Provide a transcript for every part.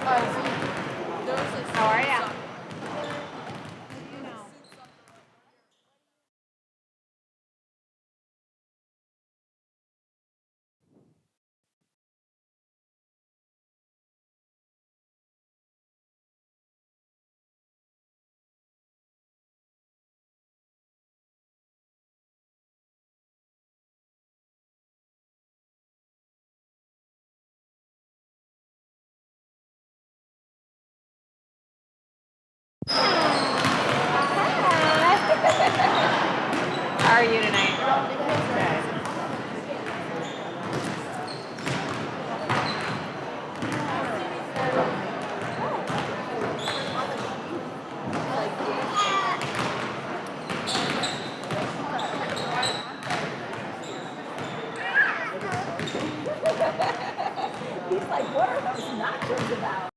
How are ya? How are you tonight? Good. He's like, what are those nachos about?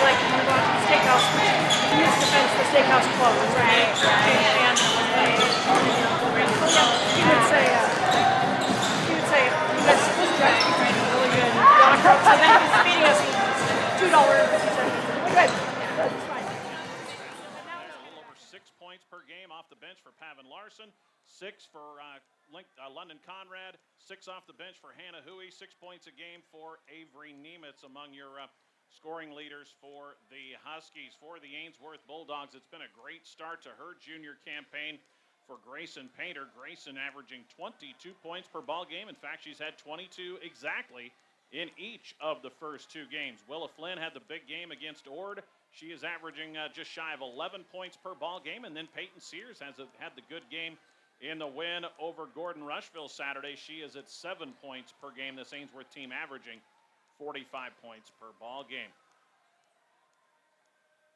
Like when we go out to the steakhouse, we used to fence the steakhouse closed, right? And he would say, you guys supposed to actually eat really good rock ribs. So then he was feeding us $2.50. Good. That's fine. A little over 6 points per game off the bench for Pavin Larson, 6 for London Conrad, 6 off the bench for Hannah Huey, 6 points a game for Avery Nemitz among your scoring leaders for the Huskies. For the Ainsworth Bulldogs, it's been a great start to her junior campaign for Grayson Painter. Grayson averaging 22 points per ball game. In fact, she's had 22 exactly in each of the first 2 games. Willa Flynn had the big game against Ord. She is averaging just shy of 11 points per ball game. And then Peyton Sears had the good game in the win over Gordon Rushville Saturday. She is at 7 points per game. This Ainsworth team averaging 45 points per ball game.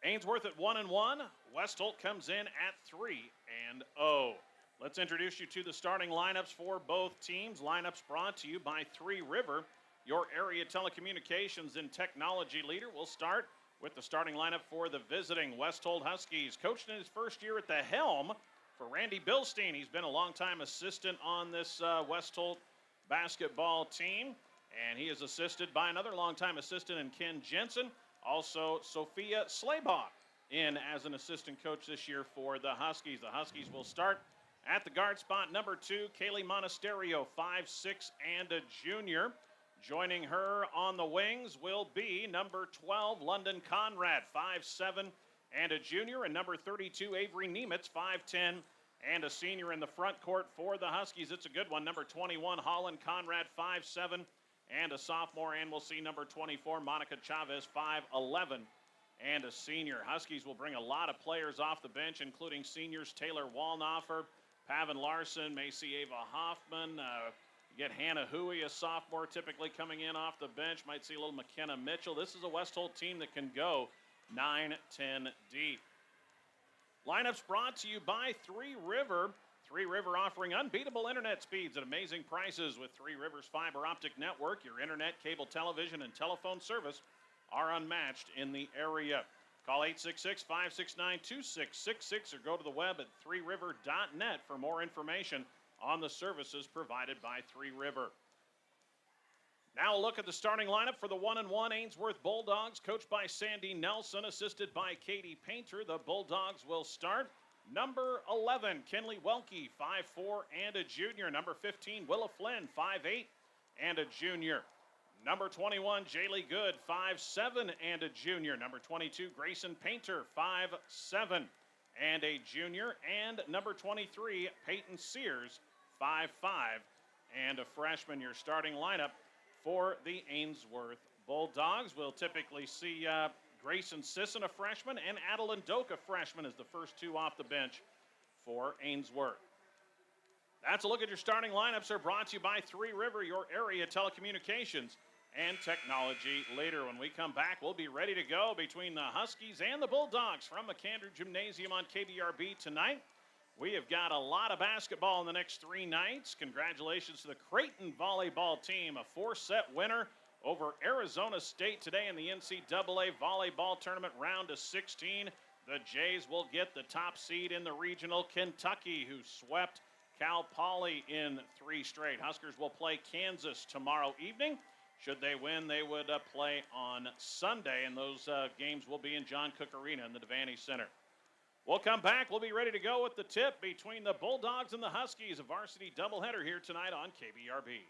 Ainsworth at 1-1. West Holt comes in at 3-0. Let's introduce you to the starting lineups for both teams. Lineups brought to you by Three River, your area telecommunications and technology leader. We'll start with the starting lineup for the visiting West Holt Huskies. Coached in his first year at the helm for Randy Bilstein. He's been a longtime assistant on this West Holt basketball team. And he is assisted by another longtime assistant in Ken Jensen. Also, Sophia Slaybaugh in as an assistant coach this year for the Huskies. The Huskies will start at the guard spot, number 2, Kaylee Monasterio, 5'6", and a junior. Joining her on the wings will be number 12, London Conrad, 5'7", and a junior. And number 32, Avery Nemitz, 5'10", and a senior in the front court for the Huskies. It's a good one. Number 21, Holland Conrad, 5'7", and a sophomore. And we'll see number 24, Monica Chavez, 5'11", and a senior. Huskies will bring a lot of players off the bench, including seniors Taylor Walnoffer, Pavin Larson, may see Ava Hoffman. You get Hannah Huey, a sophomore, typically coming in off the bench. Might see a little McKenna Mitchell. This is a West Holt team that can go 9-10 deep. Lineups brought to you by Three River. Three River offering unbeatable internet speeds at amazing prices with Three Rivers fiber optic network. Your internet, cable television, and telephone service are unmatched in the area. Call 866-569-2666 or go to the web at threeriver.net for more information on the services provided by Three River. Now a look at the starting lineup for the 1-1 Ainsworth Bulldogs, coached by Sandy Nelson, assisted by Katie Painter. The Bulldogs will start. Number 11, Kinley Welke, 5'4", and a junior. Number 15, Willa Flynn, 5'8", and a junior. Number 21, Jaylee Good, 5'7", and a junior. Number 22, Grayson Painter, 5'7", and a junior. And number 23, Peyton Sears, 5'5", and a freshman. Your starting lineup for the Ainsworth Bulldogs will typically see Grayson Sisson, a freshman, and Adeline Doak, a freshman, as the first two off the bench for Ainsworth. That's a look at your starting lineups. Are brought to you by Three River, your area telecommunications and technology leader. When we come back, we'll be ready to go between the Huskies and the Bulldogs from McAndrew Gymnasium on KBRB tonight. We have got a lot of basketball in the next 3 nights. Congratulations to the Creighton volleyball team, a 4-set winner over Arizona State today in the NCAA volleyball tournament round of 16. The Jays will get the top seed in the regional. Kentucky, who swept Cal Poly in 3 straight. Huskers will play Kansas tomorrow evening. Should they win, they would play on Sunday, and those games will be in John Cook Arena in the Devaney Center. We'll come back. We'll be ready to go with the tip between the Bulldogs and the Huskies, a varsity doubleheader here tonight on KBRB.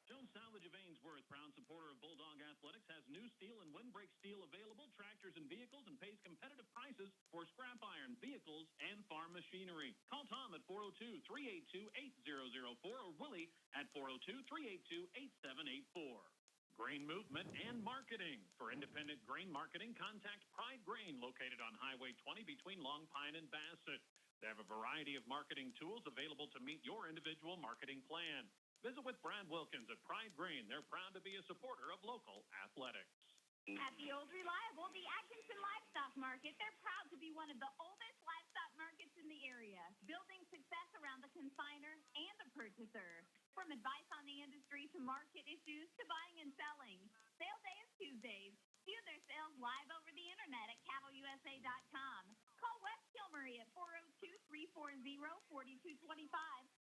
Jones Salvage of Ainsworth, proud supporter of Bulldog Athletics, has new steel and windbreak steel available, tractors and vehicles, and pays competitive prices for scrap iron, vehicles, and farm machinery. Call Tom at 402-382-8004 or Willie at 402-382-8784. Grain movement and marketing. For independent grain marketing, contact Pride Grain, located on Highway 20 between Long Pine and Bassett. They have a variety of marketing tools available to meet your individual marketing plan. Visit with Brad Wilkins at Pride Grain. They're proud to be a supporter of local athletics. At the old reliable, the Atkinson Livestock Market, they're proud to be one of the oldest livestock markets in the area, building success around the consignor and the purchaser. From advice on the industry to market issues to buying and selling. Sale day is Tuesdays. View their sales live over the internet at cattleusa.com. Call Wes Kilmurray at 402-340-4225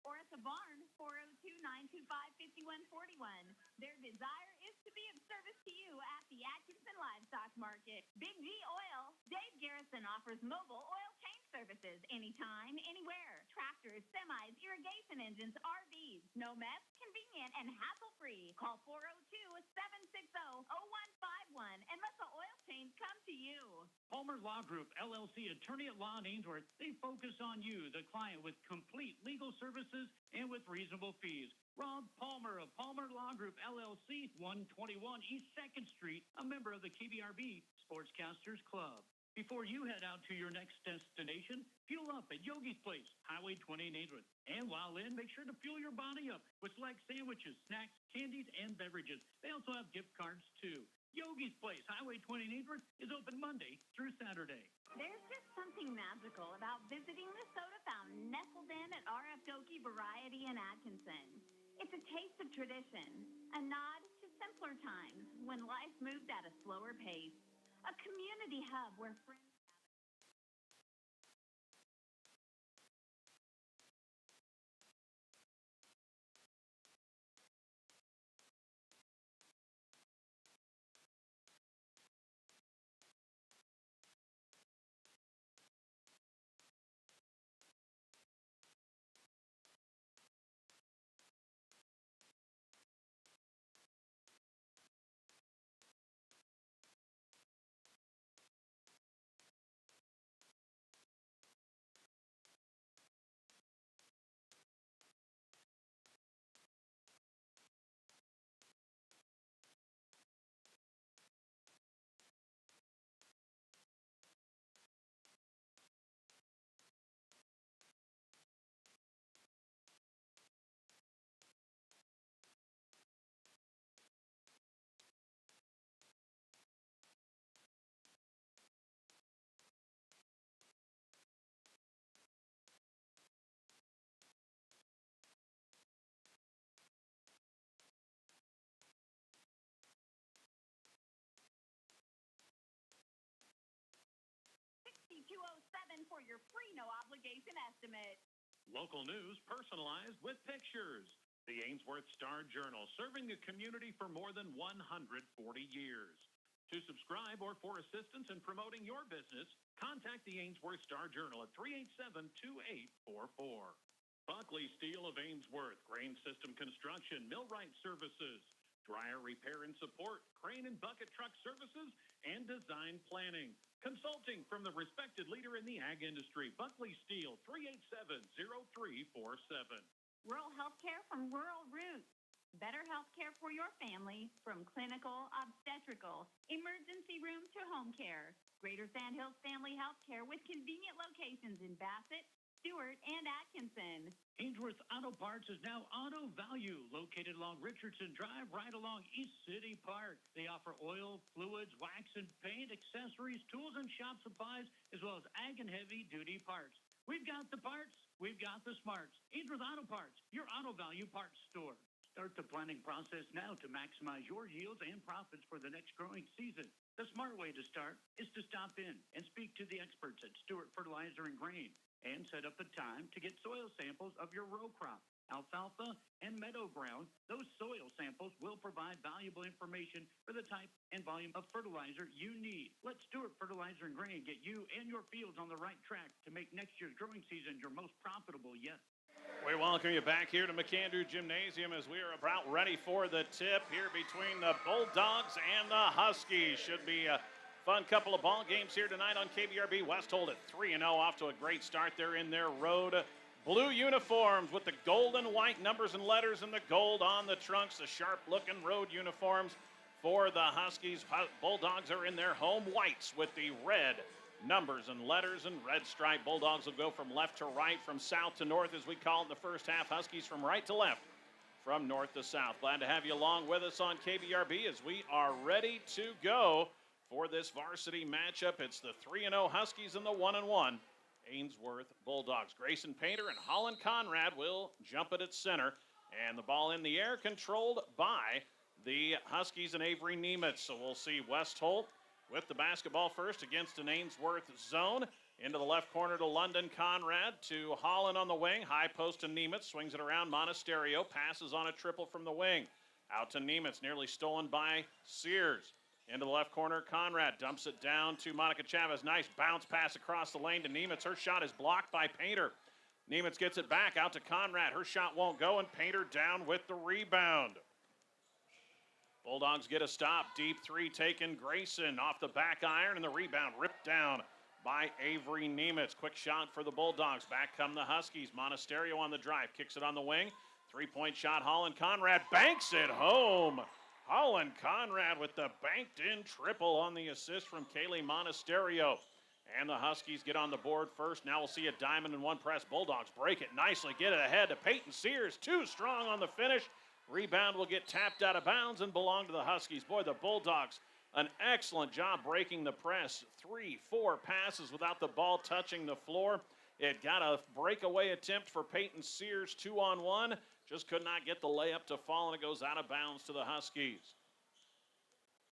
or at the barn, 402-925-5141. Their desire is to be of service to you at the Atkinson Livestock Market. Big G Oil. Dave Garrison offers mobile oil change services anytime, anywhere. Tractors, semis, irrigation engines, RVs. No mess, convenient, and hassle-free. Call 402-760-0151 and let the oil change come to you. Palmer Law Group, LLC, attorney at law in Ainsworth. They focus on you, the client, with complete legal services and with reasonable fees. Rob Palmer of Palmer Law Group, LLC, 121 East 2nd Street, a member of the KBRB Sportscasters Club. Before you head out to your next destination, fuel up at Yogi's Place, Highway 20 in Ainsworth. And while in, make sure to fuel your body up with select sandwiches, snacks, candies, and beverages. They also have gift cards, too. Yogi's Place, Highway 20 in Ainsworth, is open Monday through Saturday. There's just something magical about visiting the soda fountain nestled in at RF Dokie Variety in Atkinson. It's a taste of tradition, a nod to simpler times when life moved at a slower pace, a community hub where friends for your free no-obligation estimate. Local news personalized with pictures. The Ainsworth Star-Journal, serving the community for more than 140 years. To subscribe or for assistance in promoting your business, contact the Ainsworth Star-Journal at 387-2844. Buckley Steel of Ainsworth, Grain System Construction, Millwright Services, dryer repair and support, crane and bucket truck services, and design planning. Consulting from the respected leader in the ag industry, Buckley Steel, 387-0347. Rural health care from rural roots. Better health care for your family, from clinical, obstetrical, emergency room to home care. Greater Sandhills Family Health Care with convenient locations in Bassett, Stewart, and Atkinson. Ainsworth Auto Parts is now Auto Value, located along Richardson Drive, right along East City Park. They offer oil, fluids, wax and paint, accessories, tools and shop supplies, as well as ag and heavy-duty parts. We've got the parts, we've got the smarts. Ainsworth Auto Parts, your Auto Value parts store. Start the planning process now to maximize your yields and profits for the next growing season. The smart way to start is to stop in and speak to the experts at Stewart Fertilizer and Grain and set up a time to get soil samples of your row crop, alfalfa, and meadow ground. Those soil samples will provide valuable information for the type and volume of fertilizer you need. Let Stewart Fertilizer and Grain get you and your fields on the right track to make next year's growing season your most profitable yet. We welcome you back here to McAndrew Gymnasium as we are about ready for the tip here between the Bulldogs and the Huskies. Should be a fun couple of ball games here tonight on KBRB. West Holt at 3-0, off to a great start. They're in their road blue uniforms with the gold and white numbers and letters and the gold on the trunks, the sharp-looking road uniforms for the Huskies. Bulldogs are in their home whites with the red numbers and letters and red stripe. Bulldogs will go from left to right, from south to north, as we call it in the first half. Huskies from right to left, from north to south. Glad to have you along with us on KBRB as we are ready to go for this varsity matchup. It's the 3-0 Huskies and the 1-1 Ainsworth Bulldogs. Grayson Painter and Holland Conrad will jump it at center, and the ball in the air controlled by the Huskies and Avery Nemitz. So we'll see West Holt with the basketball first against an Ainsworth zone. Into the left corner to London Conrad, to Holland on the wing. High post to Nemitz, swings it around. Monasterio passes on a triple from the wing. Out to Nemitz, nearly stolen by Sears. Into the left corner, Conrad dumps it down to Monica Chavez. Nice bounce pass across the lane to Nemitz. Her shot is blocked by Painter. Nemitz gets it back out to Conrad. Her shot won't go, and Painter down with the rebound. Bulldogs get a stop. Deep three taken. Grayson off the back iron, and the rebound ripped down by Avery Nemitz. Quick shot for the Bulldogs. Back come the Huskies. Monasterio on the drive. Kicks it on the wing. Three-point shot. Holland Conrad banks it home. Holland Conrad with the banked-in triple on the assist from Kaylee Monasterio. And the Huskies get on the board first. Now we'll see a diamond and one press. Bulldogs break it nicely. Get it ahead to Peyton Sears. Too strong on the finish. Rebound will get tapped out of bounds and belong to the Huskies. Boy, the Bulldogs, an excellent job breaking the press. 3-4 passes without the ball touching the floor. It got a breakaway attempt for Peyton Sears, 2-on-1. Just could not get the layup to fall, and it goes out of bounds to the Huskies.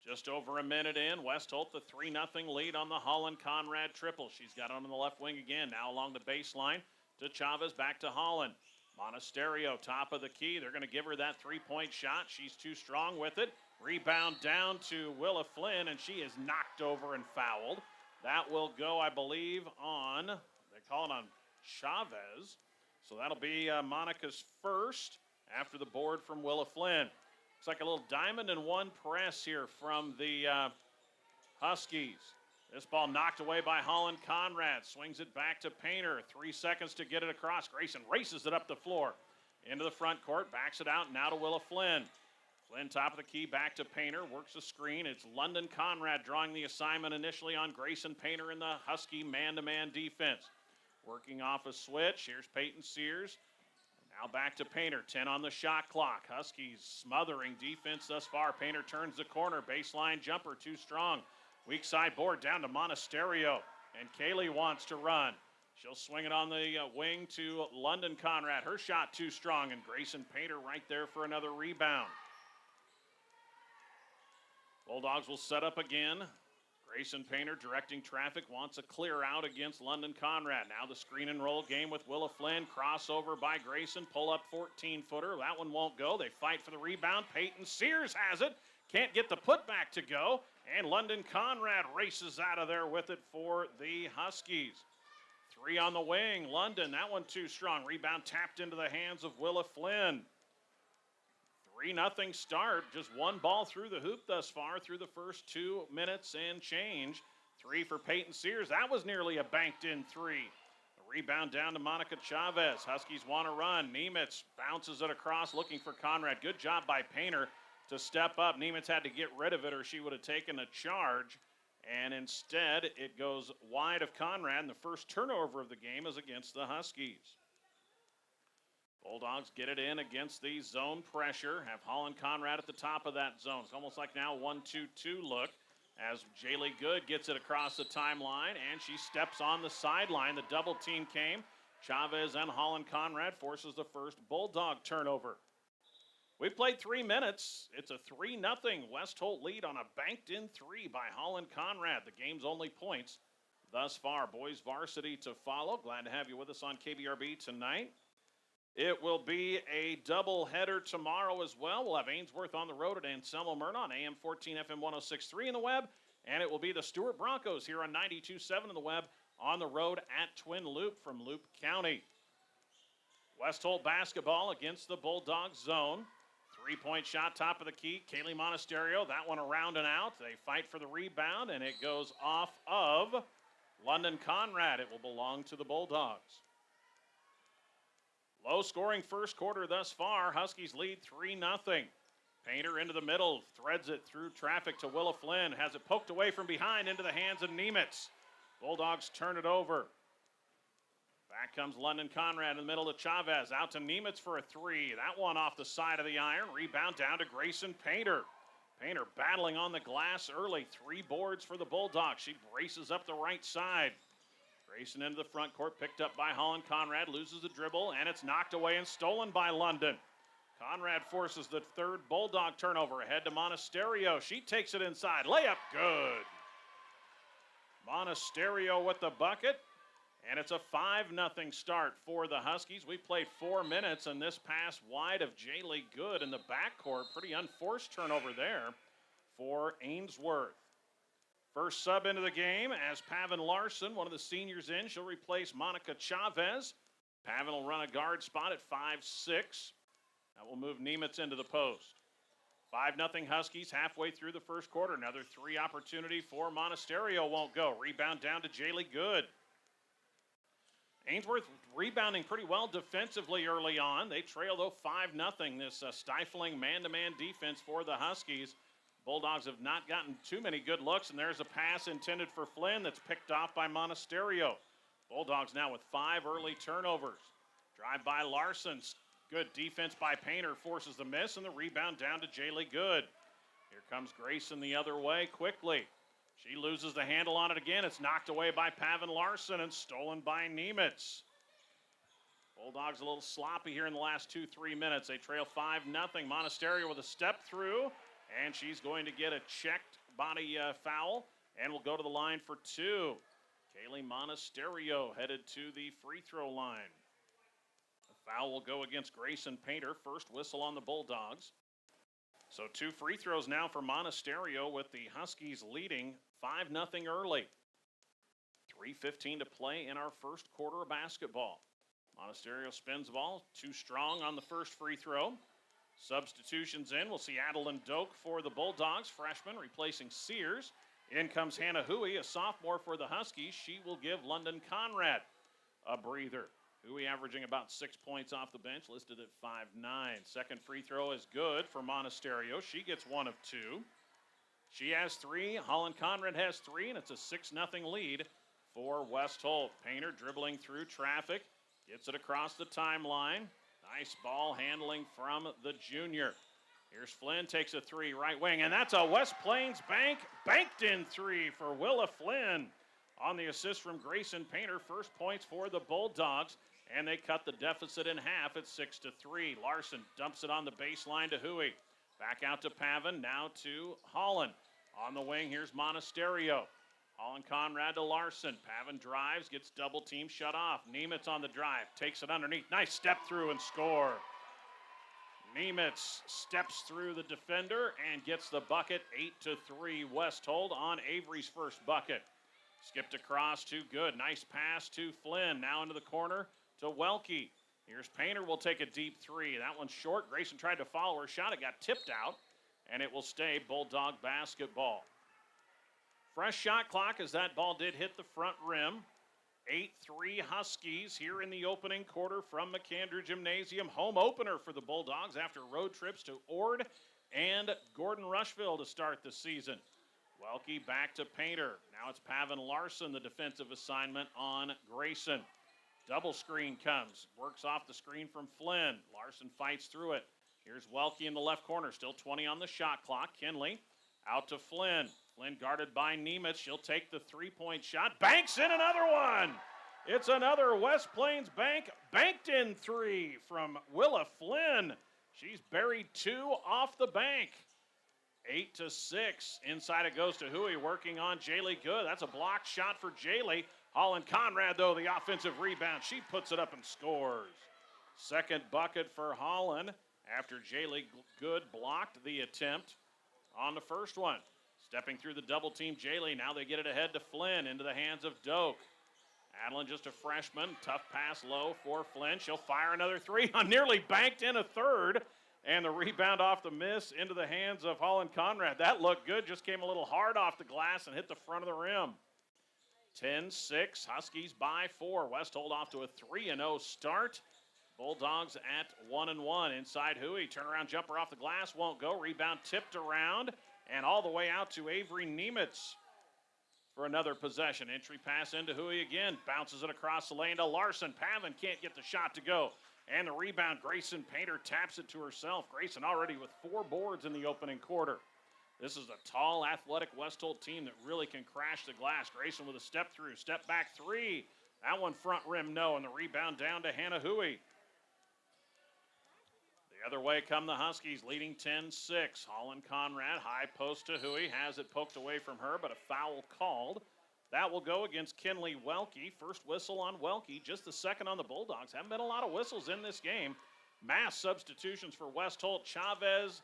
Just over a minute in, West Holt the 3-0 lead on the Holland Conrad triple. She's got it on the left wing again, now along the baseline to Chavez, back to Holland. Monasterio, top of the key. They're going to give her that three-point shot. She's too strong with it. Rebound down to Willa Flynn, and she is knocked over and fouled. That will go, I believe, on, they call it on Chavez. So that'll be Monica's first after the board from Willa Flynn. Looks like a little diamond and one press here from the Huskies. This ball knocked away by Holland Conrad. Swings it back to Painter. 3 seconds to get it across. Grayson races it up the floor. Into the front court. Backs it out. Now to Willa Flynn. Flynn top of the key. Back to Painter. Works the screen. It's London Conrad drawing the assignment initially on Grayson Painter in the Husky man-to-man defense. Working off a switch. Here's Peyton Sears. Now back to Painter. 10 on the shot clock. Huskies smothering defense thus far. Painter turns the corner. Baseline jumper. Too strong. Weak side board down to Monasterio. And Kaylee wants to run. She'll swing it on the wing to London Conrad. Her shot too strong. And Grayson Painter right there for another rebound. Bulldogs will set up again. Grayson Painter directing traffic, wants a clear out against London Conrad. Now the screen and roll game with Willa Flynn. Crossover by Grayson. Pull up 14-footer. That one won't go. They fight for the rebound. Peyton Sears has it. Can't get the putback to go. And London Conrad races out of there with it for the Huskies. 3 on the wing. London, that one too strong. Rebound tapped into the hands of Willa Flynn. 3-0 start. Just one ball through the hoop thus far through the first 2 minutes and change. 3 for Peyton Sears. That was nearly a banked-in 3. The Rebound down to Monica Chavez. Huskies want to run. Nemitz bounces it across looking for Conrad. Good job by Painter to step up. Nemitz had to get rid of it or she would have taken a charge. And instead, it goes wide of Conrad. And the first turnover of the game is against the Huskies. Bulldogs get it in against the zone pressure. Have Holland Conrad at the top of that zone. It's almost like now 1-2-2 look as Jaylee Good gets it across the timeline, and she steps on the sideline. The double team came. Chavez and Holland Conrad forces the first Bulldog turnover. We've played 3 minutes. It's a 3-0 West Holt lead on a banked-in three by Holland Conrad. The game's only points thus far. Boys varsity to follow. Glad to have you with us on KBRB tonight. It will be a doubleheader tomorrow as well. We'll have Ainsworth on the road at Anselmo Myrna on AM 14 FM 106.3 in the web. And it will be the Stewart Broncos here on 92.7 in the web on the road at Twin Loop from Loop County. West Holt basketball against the Bulldog zone. 3-point shot, top of the key. Kaylee Monasterio, that one around and out. They fight for the rebound, and it goes off of London Conrad. It will belong to the Bulldogs. Low-scoring first quarter thus far. Huskies lead 3-0. Painter into the middle, threads it through traffic to Willa Flynn. Has it poked away from behind into the hands of Nemitz. Bulldogs turn it over. Back comes London Conrad in the middle to Chavez. Out to Nemitz for a three. That one off the side of the iron. Rebound down to Grayson Painter. Painter battling on the glass early. 3 boards for the Bulldogs. She braces up the right side. Grayson into the front court, picked up by Holland Conrad, loses the dribble, and it's knocked away and stolen by London. Conrad forces the third Bulldog turnover ahead to Monasterio. She takes it inside. Layup good. Monasterio with the bucket, and it's a 5-0 start for the Huskies. We played 4 minutes, and this pass wide of Jaylee Good in the backcourt. Pretty unforced turnover there for Ainsworth. First sub into the game as Pavin Larson, one of the seniors in. She'll replace Monica Chavez. Pavin will run a guard spot at 5'6". That will move Nemitz into the post. 5-0 Huskies halfway through the first quarter. Another 3 opportunity for Monasterio won't go. Rebound down to Jaylee Good. Ainsworth rebounding pretty well defensively early on. They trail though 5-0. This stifling man-to-man defense for the Huskies. Bulldogs have not gotten too many good looks, and there's a pass intended for Flynn that's picked off by Monasterio. Bulldogs now with 5 early turnovers. Drive by Larson. Good defense by Painter forces the miss, and the rebound down to Jaylee Good. Here comes Grayson the other way quickly. She loses the handle on it again. It's knocked away by Pavin Larson and stolen by Nemitz. Bulldogs a little sloppy here in the last 2-3 minutes. They trail 5-0. Monasterio with a step through. And she's going to get a checked body foul and will go to the line for 2. Kaylee Monasterio headed to the free throw line. The foul will go against Grayson Painter. First whistle on the Bulldogs. So 2 free throws now for Monasterio with the Huskies leading 5-0 early. 3:15 to play in our first quarter of basketball. Monasterio spins the ball. Too strong on the first free throw. Substitutions in. We'll see Adeline Doak for the Bulldogs, freshman, replacing Sears. In comes Hannah Huey, a sophomore for the Huskies. She will give London Conrad a breather. Huey averaging about 6 points off the bench, listed at 5'9". Second free throw is good for Monasterio. She gets 1 of 2. She has 3. Holland Conrad has 3, and it's a 6-0 lead for West Holt. Painter dribbling through traffic, gets it across the timeline. Nice ball handling from the junior. Here's Flynn, takes a 3, right wing, and that's a West Plains banked in 3 for Willa Flynn. On the assist from Grayson Painter, first points for the Bulldogs, and they cut the deficit in half at 6-3. Larson dumps it on the baseline to Huey. Back out to Pavin, now to Holland. On the wing, here's Monasterio. Holland Conrad to Larson. Pavin drives, gets double team shut off. Nemitz on the drive, takes it underneath. Nice step through and score. Nemitz steps through the defender and gets the bucket. 8-3 West Holt on Avery's first bucket. Skipped across to Good. Nice pass to Flynn. Now into the corner to Welke. Here's Painter, will take a deep 3. That one's short. Grayson tried to follow her shot. It got tipped out, and it will stay Bulldog basketball. Fresh shot clock as that ball did hit the front rim. 8-3 Huskies here in the opening quarter from McAndrew Gymnasium. Home opener for the Bulldogs after road trips to Ord and Gordon Rushville to start the season. Welke back to Painter. Now it's Pavin Larson, the defensive assignment on Grayson. Double screen comes, works off the screen from Flynn. Larson fights through it. Here's Welke in the left corner, still 20 on the shot clock. Kinley out to Flynn. Flynn guarded by Nemitz. She'll take the three-point shot. Banks in another one. It's another West Plains banked in three from Willa Flynn. She's buried two off the bank. 8-6. Inside it goes to Huey, working on Jaylee Good. That's a blocked shot for Jaylee. Holland Conrad, though, the offensive rebound. She puts it up and scores. Second bucket for Holland after Jaylee Good blocked the attempt on the first one. Stepping through the double team, Jaylee. Now they get it ahead to Flynn, into the hands of Doak. Adeline, just a freshman. Tough pass low for Flynn. She'll fire another three. Nearly banked in a third. And the rebound off the miss into the hands of Holland Conrad. That looked good. Just came a little hard off the glass and hit the front of the rim. 10-6. Huskies by 4. Westhold off to a 3-0 start. Bulldogs at 1-1. Inside Huey. Turnaround jumper off the glass. Won't go. Rebound tipped around. And all the way out to Avery Nemitz for another possession. Entry pass into Huey again. Bounces it across the lane to Larson. Pavin can't get the shot to go. And the rebound, Grayson Painter taps it to herself. Grayson already with 4 boards in the opening quarter. This is a tall, athletic Westhold team that really can crash the glass. Grayson with a step through, step back three. That one front rim, no. And the rebound down to Hannah Huey. The other way come the Huskies, leading 10-6. Holland Conrad, high post to Huey, has it poked away from her, but a foul called. That will go against Kinley Welke. First whistle on Welke, just the second on the Bulldogs. Haven't been a lot of whistles in this game. Mass substitutions for Westholt. Chavez,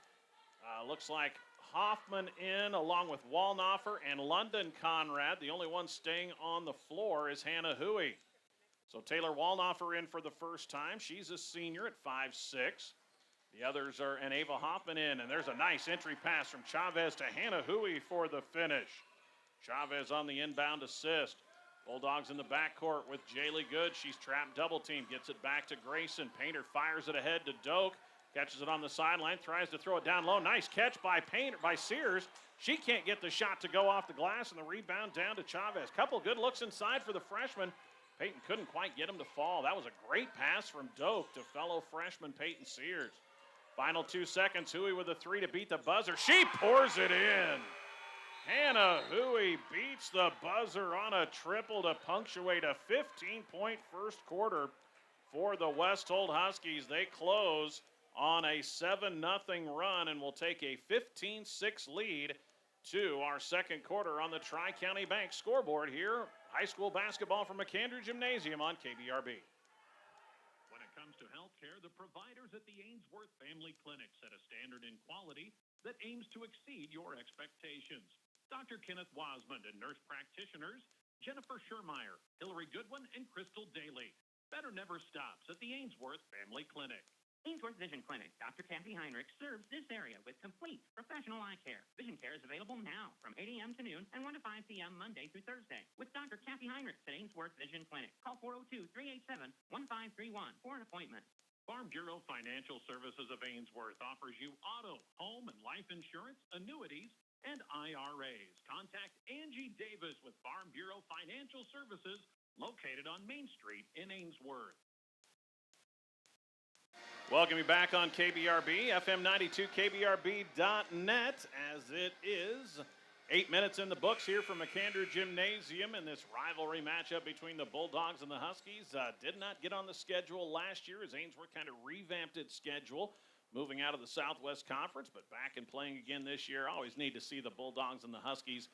looks like Hoffman in along with Walnoffer and London Conrad. The only one staying on the floor is Hannah Huey. So Taylor Walnoffer in for the first time. She's a senior at 5'6". The others are, and Ava Hoffman in, and there's a nice entry pass from Chavez to Hannah Huey for the finish. Chavez on the inbound assist. Bulldogs in the backcourt with Jaylee Good. She's trapped double team. Gets it back to Grayson. Painter fires it ahead to Doak. Catches it on the sideline. Tries to throw it down low. Nice catch by Sears. She can't get the shot to go off the glass, and the rebound down to Chavez. Couple good looks inside for the freshman. Peyton couldn't quite get him to fall. That was a great pass from Doak to fellow freshman Peyton Sears. Final 2 seconds. Huey with a three to beat the buzzer. She pours it in. Hannah Huey beats the buzzer on a triple to punctuate a 15-point first quarter for the Westhold Huskies. They close on a 7-0 run and will take a 15-6 lead to our second quarter on the Tri-County Bank scoreboard here. High school basketball from McAndrew Gymnasium on KBRB. When it comes to healthcare, the providers at the Ainsworth Family Clinic set a standard in quality that aims to exceed your expectations. Dr. Kenneth Wasmond and nurse practitioners Jennifer Schermeyer, Hillary Goodwin, and Crystal Daly. Better never stops at the Ainsworth Family Clinic. Ainsworth Vision Clinic, Dr. Kathy Heinrich serves this area with complete professional eye care. Vision care is available now from 8 a.m. to noon and 1 to 5 p.m. Monday through Thursday with Dr. Kathy Heinrich at Ainsworth Vision Clinic. Call 402-387-1531 for an appointment. Farm Bureau Financial Services of Ainsworth offers you auto, home, and life insurance, annuities, and IRAs. Contact Angie Davis with Farm Bureau Financial Services located on Main Street in Ainsworth. Welcome you back on KBRB, FM 92, KBRB.net, as it is 8 minutes in the books here from McAndrew Gymnasium in this rivalry matchup between the Bulldogs and the Huskies. Did not get on the schedule last year as Ainsworth kind of revamped its schedule, moving out of the Southwest Conference, but back and playing again this year. Always need to see the Bulldogs and the Huskies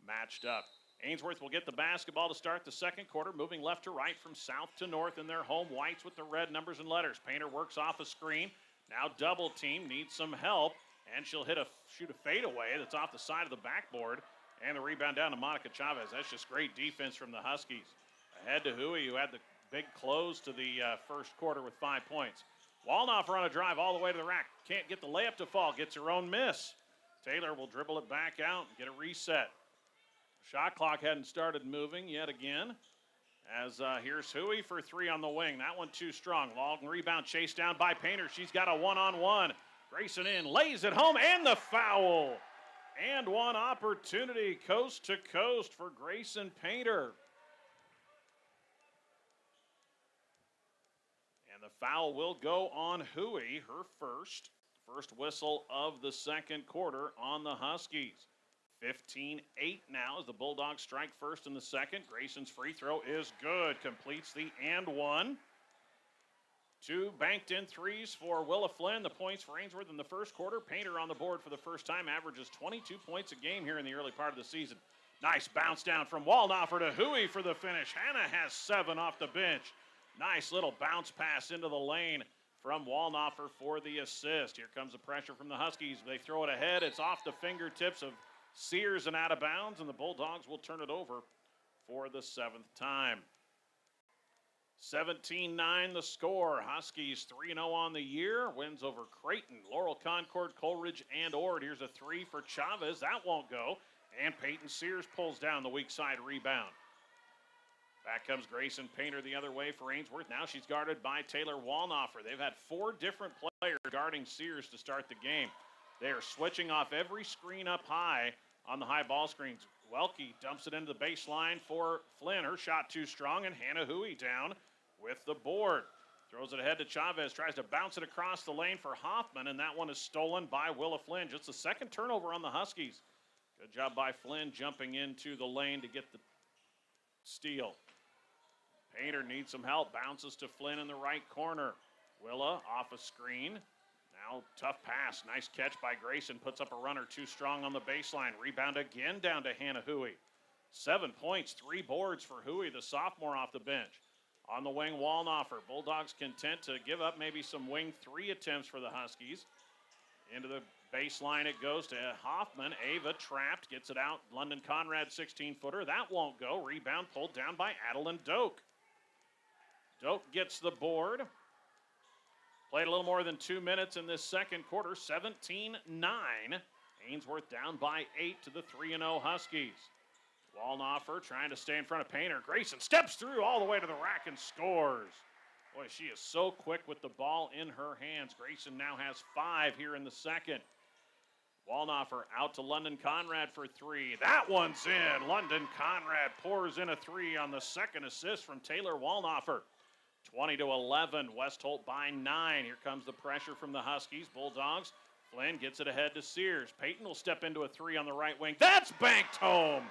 matched up. Ainsworth will get the basketball to start the second quarter, moving left to right from south to north in their home whites with the red numbers and letters. Painter works off a screen. Now double team, needs some help, and she'll shoot a fadeaway that's off the side of the backboard, and the rebound down to Monica Chavez. That's just great defense from the Huskies. Ahead to Huey, who had the big close to the first quarter with 5 points. Walnoffer on a drive all the way to the rack. Can't get the layup to fall, gets her own miss. Taylor will dribble it back out and get a reset. Shot clock hadn't started moving yet again As here's Huey for three on the wing. That one too strong. Long rebound chased down by Painter. She's got a one-on-one. Grayson in, lays it home, and the foul. And one opportunity coast to coast for Grayson Painter. And the foul will go on Huey, her first. First whistle of the second quarter on the Huskies. 15-8 now as the Bulldogs strike first in the second. Grayson's free throw is good. Completes the and one. Two banked in threes for Willa Flynn. The points for Ainsworth in the first quarter. Painter on the board for the first time. Averages 22 points a game here in the early part of the season. Nice bounce down from Walnoffer to Huey for the finish. Hannah has 7 off the bench. Nice little bounce pass into the lane from Walnoffer for the assist. Here comes the pressure from the Huskies. They throw it ahead. It's off the fingertips of Sears and out of bounds, and the Bulldogs will turn it over for the 7th time. 17-9 the score. Huskies 3-0 on the year. Wins over Creighton, Laurel Concord, Coleridge, and Ord. Here's a three for Chavez. That won't go. And Peyton Sears pulls down the weak side rebound. Back comes Grayson Painter the other way for Ainsworth. Now she's guarded by Taylor Walnoffer. They've had 4 different players guarding Sears to start the game. They are switching off every screen up high on the high ball screens. Welke dumps it into the baseline for Flynn. Her shot too strong, and Hannah Huey down with the board. Throws it ahead to Chavez, tries to bounce it across the lane for Hoffman, and that one is stolen by Willa Flynn. Just the second turnover on the Huskies. Good job by Flynn jumping into the lane to get the steal. Painter needs some help, bounces to Flynn in the right corner. Willa off a screen. Now tough pass, nice catch by Grayson, puts up a runner too strong on the baseline. Rebound again down to Hannah Huey. 7 points, 3 boards for Huey, the sophomore off the bench. On the wing, Walnoffer. Bulldogs content to give up maybe some wing 3 attempts for the Huskies. Into the baseline it goes to Hoffman. Ava trapped, gets it out. London Conrad 16-footer. That won't go. Rebound pulled down by Adeline Doak. Doak gets the board. Played a little more than 2 minutes in this second quarter. 17-9. Ainsworth down by 8 to the 3-0 Huskies. Walnoffer trying to stay in front of Painter. Grayson steps through all the way to the rack and scores. Boy, she is so quick with the ball in her hands. Grayson now has 5 here in the second. Walnoffer out to London Conrad for 3. That one's in. London Conrad pours in a 3 on the second assist from Taylor Walnoffer. 20-11, West Holt by 9. Here comes the pressure from the Huskies. Bulldogs. Flynn gets it ahead to Sears. Peyton will step into a 3 on the right wing. That's banked home.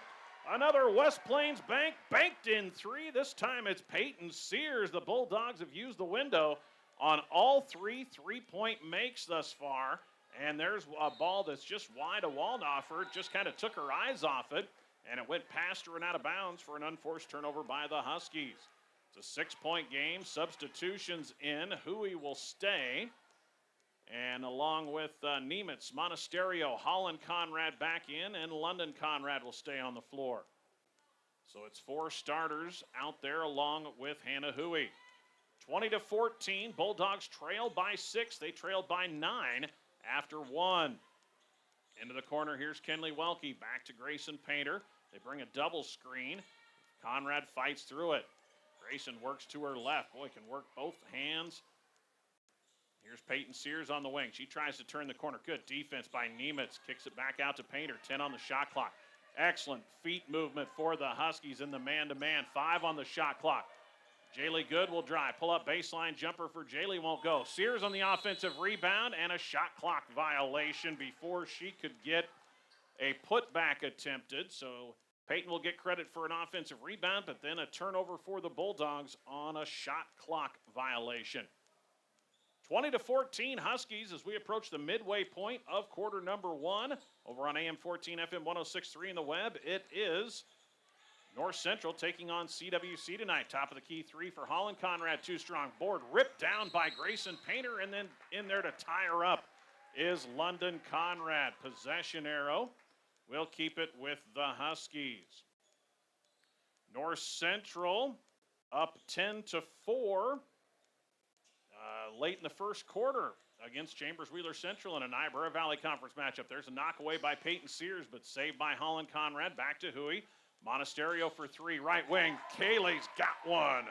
Another West Plains banked in 3. This time it's Peyton Sears. The Bulldogs have used the window on all 3 3-point makes thus far. And there's a ball that's just wide of Walnoffer. Just kind of took her eyes off it, and it went past her and out of bounds for an unforced turnover by the Huskies. It's a 6-point game. Substitutions in. Huey will stay. And along with Nemitz, Monasterio, Holland Conrad back in, and London Conrad will stay on the floor. So it's 4 starters out there along with Hannah Huey. 20-14, Bulldogs trail by 6. They trailed by 9 after 1. Into the corner, here's Kenley Welke. Back to Grayson Painter. They bring a double screen. Conrad fights through it. Grayson works to her left. Boy, can work both hands. Here's Peyton Sears on the wing. She tries to turn the corner. Good defense by Nemitz. Kicks it back out to Painter. 10 on the shot clock. Excellent feet movement for the Huskies in the man-to-man. 5 on the shot clock. Jaylee Good will drive. Pull up baseline jumper for Jaylee. Won't go. Sears on the offensive rebound and a shot clock violation before she could get a putback attempted. So Peyton will get credit for an offensive rebound, but then a turnover for the Bulldogs on a shot clock violation. 20-14 Huskies as we approach the midway point of quarter number 1. Over on AM 14 FM 106.3 in the web, it is North Central taking on CWC tonight. Top of the key 3 for Holland Conrad. Too strong. Board ripped down by Grayson Painter, and then in there to tie her up is London Conrad. Possession arrow will keep it with the Huskies. North Central up 10-4 late in the first quarter against Chambers Wheeler Central in a Niobrara Valley Conference matchup. There's a knock away by Peyton Sears, but saved by Holland Conrad. Back to Huey. Monasterio for three, right wing. Kaylee's got one.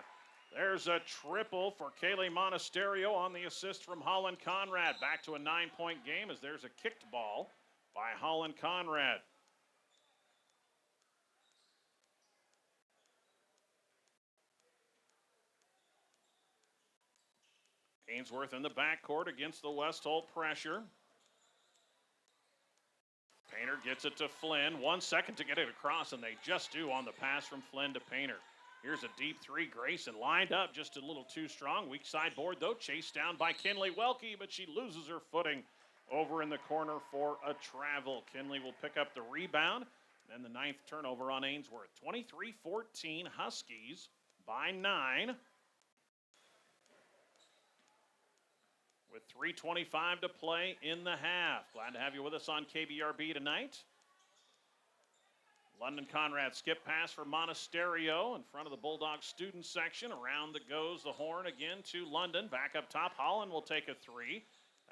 There's a triple for Kaylee Monasterio on the assist from Holland Conrad. Back to a 9-point game as there's a kicked ball by Holland Conrad. Ainsworth in the backcourt against the West Holt pressure. Painter gets it to Flynn. 1 second to get it across, and they just do on the pass from Flynn to Painter. Here's a deep three. Grayson lined up just a little too strong. Weak side board, though, chased down by Kinley Welke, but she loses her footing over in the corner for a travel. Kinley will pick up the rebound. Then the 9th turnover on Ainsworth. 23-14 Huskies by 9. With 3:25 to play in the half. Glad to have you with us on KBRB tonight. London Conrad skip pass for Monasterio in front of the Bulldog student section. Around that goes the horn again to London. Back up top, Holland will take a three.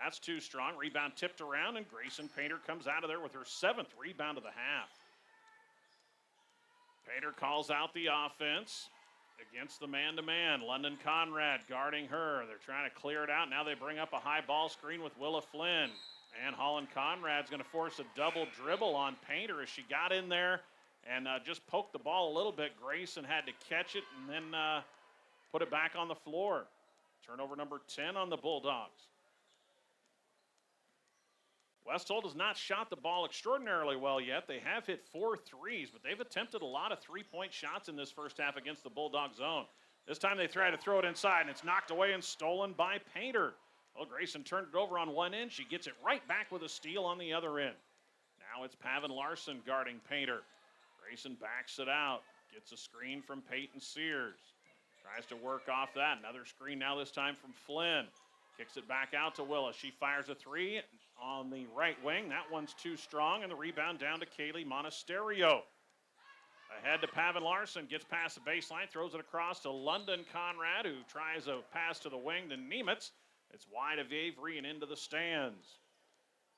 That's too strong. Rebound tipped around, and Grayson Painter comes out of there with her 7th rebound of the half. Painter calls out the offense against the man-to-man. London Conrad guarding her. They're trying to clear it out. Now they bring up a high ball screen with Willa Flynn. And Holland Conrad's going to force a double dribble on Painter as she got in there and just poked the ball a little bit. Grayson had to catch it and then put it back on the floor. Turnover number 10 on the Bulldogs. West Holt has not shot the ball extraordinarily well yet. They have hit 4 threes, but they've attempted a lot of three-point shots in this first half against the Bulldog zone. This time they try to throw it inside, and it's knocked away and stolen by Painter. Well, Grayson turned it over on one end. She gets it right back with a steal on the other end. Now it's Pavin Larson guarding Painter. Grayson backs it out, gets a screen from Peyton Sears. Tries to work off that. Another screen now, this time from Flynn. Kicks it back out to Willa. She fires a three on the right wing. That one's too strong, and the rebound down to Kaylee Monasterio. Ahead to Pavin Larson, gets past the baseline, throws it across to London Conrad, who tries a pass to the wing to Nemitz. It's wide of Avery and into the stands.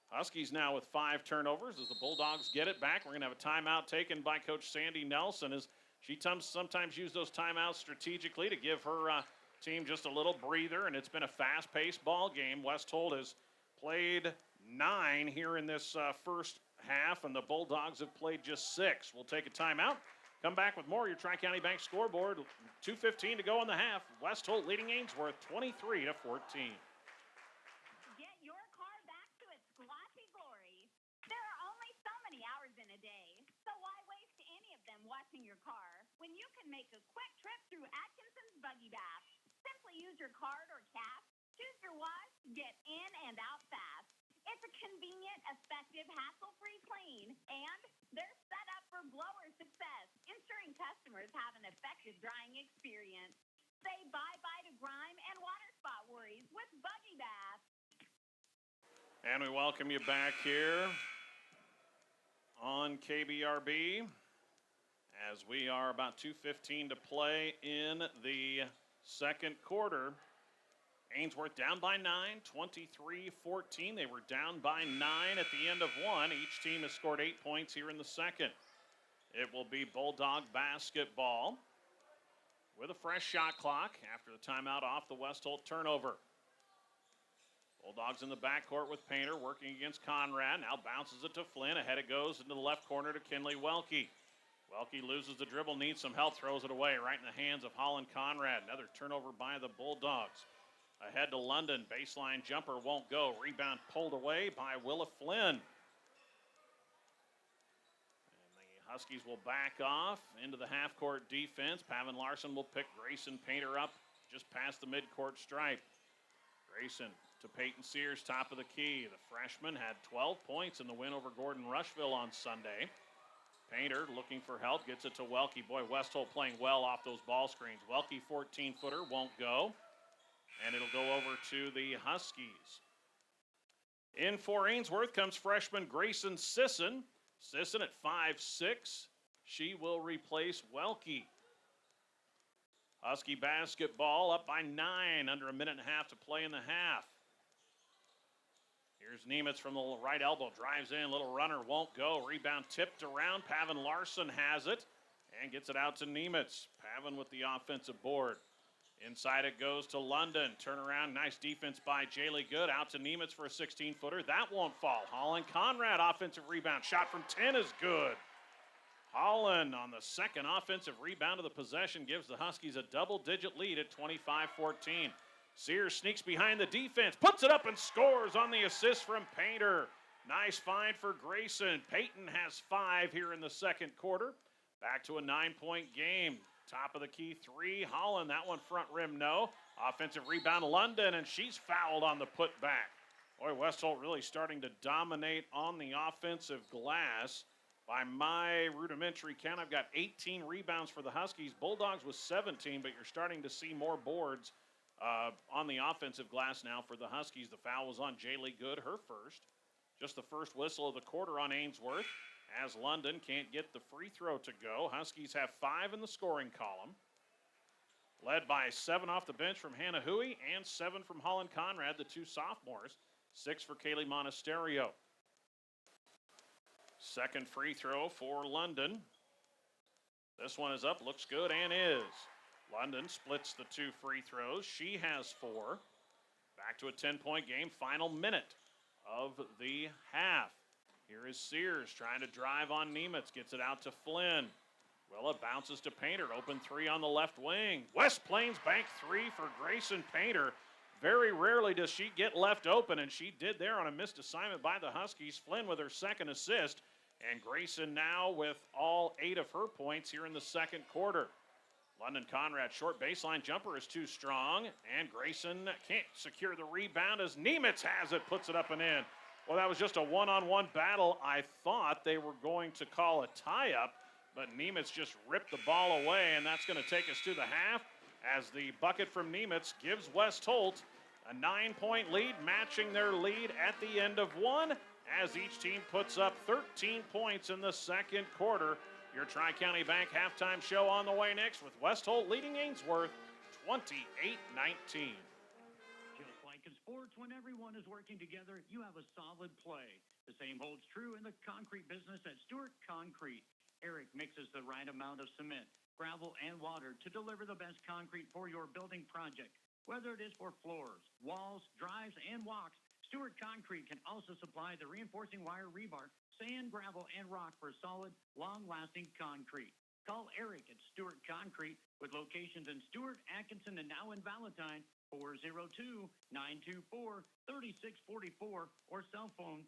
Huskies now with 5 turnovers as the Bulldogs get it back. We're going to have a timeout taken by Coach Sandy Nelson as she sometimes use those timeouts strategically to give her team just a little breather, and it's been a fast-paced ball game. West Holt has played 9 here in this first half, and the Bulldogs have played just 6. We'll take a timeout. Come back with more of your Tri-County Bank scoreboard. 2:15 to go in the half. West Holt leading Ainsworth 23-14. Get your car back to its glossy glory. There are only so many hours in a day, so why waste any of them washing your car when you can make a quick trip through Atkinson's Buggy Bath? Simply use your card or cash, choose your wash, get in and out fast. It's a convenient, effective, hassle-free clean, and they're set up for blower success, ensuring customers have an effective drying experience. Say bye-bye to grime and water spot worries with Buggy Bath. And we welcome you back here on KBRB as we are about 2:15 to play in the second quarter. Ainsworth down by 9, 23-14. They were down by 9 at the end of one. Each team has scored 8 points here in the second. It will be Bulldog basketball with a fresh shot clock after the timeout off the West Holt turnover. Bulldogs in the backcourt with Painter working against Conrad. Now bounces it to Flynn. Ahead it goes into the left corner to Kinley Welke. Welke loses the dribble, needs some help, throws it away right in the hands of Holland Conrad. Another turnover by the Bulldogs. Ahead to London, baseline jumper won't go. Rebound pulled away by Willa Flynn. And the Huskies will back off into the half-court defense. Pavin Larson will pick Grayson Painter up just past the midcourt stripe. Grayson to Peyton Sears, top of the key. The freshman had 12 points in the win over Gordon Rushville on Sunday. Painter looking for help, gets it to Welke. Boy, West Holt playing well off those ball screens. Welke 14-footer won't go. And it'll go over to the Huskies. In for Ainsworth comes freshman Grayson Sisson. Sisson at 5'6". She will replace Welke. Husky basketball up by 9, under a minute and a half to play in the half. Here's Nemitz from the right elbow, drives in, little runner, won't go. Rebound tipped around, Pavin Larson has it. and gets it out to Nemitz. Pavin with the offensive board. Inside it goes to London. Turnaround, nice defense by Jaylee Good. Out to Nemitz for a 16-footer. That won't fall. Holland Conrad, offensive rebound. Shot from 10 is good. Holland on the second offensive rebound of the possession gives the Huskies a double-digit lead at 25-14. Sears sneaks behind the defense, puts it up and scores on the assist from Painter. Nice find for Grayson. Peyton has 5 here in the second quarter. Back to a 9-point game. Top of the key three. Holland, that one front rim, no. Offensive rebound, London, and she's fouled on the putback. Boy, West Holt really starting to dominate on the offensive glass. By my rudimentary count, I've got 18 rebounds for the Huskies. Bulldogs with 17, but you're starting to see more boards on the offensive glass now for the Huskies. The foul was on Jaylee Good, her first. Just the first whistle of the quarter on Ainsworth, as London can't get the free throw to go. Huskies have 5 in the scoring column, led by 7 off the bench from Hannah Huey and 7 from Holland Conrad, the 2 sophomores. 6 for Kaylee Monasterio. Second free throw for London. This one is up, looks good, and is. London splits the 2 free throws. She has 4. Back to a 10-point game, final minute of the half. Here is Sears trying to drive on Nemitz, gets it out to Flynn. Willa bounces to Painter, open 3 on the left wing. West Plains bank 3 for Grayson Painter. Very rarely does she get left open, and she did there on a missed assignment by the Huskies. Flynn with her second assist, and Grayson now with all 8 of her points here in the second quarter. London Conrad, short baseline jumper is too strong, and Grayson can't secure the rebound as Nemitz has it, puts it up and in. Well, that was just a one-on-one battle. I thought they were going to call a tie-up, but Nemitz just ripped the ball away, and that's going to take us to the half as the bucket from Nemitz gives West Holt a 9-point lead, matching their lead at the end of one, as each team puts up 13 points in the second quarter. Your Tri-County Bank halftime show on the way next, with West Holt leading Ainsworth 28-19. Just like in sports, when everyone is working together, you have a solid play. The same holds true in the concrete business at Stewart Concrete. Eric mixes the right amount of cement, gravel, and water to deliver the best concrete for your building project. Whether it is for floors, walls, drives, and walks, Stewart Concrete can also supply the reinforcing wire rebar, sand, gravel, and rock for solid, long-lasting concrete. Call Eric at Stewart Concrete with locations in Stewart, Atkinson, and now in Valentine, 402-924-3644, or cell phone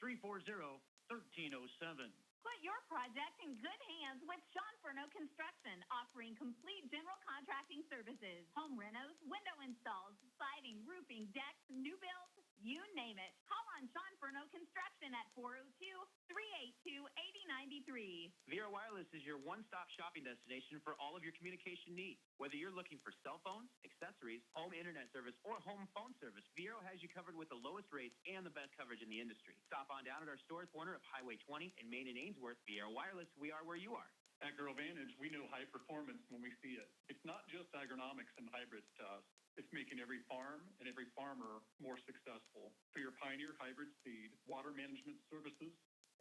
402-340-1307. Put your project in good hands with Sean Furno Construction, offering complete general contracting services, home renos, window installs, siding, roofing, decks, new builds, you name it. Call on Sean Furno Construction at 402-382-8093. Vero Wireless is your one-stop shopping destination for all of your communication needs. Whether you're looking for cell phones, accessories, home internet service, or home phone service, Vero has you covered with the lowest rates and the best coverage in the industry. Stop on down at our store corner of Highway 20 in Main and Ainsworth. Vero Wireless, we are where you are. At Girl Vantage, we know high performance when we see it. It's not just agronomics and hybrids to us. It's making every farm and every farmer more successful. For your Pioneer hybrid seed, water management services,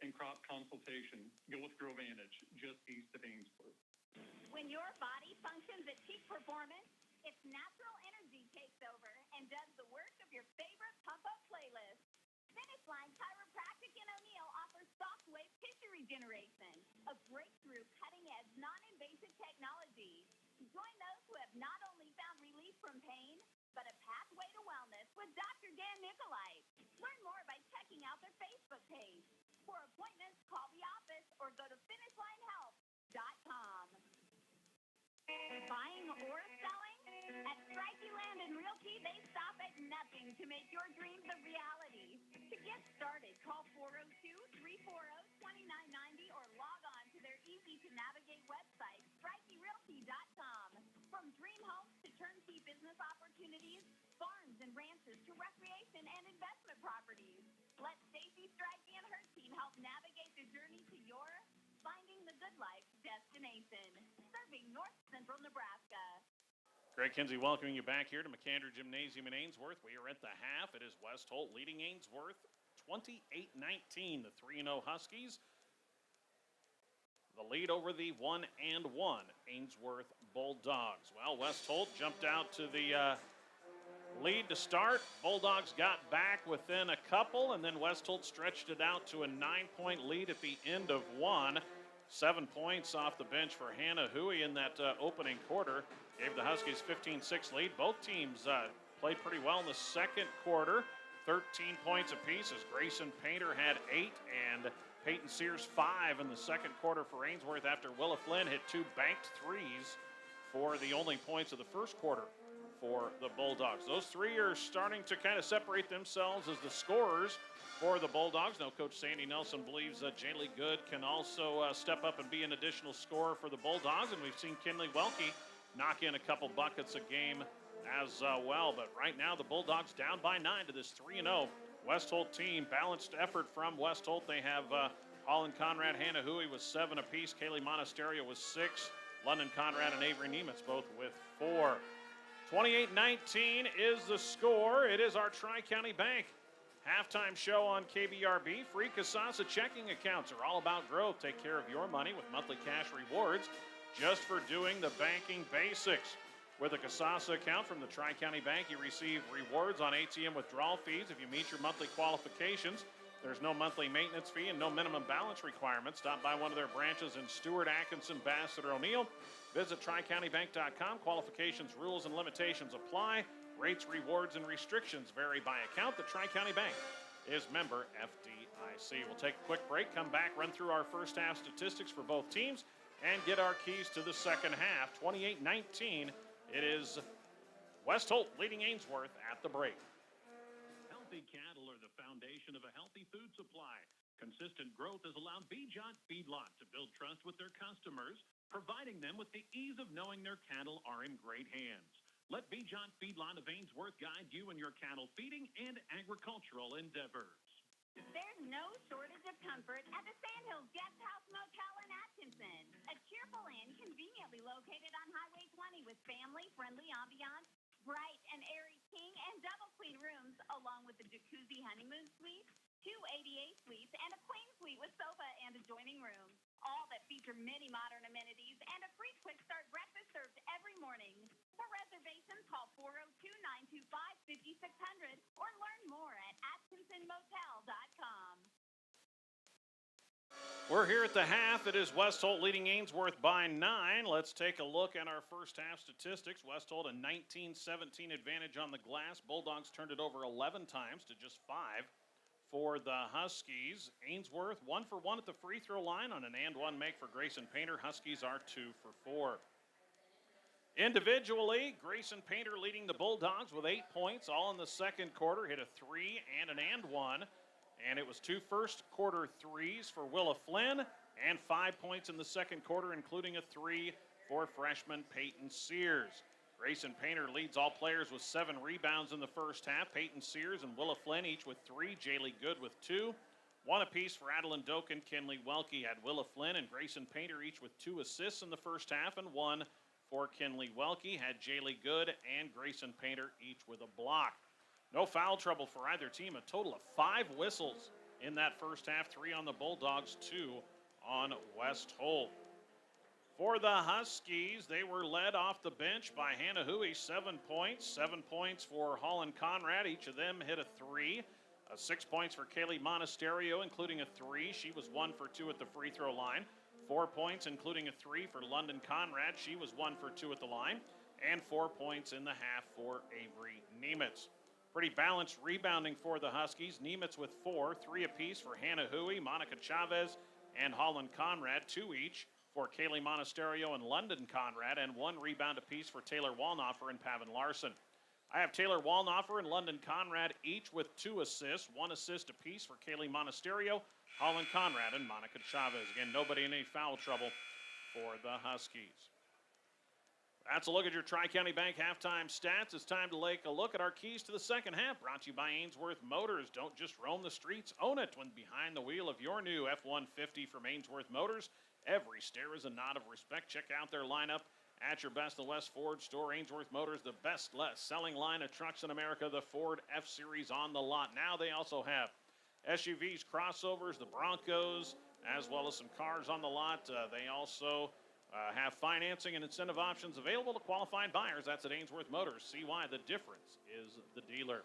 and crop consultation, go with Girl Vantage, just east of Ainsworth. When your body functions at peak performance, its natural energy takes over and does the work of your favorite pump-up playlist. Finish Line Chiropractic in O'Neill offers soft wave tissue regeneration, a breakthrough cutting-edge non-invasive technology. Join those who have not only found relief from pain, but a pathway to wellness with Dr. Dan Nicolite. Learn more by checking out their Facebook page. For appointments, call the office or go to finishlinehealth.com. Buying or selling? At Strikey Land and Realty, they stop at nothing to make your dreams a reality. To get started, call 402-340-2990 or log on to their easy-to-navigate website, strikeyrealty.com. From dream homes to turnkey business opportunities, farms and ranches to recreation and investment properties. Let Stacy Strikey and her team help navigate the journey to your Finding the Good Life destination. Serving North Central Nebraska. Greg Kinsey welcoming you back here to McAndrew Gymnasium in Ainsworth. We are at the half. It is West Holt leading Ainsworth 28-19. The 3-0 Huskies the lead over the 1-1 Ainsworth Bulldogs. Well, West Holt jumped out to the lead to start. Bulldogs got back within a couple, and then West Holt stretched it out to a 9-point lead at the end of one. 7 points off the bench for Hannah Hui in that opening quarter. Gave the Huskies 15-6 lead. Both teams played pretty well in the second quarter. 13 points apiece as Grayson Painter had 8 and Peyton Sears 5 in the second quarter for Ainsworth after Willa Flynn hit 2 banked threes for the only points of the first quarter for the Bulldogs. Those three are starting to kind of separate themselves as the scorers for the Bulldogs. Now, Coach Sandy Nelson believes that Jaylee Good can also step up and be an additional scorer for the Bulldogs, and we've seen Kinley Welke knock in a couple buckets a game as well. But right now, the Bulldogs down by 9 to this 3-0 West Holt team. Balanced effort from West Holt. They have Holland Conrad, Hannah Hui with 7 apiece. Kaylee Monasterio with 6. London Conrad and Avery Nemitz both with 4. 28-19 is the score. It is our Tri-County Bank halftime show on KBRB. Free Casasa checking accounts are all about growth. Take care of your money with monthly cash rewards just for doing the banking basics. With a Casasa account from the Tri-County Bank, you receive rewards on ATM withdrawal fees if you meet your monthly qualifications. There's no monthly maintenance fee and no minimum balance requirements. Stop by one of their branches in Stewart, Atkinson, Bassett, or O'Neill. Visit TriCountyBank.com. Qualifications, rules, and limitations apply. Rates, rewards, and restrictions vary by account. The Tri-County Bank is member FDIC. We'll take a quick break, come back, run through our first half statistics for both teams, and get our keys to the second half. 28-19. It is West Holt leading Ainsworth at the break. Healthy cattle are the foundation of a healthy food supply. Consistent growth has allowed Bijan Feedlot to build trust with their customers, providing them with the ease of knowing their cattle are in great hands. Let Bijan Feedlot of Ainsworth guide you in your cattle feeding and agricultural endeavors. There's no shortage of comfort at the Sandhills Guest House Motel in Atkinson. A cheerful inn conveniently located on Highway 20 with family-friendly ambiance, bright and airy king and double queen rooms, along with the jacuzzi honeymoon suite, 2 ADA suites, and a queen suite with sofa and adjoining room. All that feature many modern amenities and a free quick start breakfast served every morning. For reservations, call 402-925-5600 or learn more at AtkinsonMotel.com. We're here at the half. It is West Holt leading Ainsworth by 9. Let's take a look at our first half statistics. West Holt a 19-17 advantage on the glass. Bulldogs turned it over 11 times to just 5 for the Huskies. Ainsworth 1 for 1 at the free throw line on an and one make for Grayson Painter. Huskies are 2 for 4. Individually, Grayson Painter leading the Bulldogs with 8 points, all in the second quarter. Hit a 3 and one. And it was 2 first quarter threes for Willa Flynn and 5 points in the second quarter, including a 3 for freshman Peyton Sears. Grayson Painter leads all players with 7 rebounds in the first half. Peyton Sears and Willa Flynn each with 3. Jaylee Good with 2. 1 apiece for Adeline Doken. Kinley Welke had Willa Flynn and Grayson Painter each with 2 assists in the first half, and 1 for Kinley Welke had Jaylee Good and Grayson Painter each with a block. No foul trouble for either team. A total of 5 whistles in that first half. 3 on the Bulldogs, 2 on West Holt. For the Huskies, they were led off the bench by Hannah Hui, 7 points. 7 points for Holland Conrad. Each of them hit a 3. 6 points for Kaylee Monasterio, including a 3. She was 1 for 2 at the free throw line. 4 points, including a 3 for London Conrad. She was 1 for 2 at the line. And 4 points in the half for Avery Nemitz. Pretty balanced rebounding for the Huskies. Nemitz with 4, 3 apiece for Hannah Hui, Monica Chavez, and Holland Conrad. 2 each for Kaylee Monasterio and London Conrad, and 1 rebound apiece for Taylor Walnoffer and Pavin Larson. I have Taylor Walnoffer and London Conrad each with 2 assists, 1 assist apiece for Kaylee Monasterio, Holland Conrad, and Monica Chavez. Again, nobody in any foul trouble for the Huskies. That's a look at your Tri-County Bank halftime stats. It's time to take a look at our keys to the second half. Brought to you by Ainsworth Motors. Don't just roam the streets, own it when behind the wheel of your new F-150 from Ainsworth Motors. Every stare is a nod of respect. Check out their lineup at your Best of the West Ford store. Ainsworth Motors, the best selling line of trucks in America, the Ford F-Series on the lot. Now they also have SUVs, crossovers, the Broncos, as well as some cars on the lot. They also have financing and incentive options available to qualified buyers. That's at Ainsworth Motors. See why the difference is the dealer.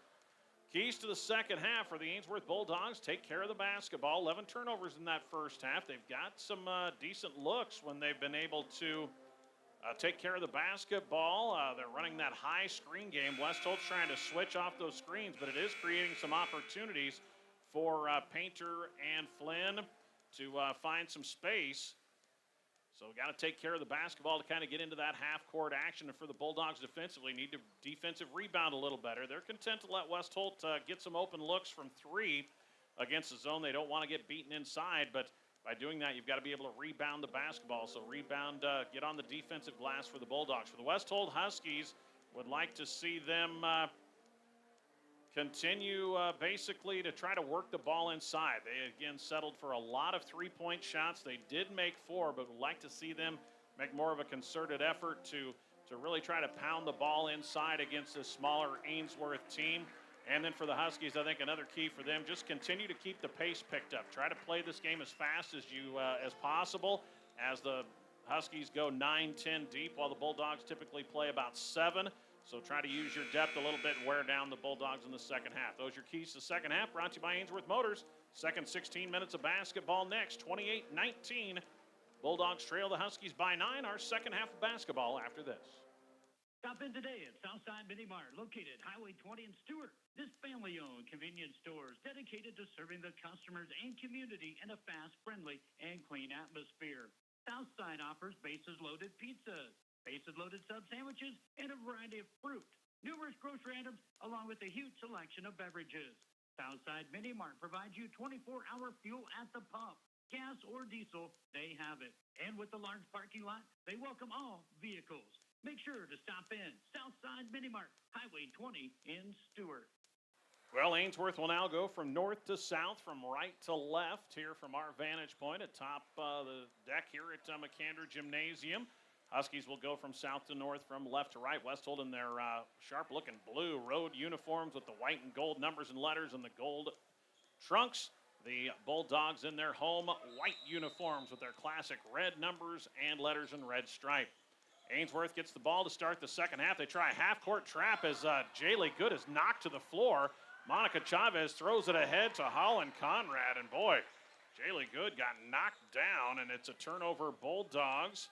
Keys to the second half for the Ainsworth Bulldogs: take care of the basketball. 11 turnovers in that first half. They've got some decent looks when they've been able to take care of the basketball. They're running that high screen game. West Holt's trying to switch off those screens, but it is creating some opportunities for Painter and Flynn to find some space. So we got to take care of the basketball to kind of get into that half-court action. And for the Bulldogs defensively, need to defensive rebound a little better. They're content to let West Holt get some open looks from three against the zone. They don't want to get beaten inside, but by doing that, you've got to be able to rebound the basketball. So rebound, get on the defensive glass for the Bulldogs. For the West Holt Huskies, would like to see them continue basically to try to work the ball inside. They, again, settled for a lot of three-point shots. They did make 4, but would like to see them make more of a concerted effort to really try to pound the ball inside against this smaller Ainsworth team. And then for the Huskies, I think another key for them, just continue to keep the pace picked up. Try to play this game as fast as as possible, as the Huskies go 9-10 deep, while the Bulldogs typically play about 7. So try to use your depth a little bit and wear down the Bulldogs in the second half. Those are your keys to the second half, brought to you by Ainsworth Motors. Second 16 minutes of basketball next, 28-19. Bulldogs trail the Huskies by 9. Our second half of basketball after this. Stop in today at Southside Mini Mart, located Highway 20 in Stewart. This family-owned convenience store is dedicated to serving the customers and community in a fast, friendly, and clean atmosphere. Southside offers bases-loaded pizzas, bases-loaded sub sandwiches, and a variety of fruit, numerous grocery items, along with a huge selection of beverages. Southside Mini Mart provides you 24-hour fuel at the pump. Gas or diesel, they have it. And with the large parking lot, they welcome all vehicles. Make sure to stop in Southside Mini Mart, Highway 20 in Stewart. Well, Ainsworth will now go from north to south, from right to left here from our vantage point atop the deck here at McAndrew Gymnasium. Huskies will go from south to north, from left to right. West Holt in their sharp-looking blue road uniforms with the white and gold numbers and letters and the gold trunks. The Bulldogs in their home white uniforms with their classic red numbers and letters and red stripe. Ainsworth gets the ball to start the second half. They try a half-court trap as Jaylee Good is knocked to the floor. Monica Chavez throws it ahead to Holland Conrad, and boy, Jaylee Good got knocked down, and it's a turnover Bulldogs.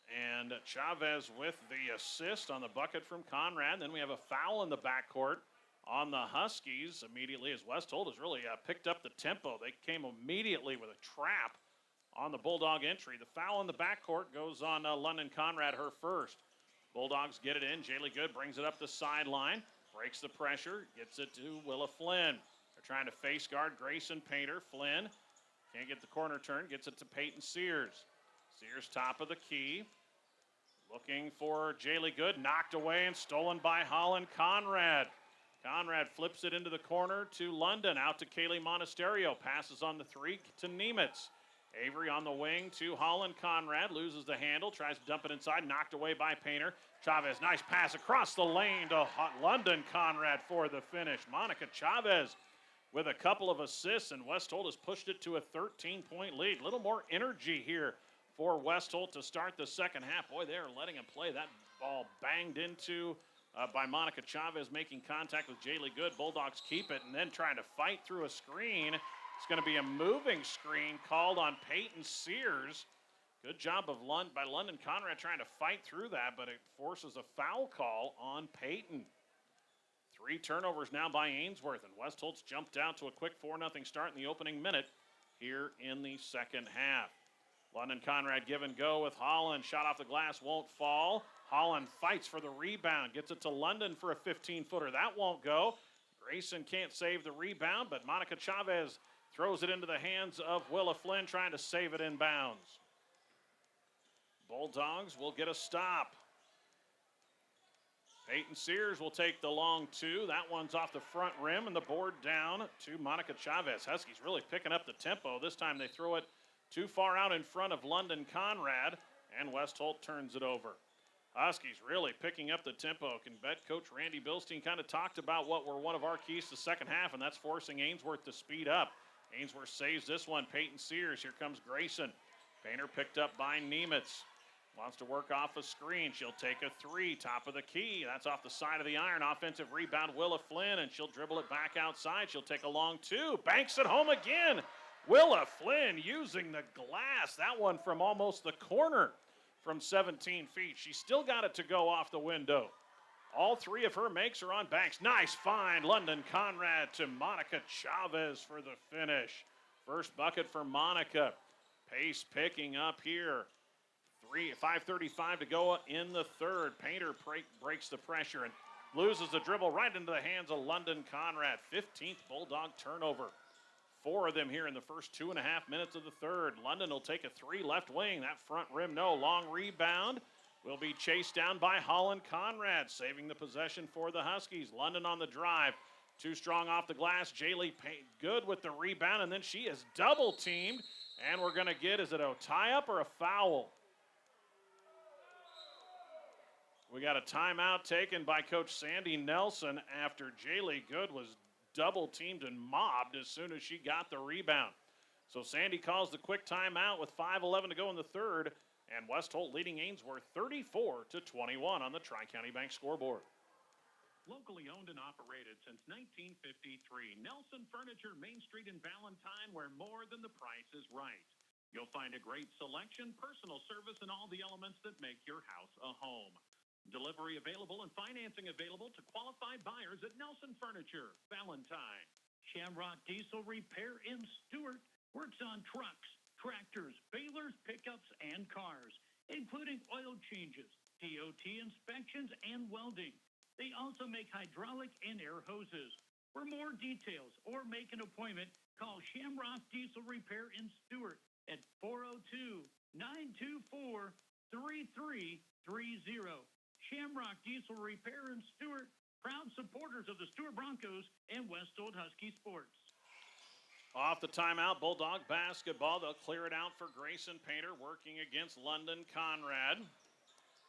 And Chavez with the assist on the bucket from Conrad. Then we have a foul in the backcourt on the Huskies immediately as West Holt has really picked up the tempo. They came immediately with a trap on the Bulldog entry. The foul in the backcourt goes on London Conrad, her first. Bulldogs get it in. Jaylee Good brings it up the sideline, breaks the pressure, gets it to Willa Flynn. They're trying to face guard Grayson Painter. Flynn can't get the corner turn, gets it to Peyton Sears. Sears top of the key. Looking for Jaylee Good, knocked away and stolen by Holland Conrad. Conrad flips it into the corner to London, out to Kaylee Monasterio. Passes on the 3 to Nemitz. Avery on the wing to Holland Conrad, loses the handle, tries to dump it inside, knocked away by Painter. Chavez, nice pass across the lane to London Conrad for the finish. Monica Chavez with a couple of assists, and West Holt has pushed it to a 13-point lead. A little more energy here for West Holt to start the second half. Boy, they're letting him play. That ball banged into by Monica Chavez, making contact with Jaylee Good. Bulldogs keep it and then trying to fight through a screen. It's going to be a moving screen called on Peyton Sears. Good job by London Conrad trying to fight through that, but it forces a foul call on Peyton. 3 turnovers now by Ainsworth, and West Holt's jumped out to a quick 4-0 start in the opening minute here in the second half. London Conrad give and go with Holland. Shot off the glass, won't fall. Holland fights for the rebound, gets it to London for a 15-footer. That won't go. Grayson can't save the rebound, but Monica Chavez throws it into the hands of Willa Flynn, trying to save it in bounds. Bulldogs will get a stop. Peyton Sears will take the long 2. That one's off the front rim, and the board down to Monica Chavez. Huskies really picking up the tempo. This time they throw it too far out in front of London Conrad, and West Holt turns it over. Huskies really picking up the tempo. Can bet Coach Randy Bilstein kind of talked about what were one of our keys to the second half, and that's forcing Ainsworth to speed up. Ainsworth saves this one. Peyton Sears. Here comes Grayson. Painter picked up by Nemitz. Wants to work off a screen. She'll take a three. Top of the key. That's off the side of the iron. Offensive rebound, Willa Flynn, and she'll dribble it back outside. She'll take a long two. Banks it home again. Willa Flynn using the glass. That one from almost the corner from 17 feet. She still got it to go off the window. All three of her makes are on Banks. Nice find. London Conrad to Monica Chavez for the finish. First bucket for Monica. Pace picking up here. 5:35 to go in the third. Painter breaks the pressure and loses the dribble right into the hands of London Conrad. 15th Bulldog turnover. 4 of them here in the first 2.5 minutes of the third. London will take a three left wing. That front rim, no. Long rebound will be chased down by Holland Conrad, saving the possession for the Huskies. London on the drive. Too strong off the glass. Jaylee good with the rebound, and then she is double teamed. And we're going to get, is it a tie-up or a foul? We got a timeout taken by Coach Sandy Nelson after Jaylee Good was double teamed and mobbed as soon as she got the rebound. So Sandy calls the quick timeout with 5:11 to go in the third, and West Holt leading Ainsworth 34-21 on the Tri-County Bank scoreboard. Locally owned and operated since 1953, Nelson Furniture, Main Street in Valentine, where more than the price is right. You'll find a great selection, personal service, and all the elements that make your house a home. Delivery available and financing available to qualified buyers at Nelson Furniture, Valentine. Shamrock Diesel Repair in Stewart works on trucks, tractors, balers, pickups, and cars, including oil changes, DOT inspections, and welding. They also make hydraulic and air hoses. For more details or make an appointment, call Shamrock Diesel Repair in Stewart at 402-924-3330. Shamrock Diesel Repair in Stewart, proud supporters of the Stewart Broncos and West Holt Husky sports. Off the timeout, Bulldog basketball. They'll clear it out for Grayson Painter working against London Conrad.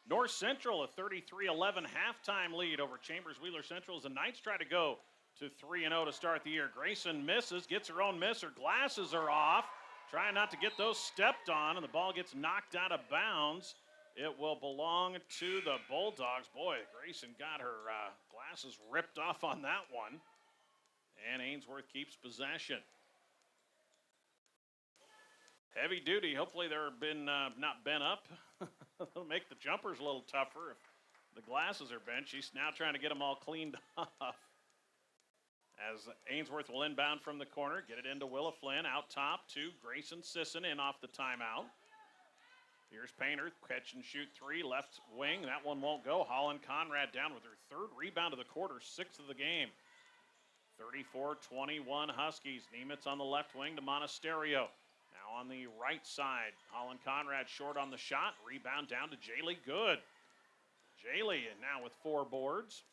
North Central a 33-11 halftime lead over Chambers Wheeler Central as the Knights try to go to 3-0 to start the year. Grayson misses, gets her own miss. Her glasses are off. Trying not to get those stepped on, and the ball gets knocked out of bounds. It will belong to the Bulldogs. Boy, Grayson got her glasses ripped off on that one. And Ainsworth keeps possession. Heavy duty. Hopefully they're not bent up. It'll make the jumpers a little tougher if the glasses are bent. She's now trying to get them all cleaned off. As Ainsworth will inbound from the corner, get it into Willa Flynn, out top to Grayson Sisson in off the timeout. Here's Painter, catch and shoot three, left wing. That one won't go. Holland Conrad down with her third rebound of the quarter, 6th of the game. 34-21 Huskies. Nemitz on the left wing to Monasterio. Now on the right side, Holland Conrad short on the shot. Rebound down to Jaylee Good. Jaylee now with 4 boards.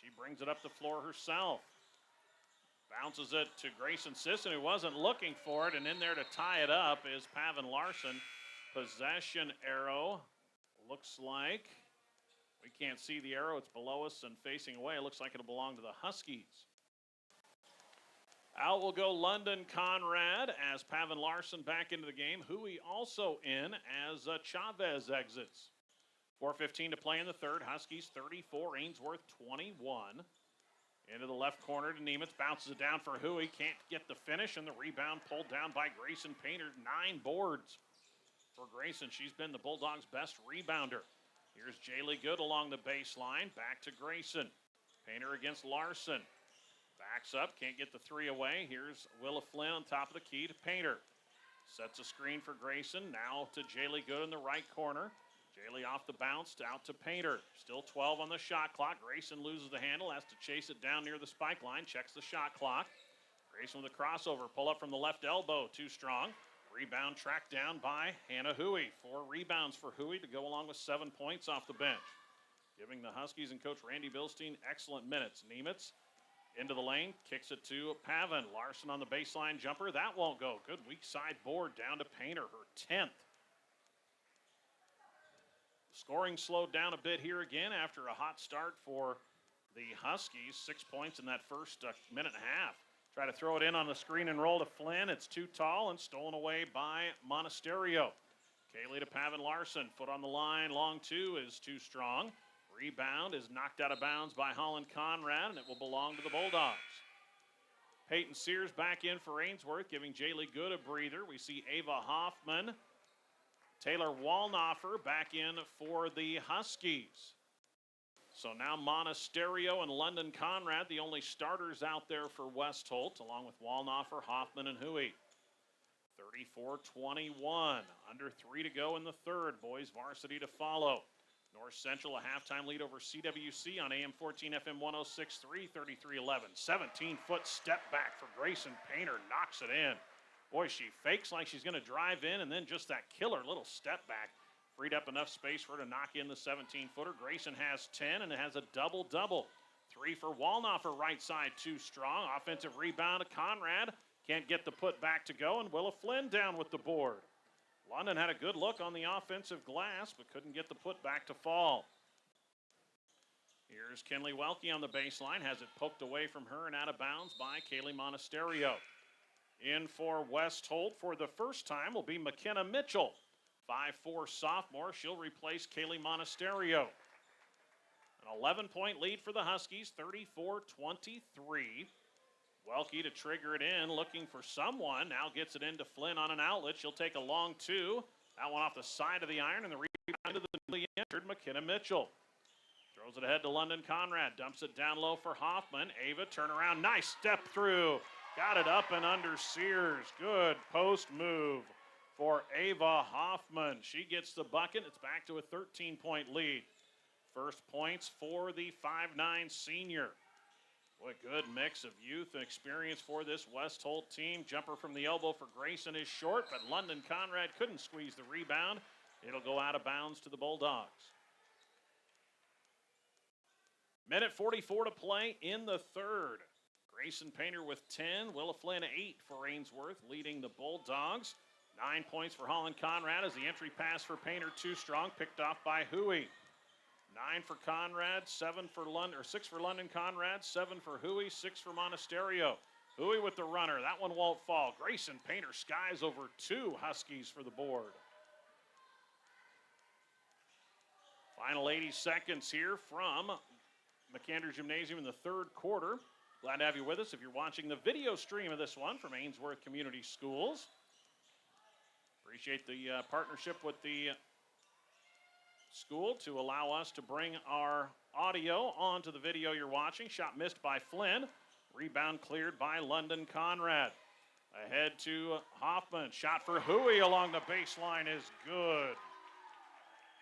She brings it up the floor herself. Bounces it to Grayson Sisson, who wasn't looking for it, and in there to tie it up is Pavin Larson. Possession arrow looks like, we can't see the arrow, it's below us and facing away. It looks like it'll belong to the Huskies. Out will go London Conrad as Pavin Larson back into the game. Hui also in as Chavez exits. 4:15 to play in the third. Huskies 34, Ainsworth 21. Into the left corner to Nemitz, bounces it down for Hui. Can't get the finish, and the rebound pulled down by Grayson Painter. 9 boards for Grayson. She's been the Bulldogs' best rebounder. Here's Jaylee Good along the baseline. Back to Grayson. Painter against Larson. Backs up, can't get the three away. Here's Willa Flynn on top of the key to Painter. Sets a screen for Grayson. Now to Jaylee Good in the right corner. Jaylee off the bounce, out to Painter. Still 12 on the shot clock. Grayson loses the handle, has to chase it down near the spike line, checks the shot clock. Grayson with a crossover, pull up from the left elbow, too strong. Rebound tracked down by Hannah Hui. 4 rebounds for Hui to go along with 7 points off the bench. Giving the Huskies and Coach Randy Bilstein excellent minutes. Nemitz into the lane, kicks it to Pavin. Larson on the baseline jumper, that won't go. Good weak side board down to Painter, her 10th. Scoring slowed down a bit here again after a hot start for the Huskies. 6 points in that first minute and a half. Try to throw it in on the screen and roll to Flynn. It's too tall and stolen away by Monasterio. Kaylee to Pavin Larson. Foot on the line. Long two is too strong. Rebound is knocked out of bounds by Holland Conrad, and it will belong to the Bulldogs. Peyton Sears back in for Ainsworth, giving Jaylee Good a breather. We see Ava Hoffman. Taylor Walnoffer back in for the Huskies. So now Monasterio and London Conrad, the only starters out there for West Holt, along with Walnoffer, Hoffman, and Huey. 34-21. Under 3 to go in the third. Boys varsity to follow. North Central a halftime lead over CWC on AM 14 FM 106.3, 33-11. 17-foot step back for Grayson Painter, knocks it in. Boy, she fakes like she's going to drive in, and then just that killer little step back freed up enough space for her to knock in the 17-footer. Grayson has 10, and it has a double-double. 3 for Walnoffer, right side, too strong. Offensive rebound to Conrad. Can't get the put back to go, and Willa Flynn down with the board. London had a good look on the offensive glass, but couldn't get the put back to fall. Here's Kinley Welke on the baseline, has it poked away from her and out of bounds by Kaylee Monasterio. In for West Holt for the first time will be McKenna Mitchell. 5'4" sophomore, she'll replace Kaylee Monasterio. An 11-point lead for the Huskies, 34-23. Welke to trigger it in, looking for someone. Now gets it into Flynn on an outlet. She'll take a long two. That one off the side of the iron, and the rebound to the newly entered McKenna Mitchell. Throws it ahead to London Conrad. Dumps it down low for Hoffman. Ava, turnaround. Nice step through. Got it up and under Sears. Good post move for Ava Hoffman. She gets the bucket. It's back to a 13-point lead. First points for the 5'9" senior. What a good mix of youth and experience for this West Holt team. Jumper from the elbow for Grayson is short, but London Conrad couldn't squeeze the rebound. It'll go out of bounds to the Bulldogs. Minute 44 to play in the third. Grayson Painter with 10, Willa Flynn 8 for Ainsworth, leading the Bulldogs. 9 points for Holland Conrad as the entry pass for Painter too strong, picked off by Huey. 9 for Conrad, 6 for London Conrad, 7 for Huey, 6 for Monasterio. Huey with the runner, that one won't fall. Grayson Painter skies over 2 Huskies for the board. Final 80 seconds here from McAndrew Gymnasium in the third quarter. Glad to have you with us if you're watching the video stream of this one from Ainsworth Community Schools. Appreciate the partnership with the school to allow us to bring our audio onto the video you're watching. Shot missed by Flynn. Rebound cleared by London Conrad. Ahead to Hoffman. Shot for Huey along the baseline is good.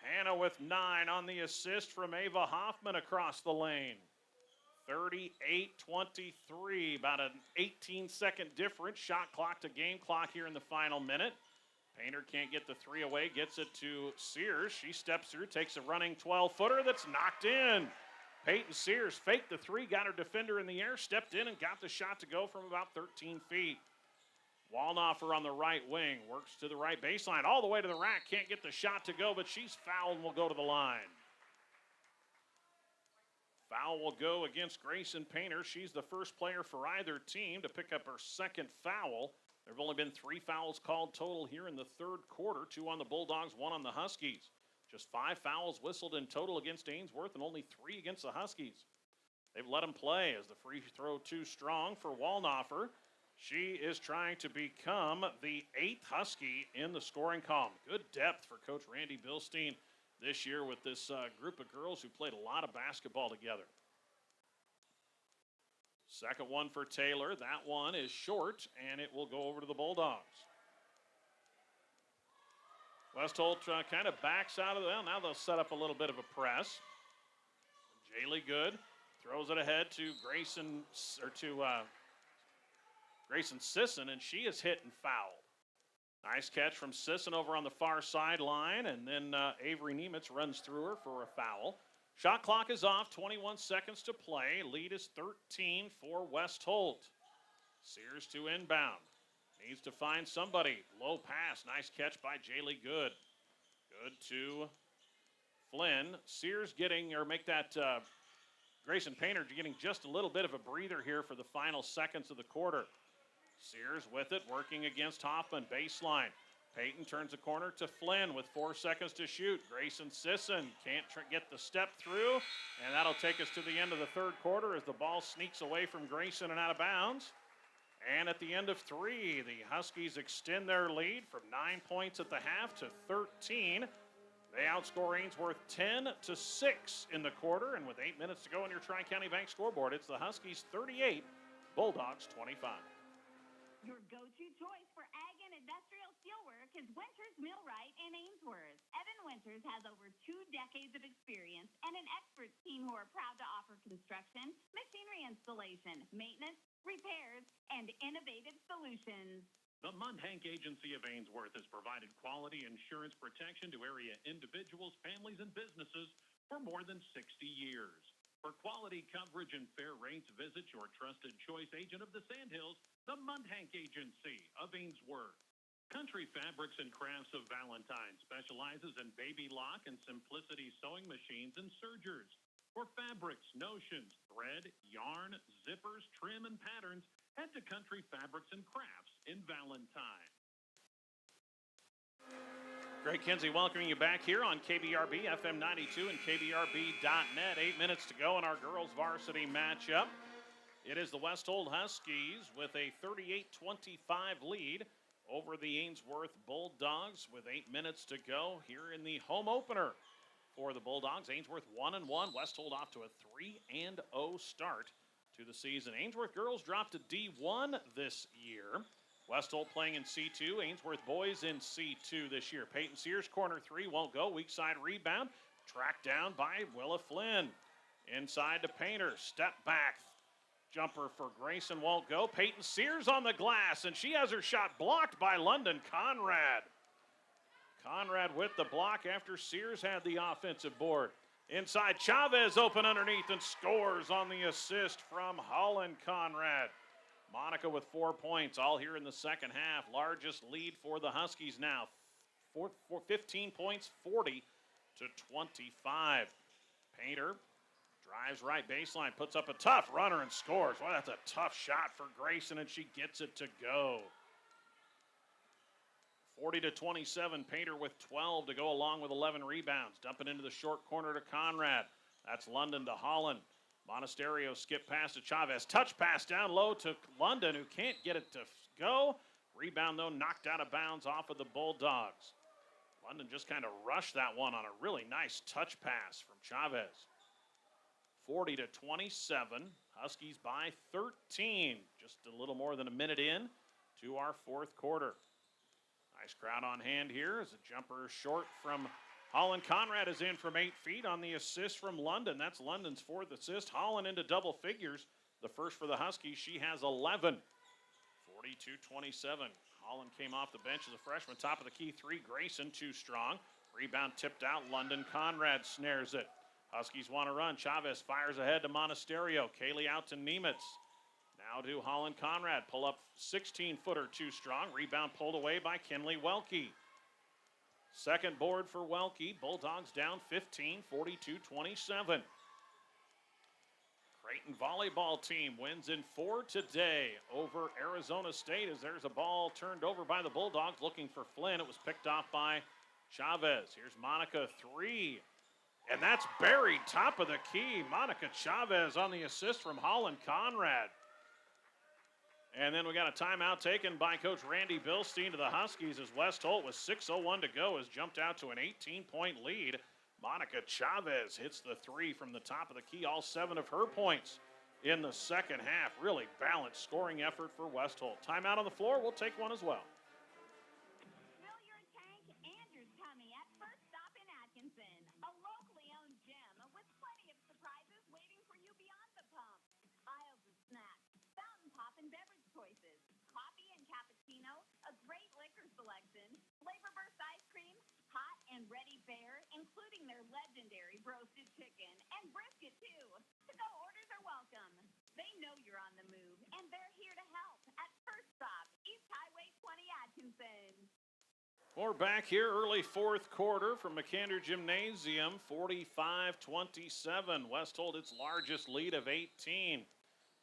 Hannah with 9 on the assist from Ava Hoffman across the lane. 38-23, about an 18-second difference. Shot clock to game clock here in the final minute. Painter can't get the 3 away, gets it to Sears. She steps through, takes a running 12-footer that's knocked in. Peyton Sears faked the 3, got her defender in the air, stepped in and got the shot to go from about 13 feet. Walnoffer on the right wing, works to the right baseline, all the way to the rack, can't get the shot to go, but she's fouled and will go to the line. Foul will go against Grayson Painter. She's the first player for either team to pick up her second foul. There have only been 3 fouls called total here in the third quarter, 2 on the Bulldogs, 1 on the Huskies. Just 5 fouls whistled in total against Ainsworth and only 3 against the Huskies. They've let them play as the free throw too strong for Walnoffer. She is trying to become the 8th Husky in the scoring column. Good depth for Coach Randy Bilstein this year with this group of girls who played a lot of basketball together. Second one for Taylor. That one is short, and it will go over to the Bulldogs. West Holt kind of backs out of them. Now they'll set up a little bit of a press. Jaylee Good throws it ahead to Grayson Sisson, and she is hit and fouled. Nice catch from Sisson over on the far sideline, and then Avery Nemitz runs through her for a foul. Shot clock is off, 21 seconds to play. Lead is 13 for West Holt. Sears to inbound. Needs to find somebody. Low pass, nice catch by Jaylee Good. Good to Flynn. Sears make that Grayson Painter getting just a little bit of a breather here for the final seconds of the quarter. Sears with it, working against Hoffman, baseline. Payton turns the corner to Flynn with 4 seconds to shoot. Grayson Sisson can't get the step through, and that'll take us to the end of the third quarter as the ball sneaks away from Grayson and out of bounds. And at the end of 3, the Huskies extend their lead from 9 points at the half to 13. They outscore Ainsworth 10-6 in the quarter, and with 8 minutes to go on your Tri-County Bank scoreboard, it's the Huskies 38, Bulldogs 25. Your go-to choice for ag and industrial steelwork is Winters Millwright in Ainsworth. Evan Winters has over 2 decades of experience and an expert team who are proud to offer construction, machinery installation, maintenance, repairs, and innovative solutions. The Mundhank Agency of Ainsworth has provided quality insurance protection to area individuals, families, and businesses for more than 60 years. For quality coverage and fair rates, visit your trusted choice agent of the Sandhills, the Mundhank Agency of Ainsworth. Country Fabrics and Crafts of Valentine specializes in baby lock and simplicity sewing machines and sergers. For fabrics, notions, thread, yarn, zippers, trim, and patterns, head to Country Fabrics and Crafts in Valentine. Greg Kinsey welcoming you back here on KBRB FM 92 and KBRB.net. 8 minutes to go in our girls varsity matchup. It is the West Holt Huskies with a 38-25 lead over the Ainsworth Bulldogs with 8 minutes to go here in the home opener for the Bulldogs. Ainsworth 1-1. West Holt off to a 3-0 start to the season. Ainsworth girls dropped to D1 this year. West Holt playing in C2. Ainsworth boys in C2 this year. Peyton Sears, corner 3, won't go. Weak side rebound. Tracked down by Willa Flynn. Inside to Painter. Step back. Jumper for Grayson won't go. Peyton Sears on the glass, and she has her shot blocked by London Conrad. Conrad with the block after Sears had the offensive board. Inside, Chavez open underneath and scores on the assist from Holland Conrad. Monica with 4 points, all here in the second half. Largest lead for the Huskies now. 15 points, 40-25. Painter drives right baseline, puts up a tough runner and scores. Well, that's a tough shot for Grayson, and she gets it to go. 40-27, Painter with 12 to go along with 11 rebounds. Dump it into the short corner to Conrad. That's London to Holland. Monasterio skip pass to Chavez. Touch pass down low to London, who can't get it to go. Rebound, though, knocked out of bounds off of the Bulldogs. London just kind of rushed that one on a really nice touch pass from Chavez. 40-27. Huskies by 13. Just a little more than a minute in to our fourth quarter. Nice crowd on hand here as a jumper short from Holland. Conrad is in from 8 feet on the assist from London. That's London's 4th assist. Holland into double figures. The first for the Huskies. She has 11. 42-27. Holland came off the bench as a freshman. Top of the key 3. Grayson too strong. Rebound tipped out. London Conrad snares it. Huskies want to run. Chavez fires ahead to Monasterio. Kaylee out to Nemitz. Now to Holland Conrad. Pull up 16-footer too strong. Rebound pulled away by Kinley Welke. Second board for Welke. Bulldogs down 15, 42-27. Creighton volleyball team wins in 4 today over Arizona State as there's a ball turned over by the Bulldogs looking for Flynn. It was picked off by Chavez. Here's Monica 3. And that's buried top of the key. Monica Chavez on the assist from Holland Conrad. And then we got a timeout taken by Coach Randy Bilstein to the Huskies as West Holt with 6:01 to go has jumped out to an 18-point lead. Monica Chavez hits the 3 from the top of the key, all 7 of her points in the second half. Really balanced scoring effort for West Holt. Timeout on the floor. We'll take one as well. Fill your tank and your tummy at First Stop in Atkinson, a locally owned gym with plenty of surprises waiting for you beyond the pump. Aisles of snacks, fountain pop and beverage choices, coffee and cappuccino, a great liquor selection, flavor burst ice cream, hot and ready fare, including their legendary roasted chicken and brisket too. To-go orders are welcome. They know you're on the move, and they're here to help at First Stop, East Highway 20 Atkinson. We're back here early fourth quarter from McAnder Gymnasium, 45-27. West Holt its largest lead of 18.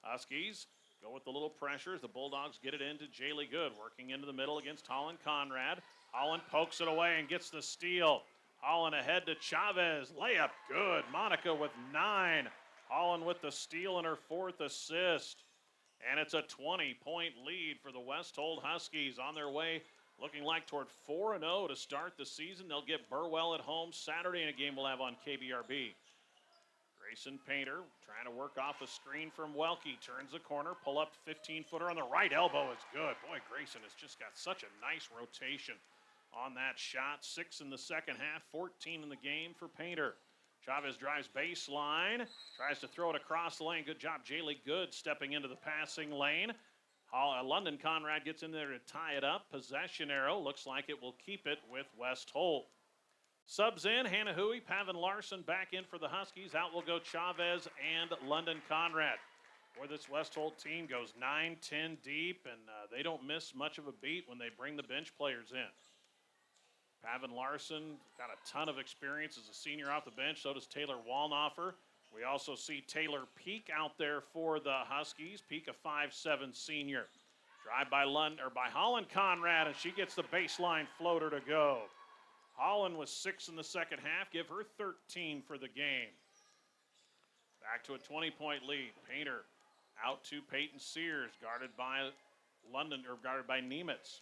Huskies go with the little pressures. The Bulldogs get it into Jaylee Good, working into the middle against Holland Conrad. Holland pokes it away and gets the steal. Holland ahead to Chavez. Layup good. Monica with 9. Holland with the steal and her 4th assist. And it's a 20-point lead for the West Holt Huskies on their way, looking like toward 4-0 to start the season. They'll get Burwell at home Saturday in a game we'll have on KBRB. Grayson Painter trying to work off a screen from Welke. Turns the corner, pull up 15-footer on the right elbow is good. Boy, Grayson has just got such a nice rotation on that shot. 6 in the second half, 14 in the game for Painter. Chavez drives baseline, tries to throw it across the lane. Good job, Jaylee Good stepping into the passing lane. London Conrad gets in there to tie it up. Possession arrow. Looks like it will keep it with West Holt. Subs in, Hannah Huey, Pavin Larson back in for the Huskies. Out will go Chavez and London Conrad. Boy, this West Holt team goes 9-10 deep, and they don't miss much of a beat when they bring the bench players in. Pavin Larson got a ton of experience as a senior off the bench. So does Taylor Walnoffer. We also see Taylor Peak out there for the Huskies. Peak, a 5'7" senior. Drive by Holland Conrad, and she gets the baseline floater to go. Holland was 6 in the second half. Give her 13 for the game. Back to a 20-point lead. Painter out to Peyton Sears, guarded by Nemitz.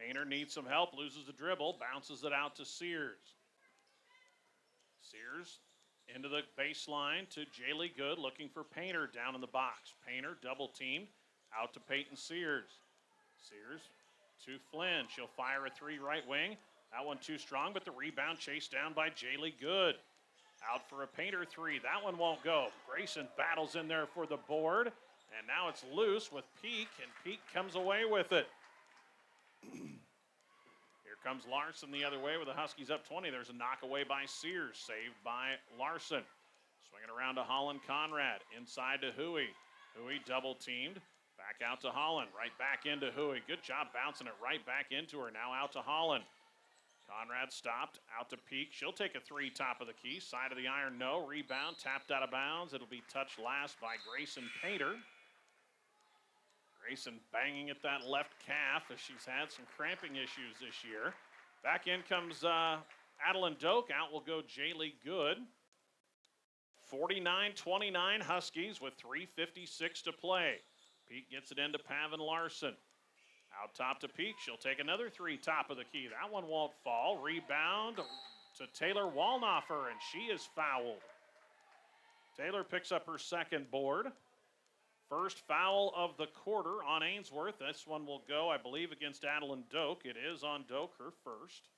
Painter needs some help, loses the dribble, bounces it out to Sears. Sears into the baseline to Jaylee Good, looking for Painter down in the box. Painter double teamed, out to Peyton Sears. Sears to Flynn. She'll fire a 3 right wing. That one too strong, but the rebound chased down by Jaylee Good. Out for a Painter 3. That one won't go. Grayson battles in there for the board, and now it's loose with Peak, and Peak comes away with it. Here comes Larson the other way with the Huskies up 20. There's a knock away by Sears, saved by Larson. Swinging around to Holland Conrad, inside to Huey. Huey double teamed, back out to Holland, right back into Huey. Good job bouncing it right back into her. Now out to Holland. Conrad stopped, out to Peak. She'll take a 3 top of the key. Side of the iron, no. Rebound, tapped out of bounds. It'll be touched last by Grayson Painter. Grayson banging at that left calf as she's had some cramping issues this year. Back in comes Adeline Doak. Out will go Jaylee Good. 49-29 Huskies with 3:56 to play. Peak gets it into Pavin Larson. Out top to Peak. She'll take another 3 top of the key. That one won't fall. Rebound to Taylor Walnoffer, and she is fouled. Taylor picks up her second board. First foul of the quarter on Ainsworth. This one will go, I believe, against Adeline Doak. It is on Doak, her first.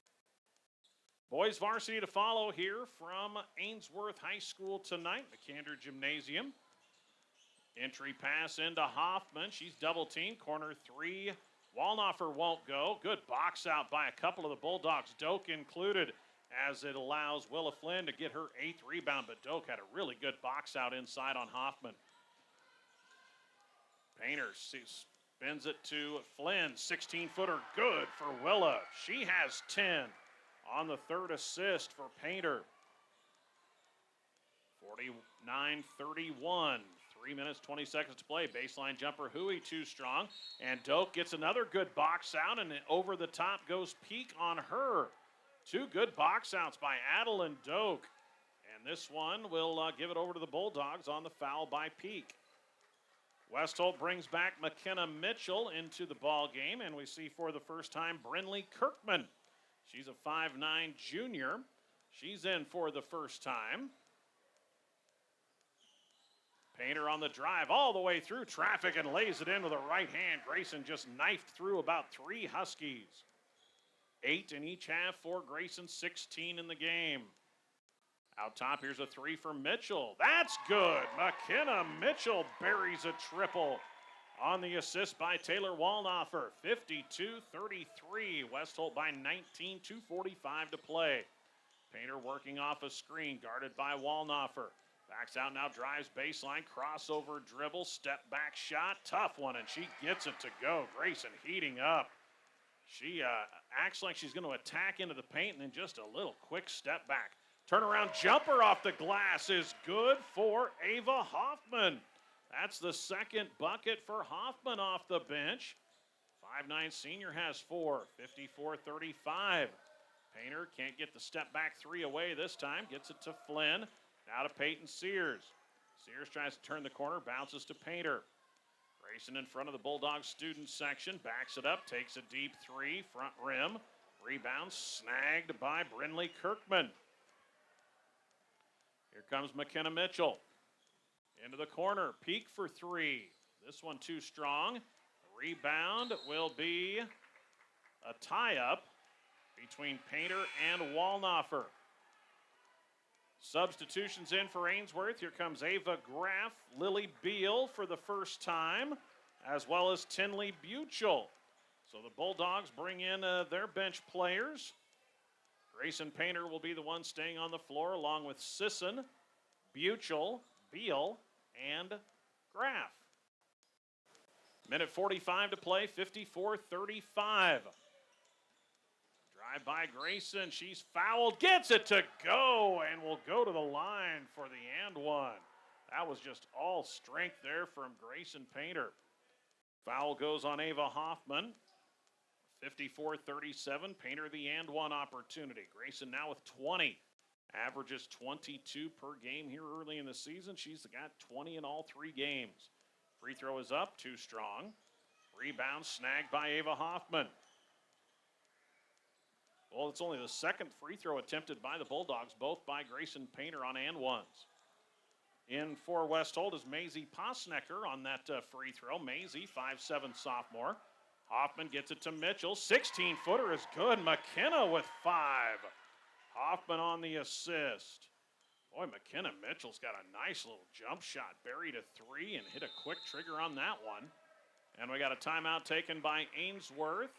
Boys varsity to follow here from Ainsworth High School tonight, McAnder Gymnasium. Entry pass into Hoffman. She's double teamed. Corner 3. Walnoffer won't go. Good box out by a couple of the Bulldogs, Doak included, as it allows Willa Flynn to get her 8th rebound. But Doak had a really good box out inside on Hoffman. Painter spins it to Flynn. 16-footer good for Willa. She has 10 on the 3rd assist for Painter. 49-31. 3 minutes, 20 seconds to play. Baseline jumper, Huey too strong. And Doak gets another good box out, and over the top goes Peak on her. 2 good box outs by Adeline Doak. And this one will give it over to the Bulldogs on the foul by Peak. West Holt brings back McKenna Mitchell into the ball game, and we see for the first time Brinley Kirkman. She's a 5'9" junior. She's in for the first time. Painter on the drive all the way through traffic and lays it in with a right hand. Grayson just knifed through about 3 Huskies. 8 in each half for Grayson, 16 in the game. Out top, here's a 3 for Mitchell. That's good. McKenna Mitchell buries a triple on the assist by Taylor Walnoffer. 52-33. West Holt by 19, 2:45 to play. Painter working off a screen, guarded by Walnoffer. Backs out now, drives baseline, crossover dribble, step back shot. Tough one, and she gets it to go. Grayson heating up. She acts like she's going to attack into the paint and then just a little quick step back. Turnaround jumper off the glass is good for Ava Hoffman. That's the second bucket for Hoffman off the bench. 5'9" senior has 4, 54-35. Painter can't get the step back three away this time. Gets it to Flynn. Now to Peyton Sears. Sears tries to turn the corner, bounces to Painter. Grayson in front of the Bulldog student section, backs it up, takes a deep three, front rim. Rebound snagged by Brinley Kirkman. Here comes McKenna Mitchell. Into the corner, peek for three. This one too strong. The rebound will be a tie-up between Painter and Wallnoffer. Substitutions in for Ainsworth. Here comes Ava Graff, Lily Beal for the first time, as well as Tinley Buchel. So the Bulldogs bring in their bench players. Grayson Painter will be the one staying on the floor, along with Sisson, Buchel, Beal, and Graff. Minute 45 to play, 54-35. Drive by Grayson, she's fouled, gets it to go, and will go to the line for the and one. That was just all strength there from Grayson Painter. Foul goes on Ava Hoffman. 54-37, Painter the and one opportunity. Grayson now with 20. Averages 22 per game here early in the season. She's got 20 in all 3 games. Free throw is up, too strong. Rebound snagged by Ava Hoffman. Well, it's only the second free throw attempted by the Bulldogs, both by Grayson Painter on and ones. In for West Holt is Maisie Posnecker on that free throw. Maisie, 5'7" sophomore. Hoffman gets it to Mitchell. 16-footer is good. McKenna with 5. Hoffman on the assist. Boy, McKenna Mitchell's got a nice little jump shot. Buried a 3 and hit a quick trigger on that one. And we got a timeout taken by Ainsworth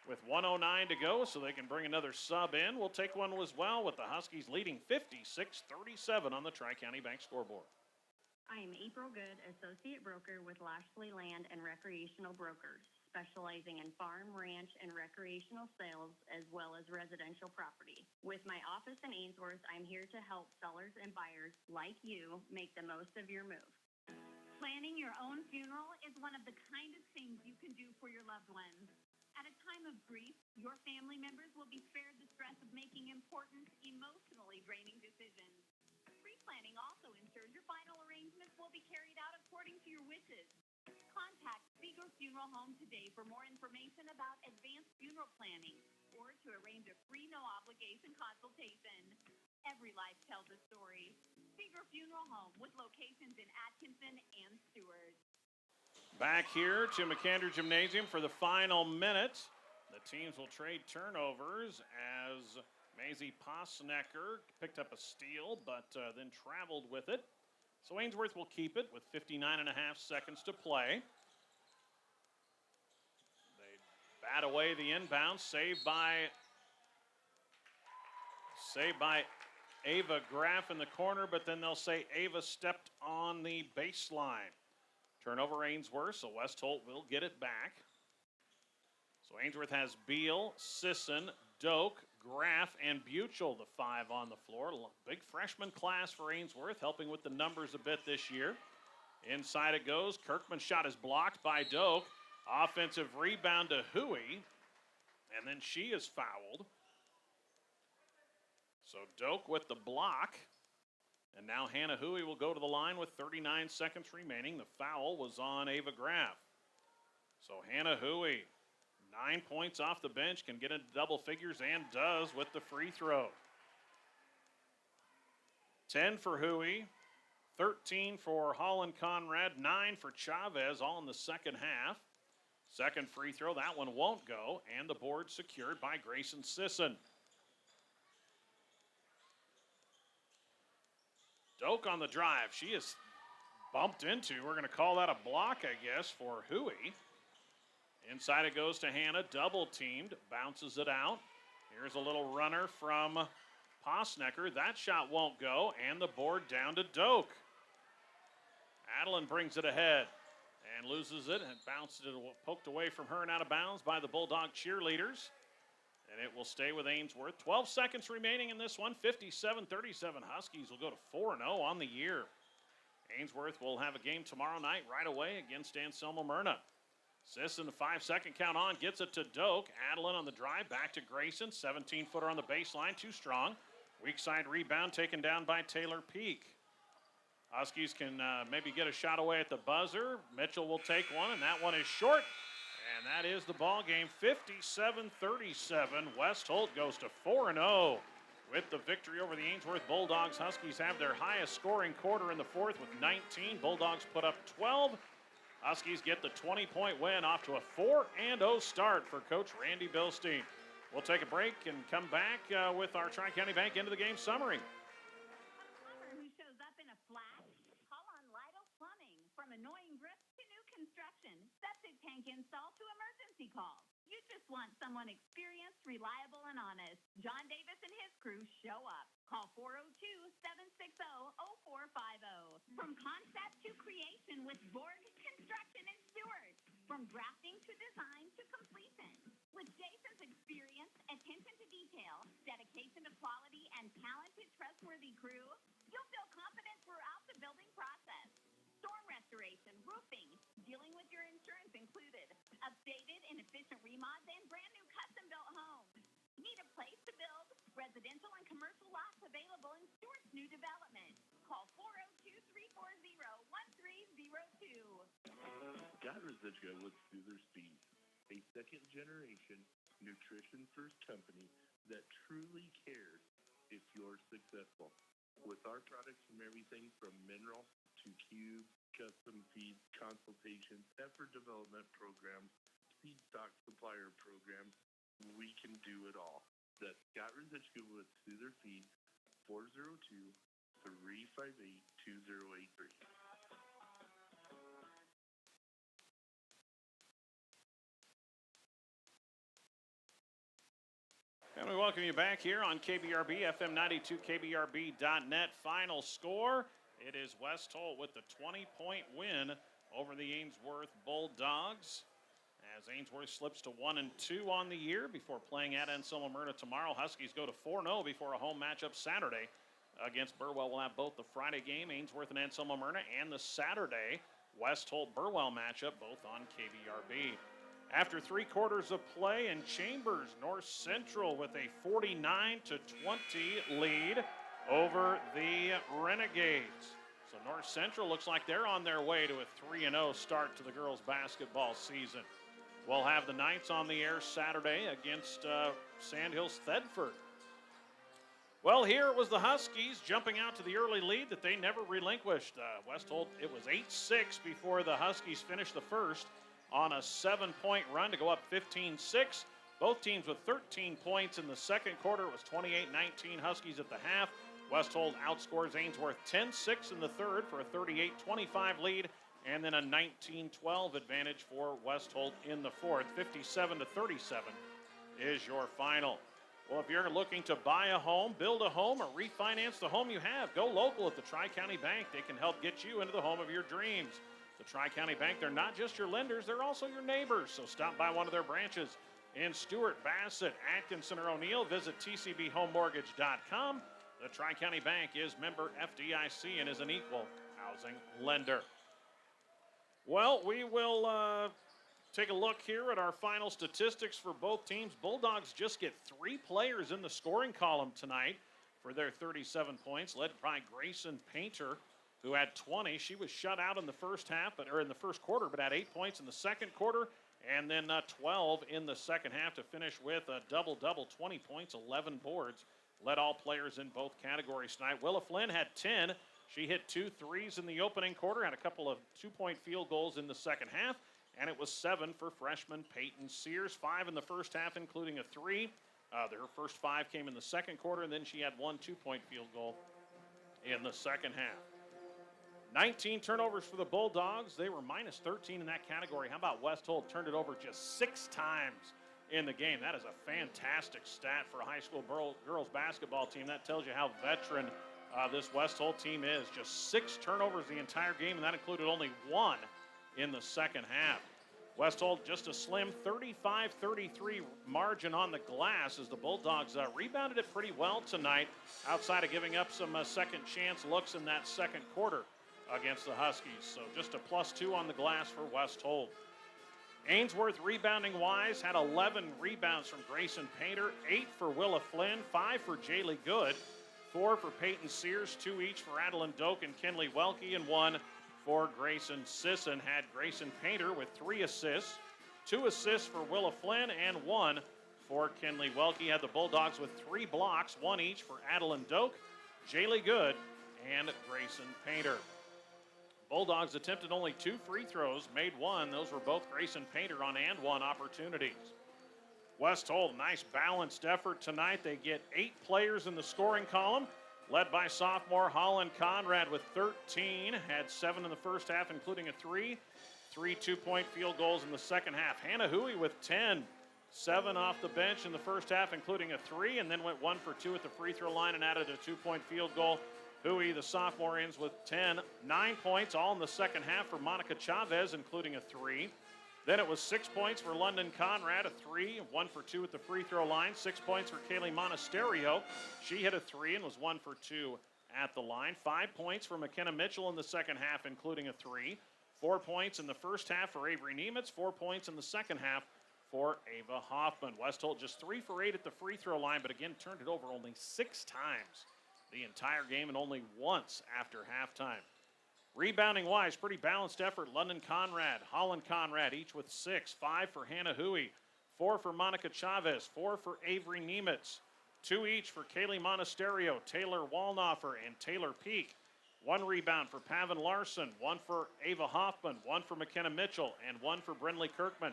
with 1:09 to go, so they can bring another sub in. We'll take one as well with the Huskies leading 56-37 on the Tri-County Bank scoreboard. I am April Good, Associate Broker with Lashley Land and Recreational Brokers, specializing in farm, ranch, and recreational sales, as well as residential property. With my office in Ainsworth, I'm here to help sellers and buyers like you make the most of your move. Planning your own funeral is one of the kindest things you can do for your loved ones. At a time of grief, your family members will be spared the stress of making important, emotionally draining decisions. Pre-planning also ensures your final arrangements will be carried out according to your wishes. Contact Seeger Funeral Home today for more information about advanced funeral planning or to arrange a free no-obligation consultation. Every life tells a story. Seeger Funeral Home with locations in Atkinson and Stewart. Back here to McAndrew Gymnasium for the final minute. The teams will trade turnovers as Maisie Posnecker picked up a steal, but then traveled with it. So Ainsworth will keep it with 59.5 seconds to play. They bat away the inbound, saved by Ava Graff in the corner, but then they'll say Ava stepped on the baseline. Turnover Ainsworth, so West Holt will get it back. So Ainsworth has Beal, Sisson, Doak, Graff, and Buchel, the 5 on the floor. Big freshman class for Ainsworth, helping with the numbers a bit this year. Inside it goes. Kirkman's shot is blocked by Doak. Offensive rebound to Huey, and then she is fouled. So Doak with the block. And now Hannah Huey will go to the line with 39 seconds remaining. The foul was on Ava Graff. So Hannah Huey, 9 points off the bench, can get into double figures and does with the free throw. 10 for Huey, 13 for Holland Conrad, 9 for Chavez, all in the second half. Second free throw, that one won't go, and the board secured by Grayson Sisson. Doak on the drive. She is bumped into. We're going to call that a block, I guess, for Huey. Inside it goes to Hannah, double teamed, bounces it out. Here's a little runner from Posnecker. That shot won't go, and the board down to Doak. Adeline brings it ahead, and loses it and bounces it, poked away from her and out of bounds by the Bulldog cheerleaders. And it will stay with Ainsworth. 12 seconds remaining in this one. 57-37. Huskies will go to 4-0 on the year. Ainsworth will have a game tomorrow night right away against Anselmo Myrna. Sis in the 5-second count on, gets it to Doak. Adeline on the drive, back to Grayson. 17-footer on the baseline, too strong. Weak side rebound taken down by Taylor Peak. Huskies can maybe get a shot away at the buzzer. Mitchell will take one, and that one is short. And that is the ball game, 57-37. West Holt goes to 4-0 with the victory over the Ainsworth Bulldogs. Huskies have their highest scoring quarter in the fourth with 19. Bulldogs put up 12. Huskies get the 20-point win, off to a 4-0 start for Coach Randy Bilstein. We'll take a break and come back with our Tri-County Bank end of the game summary. Plumber who shows up in a flash? Call on Lidl Plumbing. From annoying drips to new construction, septic tank install to emergency calls. You just want someone experienced, reliable, and honest. John Davis and his crew show up. Call 402-760-0450. From concept to creation with Borg Construction and Stewart. From drafting to design to completion. With Jason's experience, attention to detail, dedication to quality, and talented, trustworthy crew, you'll feel confident throughout the building process. Storm restoration, roofing, dealing with your insurance included, updated and efficient remods, and brand new custom-built homes. Need a place to build? Residential and commercial lots available in Stewart's new development. Call 402-340-1302. Got Residuo with Soother's Feeds, a second-generation nutrition-first company that truly cares if you're successful. With our products from everything from mineral to cube, custom feeds, consultations, effort development programs, seed stock supplier programs, we can do it all. That's Scott Residuo with Soother Feeds, 402-358-2083. And we welcome you back here on KBRB, FM 92, KBRB.net. Final score, it is West Holt with the 20-point win over the Ainsworth Bulldogs. As Ainsworth slips to 1-2 on the year before playing at Anselmo Myrna tomorrow. Huskies go to 4-0 before a home matchup Saturday against Burwell. We'll have both the Friday game, Ainsworth and Anselmo Myrna, and the Saturday West Holt-Burwell matchup, both on KBRB. After 3 quarters of play in Chambers, North Central with a 49-20 lead over the Renegades. So North Central looks like they're on their way to a 3-0 start to the girls' basketball season. We'll have the Knights on the air Saturday against Sandhills Thedford. Well, here it was the Huskies jumping out to the early lead that they never relinquished. West Holt, it was 8-6 before the Huskies finished the first on a 7-point run to go up 15-6. Both teams with 13 points in the second quarter. It was 28-19 Huskies at the half. West Holt outscores Ainsworth 10-6 in the third for a 38-25 lead. And then a 19-12 advantage for West Holt in the fourth. 57-37 is your final. Well, if you're looking to buy a home, build a home, or refinance the home you have, go local at the Tri-County Bank. They can help get you into the home of your dreams. The Tri-County Bank, they're not just your lenders, they're also your neighbors. So stop by one of their branches in Stewart, Bassett, Atkinson, or O'Neill. Visit tcbhomemortgage.com. The Tri-County Bank is member FDIC and is an equal housing lender. Well, we will take a look here at our final statistics for both teams. Bulldogs just get 3 players in the scoring column tonight for their 37 points, led by Grayson Painter, who had 20. She was shut out in the first half, or in the first quarter, but had 8 points in the second quarter, and then 12 in the second half to finish with a double-double, 20 points, 11 boards. Led all players in both categories tonight. Willa Flynn had 10. She hit 2 threes in the opening quarter, had a couple of 2-point field goals in the second half, and it was 7 for freshman Peyton Sears. 5 in the first half, including a 3. Her first 5 came in the second quarter, and then she had 1 2-point field goal in the second half. 19 turnovers for the Bulldogs. They were minus 13 in that category. How about West Holt turned it over just 6 times in the game? That is a fantastic stat for a high school girls basketball team. That tells you how veteran this West Holt team is. Just 6 turnovers the entire game, and that included only 1 in the second half. West Holt just a slim 35-33 margin on the glass as the Bulldogs rebounded it pretty well tonight, outside of giving up some second chance looks in that second quarter against the Huskies. So just a +2 on the glass for West Holt. Ainsworth rebounding wise had 11 rebounds from Grayson Painter, 8 for Willa Flynn, 5 for Jaylee Good, 4 for Peyton Sears, 2 each for Adeline Doak and Kinley Welke, and 1 for Grayson Sisson. Had Grayson Painter with 3 assists, 2 assists for Willa Flynn, and 1 for Kinley Welke. Had the Bulldogs with 3 blocks, 1 each for Adeline Doak, Jaylee Good, and Grayson Painter. Bulldogs attempted only 2 free throws, made 1. Those were both Grayson Painter on and 1 opportunities. West Holt, nice balanced effort tonight. They get 8 players in the scoring column, led by sophomore Holland Conrad with 13. Had 7 in the first half, including a 3. 3 2-point field goals in the second half. Hannah Huey with 10. 7 off the bench in the first half, including a 3, and then went 1 for 2 at the free throw line and added a 2-point field goal. Huey, the sophomore, ends with 10. 9 points, all in the second half for Monica Chavez, including a 3. Then it was 6 points for London Conrad, a 3, 1 for 2 at the free throw line. 6 points for Kaylee Monasterio. She hit a 3 and was 1 for 2 at the line. 5 points for McKenna Mitchell in the second half, including a 3. 4 points in the first half for Avery Nemitz. 4 points in the second half for Ava Hoffman. West Holt just 3 for 8 at the free throw line, but again turned it over only 6 times the entire game and only once after halftime. Rebounding wise, pretty balanced effort. London Conrad, Holland Conrad, each with 6. 5 for Hannah Huey, 4 for Monica Chavez, 4 for Avery Nemitz, 2 each for Kaylee Monasterio, Taylor Walnoffer, and Taylor Peak. 1 rebound for Pavin Larson, 1 for Ava Hoffman, 1 for McKenna Mitchell, and 1 for Brindley Kirkman.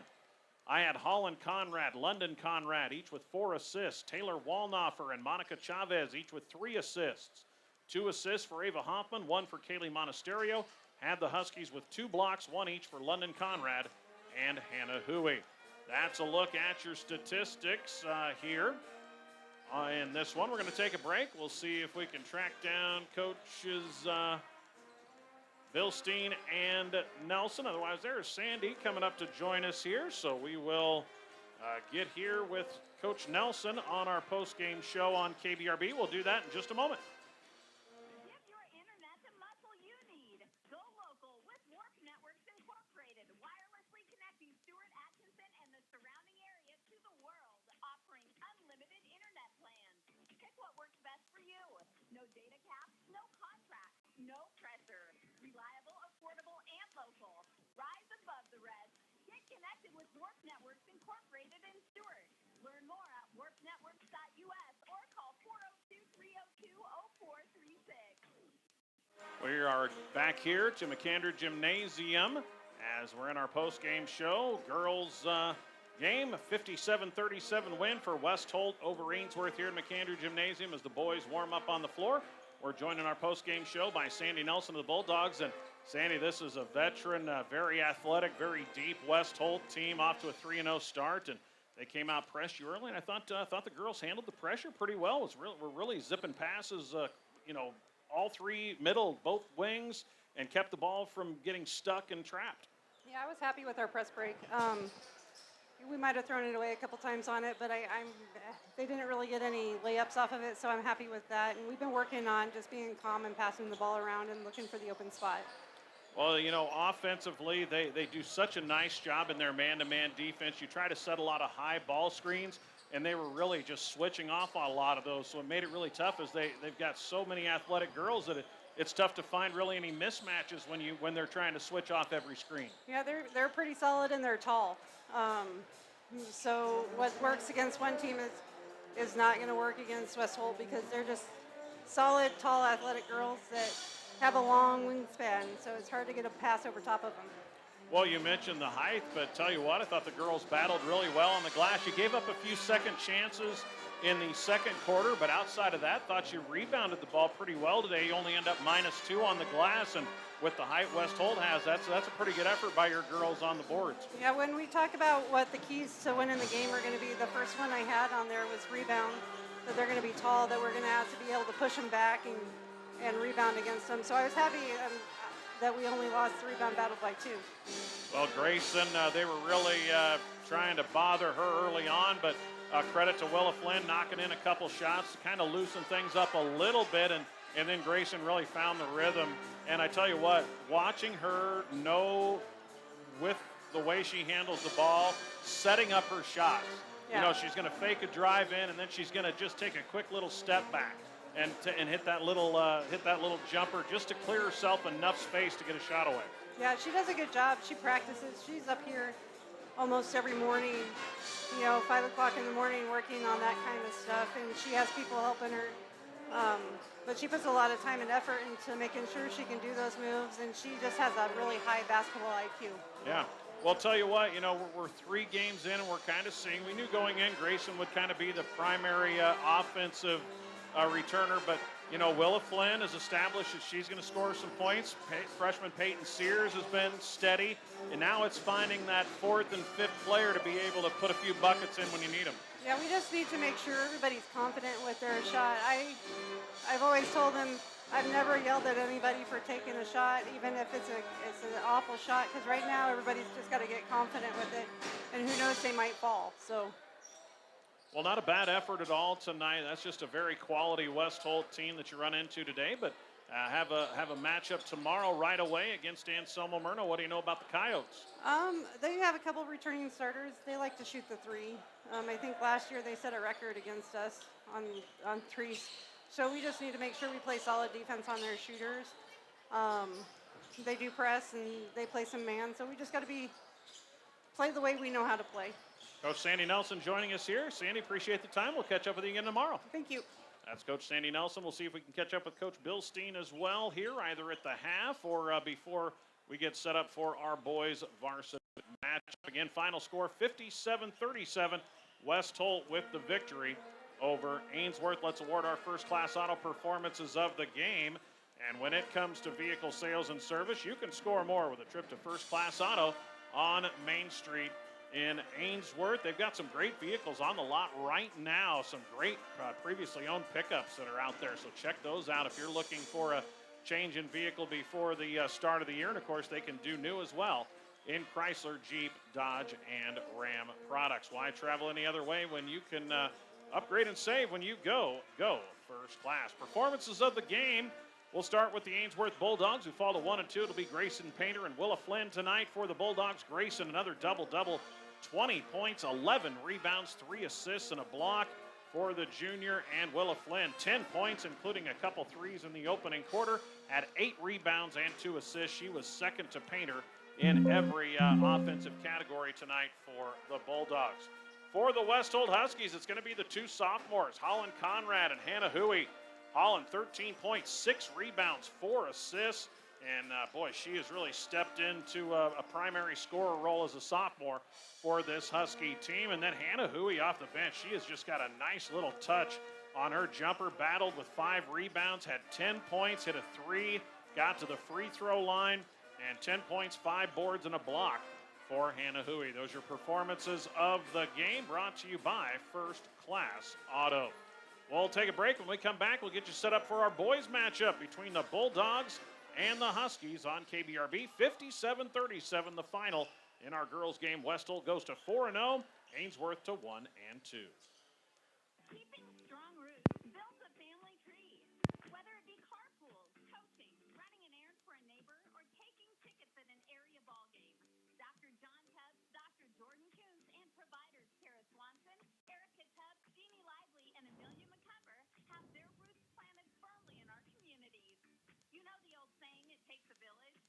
I had Holland Conrad, London Conrad, each with 4 assists. Taylor Walnoffer and Monica Chavez, each with 3 assists. 2 assists for Ava Hoffman, 1 for Kaylee Monasterio. Had the Huskies with 2 blocks, 1 each for London Conrad and Hannah Huey. That's a look at your statistics here. In this one, we're going to take a break. We'll see if we can track down coaches Bilstein and Nelson. Otherwise, there's Sandy coming up to join us here. So we will get here with Coach Nelson on our post-game show on KBRB. We'll do that in just a moment. Give your internet the muscle you need. Go local with Warp Networks Incorporated, wirelessly connecting Stuart, Atkinson, and the surrounding area to the world, offering unlimited internet plans. Pick what works best for you. No data caps, no contracts, no pressure. Reliable, affordable, and local. Rise above the rest. Get connected with Warp Networks Incorporated in Stuart. Learn more at warpnetworks.us or call 402-302-0436. We are back here to McAndrew Gymnasium as we're in our post-game show. Girls game, a 57-37 win for West Holt over Ainsworth here at McAndrew Gymnasium as the boys warm up on the floor. We're joined in our post-game show by Sandy Nelson of the Bulldogs. And Sandy, this is a veteran, very athletic, very deep West Holt team off to a 3-0 start. And they came out, pressed you early, and I thought the girls handled the pressure pretty well. We're really zipping passes, all 3 middle, both wings, and kept the ball from getting stuck and trapped. Yeah, I was happy with our press break. We might have thrown it away a couple times on it, but they didn't really get any layups off of it, so I'm happy with that. And we've been working on just being calm and passing the ball around and looking for the open spot. Well, offensively, they do such a nice job in their man-to-man defense. You try to set a lot of high ball screens, and they were really just switching off on a lot of those, so it made it really tough as they've got so many athletic girls that it's tough to find really any mismatches when they're trying to switch off every screen. Yeah, they're pretty solid and they're tall. So what works against one team is not going to work against West Holt because they're just solid, tall, athletic girls that have a long wingspan, so it's hard to get a pass over top of them. Well, you mentioned the height, but tell you what, I thought the girls battled really well on the glass. You gave up a few second chances in the second quarter, but outside of that, thought you rebounded the ball pretty well today. You only end up -2 on the glass, and with the height West Holt has, that's a pretty good effort by your girls on the boards. Yeah, when we talk about what the keys to winning the game are going to be, the first one I had on there was rebound, that they're going to be tall, that we're going to have to be able to push them back and rebound against them. So I was happy. that we only lost the rebound battle by 2. Well, Grayson, they were really trying to bother her early on, but credit to Willa Flynn knocking in a couple shots to kind of loosen things up a little bit, and then Grayson really found the rhythm. And I tell you what, watching her know with the way she handles the ball, setting up her shots. Yeah. You know, she's going to fake a drive in, and then she's going to just take a quick little step back and hit that little jumper just to clear herself enough space to get a shot away. Yeah, she does a good job. She practices. She's up here almost every morning, 5 o'clock in the morning working on that kind of stuff, and she has people helping her. But she puts a lot of time and effort into making sure she can do those moves, and she just has a really high basketball IQ. Yeah. Well, I'll tell you what, we're 3 games in, and we're kind of seeing, we knew going in Grayson would kind of be the primary offensive returner, but, Willa Flynn has established that she's going to score some points. Freshman Peyton Sears has been steady, and now it's finding that 4th and 5th player to be able to put a few buckets in when you need them. Yeah, we just need to make sure everybody's confident with their shot. I've always told them I've never yelled at anybody for taking a shot, even if it's an awful shot, because right now everybody's just got to get confident with it, and who knows, they might fall. So. Well, not a bad effort at all tonight. That's just a very quality West Holt team that you run into today, but have a matchup tomorrow right away against Anselmo Myrna. What do you know about the Coyotes? They have a couple returning starters. They like to shoot the 3. I think last year they set a record against us on threes. So we just need to make sure we play solid defense on their shooters. They do press and they play some man, so we just got to play the way we know how to play. Coach Sandy Nelson joining us here. Sandy, appreciate the time. We'll catch up with you again tomorrow. Thank you. That's Coach Sandy Nelson. We'll see if we can catch up with Coach Bill Steen as well here, either at the half or before we get set up for our boys varsity match. Again, final score 57-37. West Holt with the victory over Ainsworth. Let's award our first-class auto performances of the game. And when it comes to vehicle sales and service, you can score more with a trip to First Class Auto on Main Street in Ainsworth. They've got some great vehicles on the lot right now, some great previously owned pickups that are out there, so check those out if you're looking for a change in vehicle before the start of the year. And of course, they can do new as well in Chrysler, Jeep, Dodge, and Ram products. Why travel any other way when you can upgrade and save when you go First Class? Performances of the game. We'll start with the Ainsworth Bulldogs, who fall to 1 and 2. It'll be Grayson Painter and Willa Flynn tonight for the Bulldogs. Grayson, another double-double, 20 points, 11 rebounds, 3 assists, and a block for the junior. And Willa Flynn, 10 points, including a couple threes in the opening quarter, had 8 rebounds and 2 assists. She was second to Painter in every offensive category tonight for the Bulldogs. For the West Holt Huskies, it's going to be the 2 sophomores, Holland Conrad and Hannah Huey. Holland, 13 points, 6 rebounds, 4 assists. And, boy, she has really stepped into a primary scorer role as a sophomore for this Husky team. And then Hannah Huey off the bench. She has just got a nice little touch on her jumper, battled with 5 rebounds, had 10 points, hit a 3, got to the free throw line, and 10 points, 5 boards, and a block for Hannah Huey. Those are performances of the game brought to you by First Class Auto. We'll take a break. When we come back, we'll get you set up for our boys matchup between the Bulldogs and the Huskies on KBRB. 57-37, the final in our girls game. West Holt goes to 4-0, Ainsworth to 1 and 2. Keeping strong roots builds a family tree. Whether it be carpools, coaching, running an errand for a neighbor, or taking tickets at an area ball game, Dr. John Tubbs, Dr. Jordan Coons, and providers Tara Swanson, Erica Tubbs, Jeannie Lively, and Amelia McCover have their roots planted firmly in our communities. You know the old saying, it takes a village?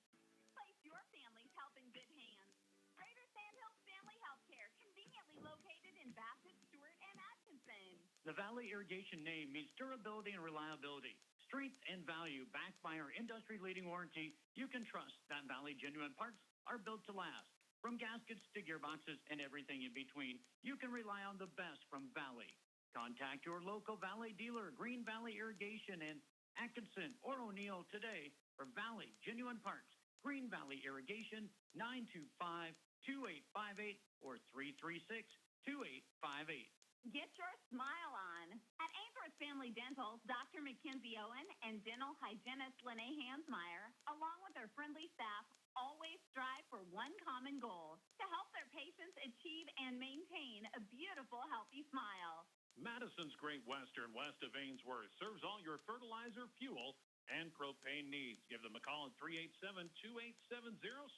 Place your family's help in good hands. Greater Sandhills Family Healthcare, conveniently located in Bassett, Stewart, and Atkinson. The Valley Irrigation name means durability and reliability. Strength and value backed by our industry-leading warranty. You can trust that Valley genuine parts are built to last. From gaskets to gearboxes and everything in between, you can rely on the best from Valley. Contact your local Valley dealer, Green Valley Irrigation in Atkinson or O'Neill today for Valley genuine parts. Green Valley Irrigation, 925-2858 or 336-2858. Get your smile on. At Ainsworth Family Dental, Dr. Mackenzie Owen and dental hygienist Lene Hansmeyer, along with their friendly staff, always strive for one common goal, to help their patients achieve and maintain a beautiful, healthy smile. Madison's Great Western, west of Ainsworth, serves all your fertilizer, fuel, and propane needs. Give them a call at 387-2870.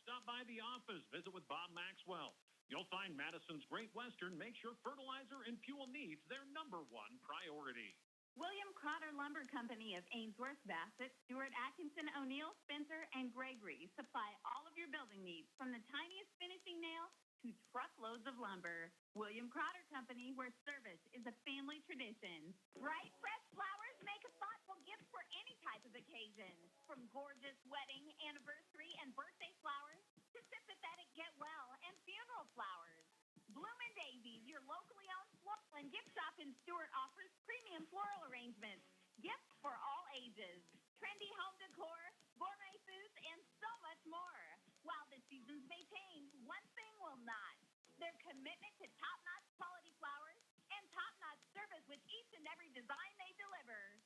Stop by the office. Visit with Bob Maxwell. You'll find Madison's Great Western makes your fertilizer and fuel needs their #1 priority. William Crotter Lumber Company of Ainsworth, Bassett, Stewart, Atkinson, O'Neill, Spencer, and Gregory supply all of your building needs, from the tiniest finishing nail to truckloads of lumber. William Crotter Company, where service is a family tradition. Bright, fresh flowers make a thoughtful gift for any type of occasion. From gorgeous wedding, anniversary, and birthday flowers to sympathetic get well and funeral flowers. Bloomin' Daisies, your locally owned floral and gift shop in Stewart, offers premium floral arrangements, gifts for all ages, trendy home decor, gourmet foods, and so much more. While the seasons may change, one thing will not: their commitment to top-notch quality flowers and top-notch service with each and every design they deliver.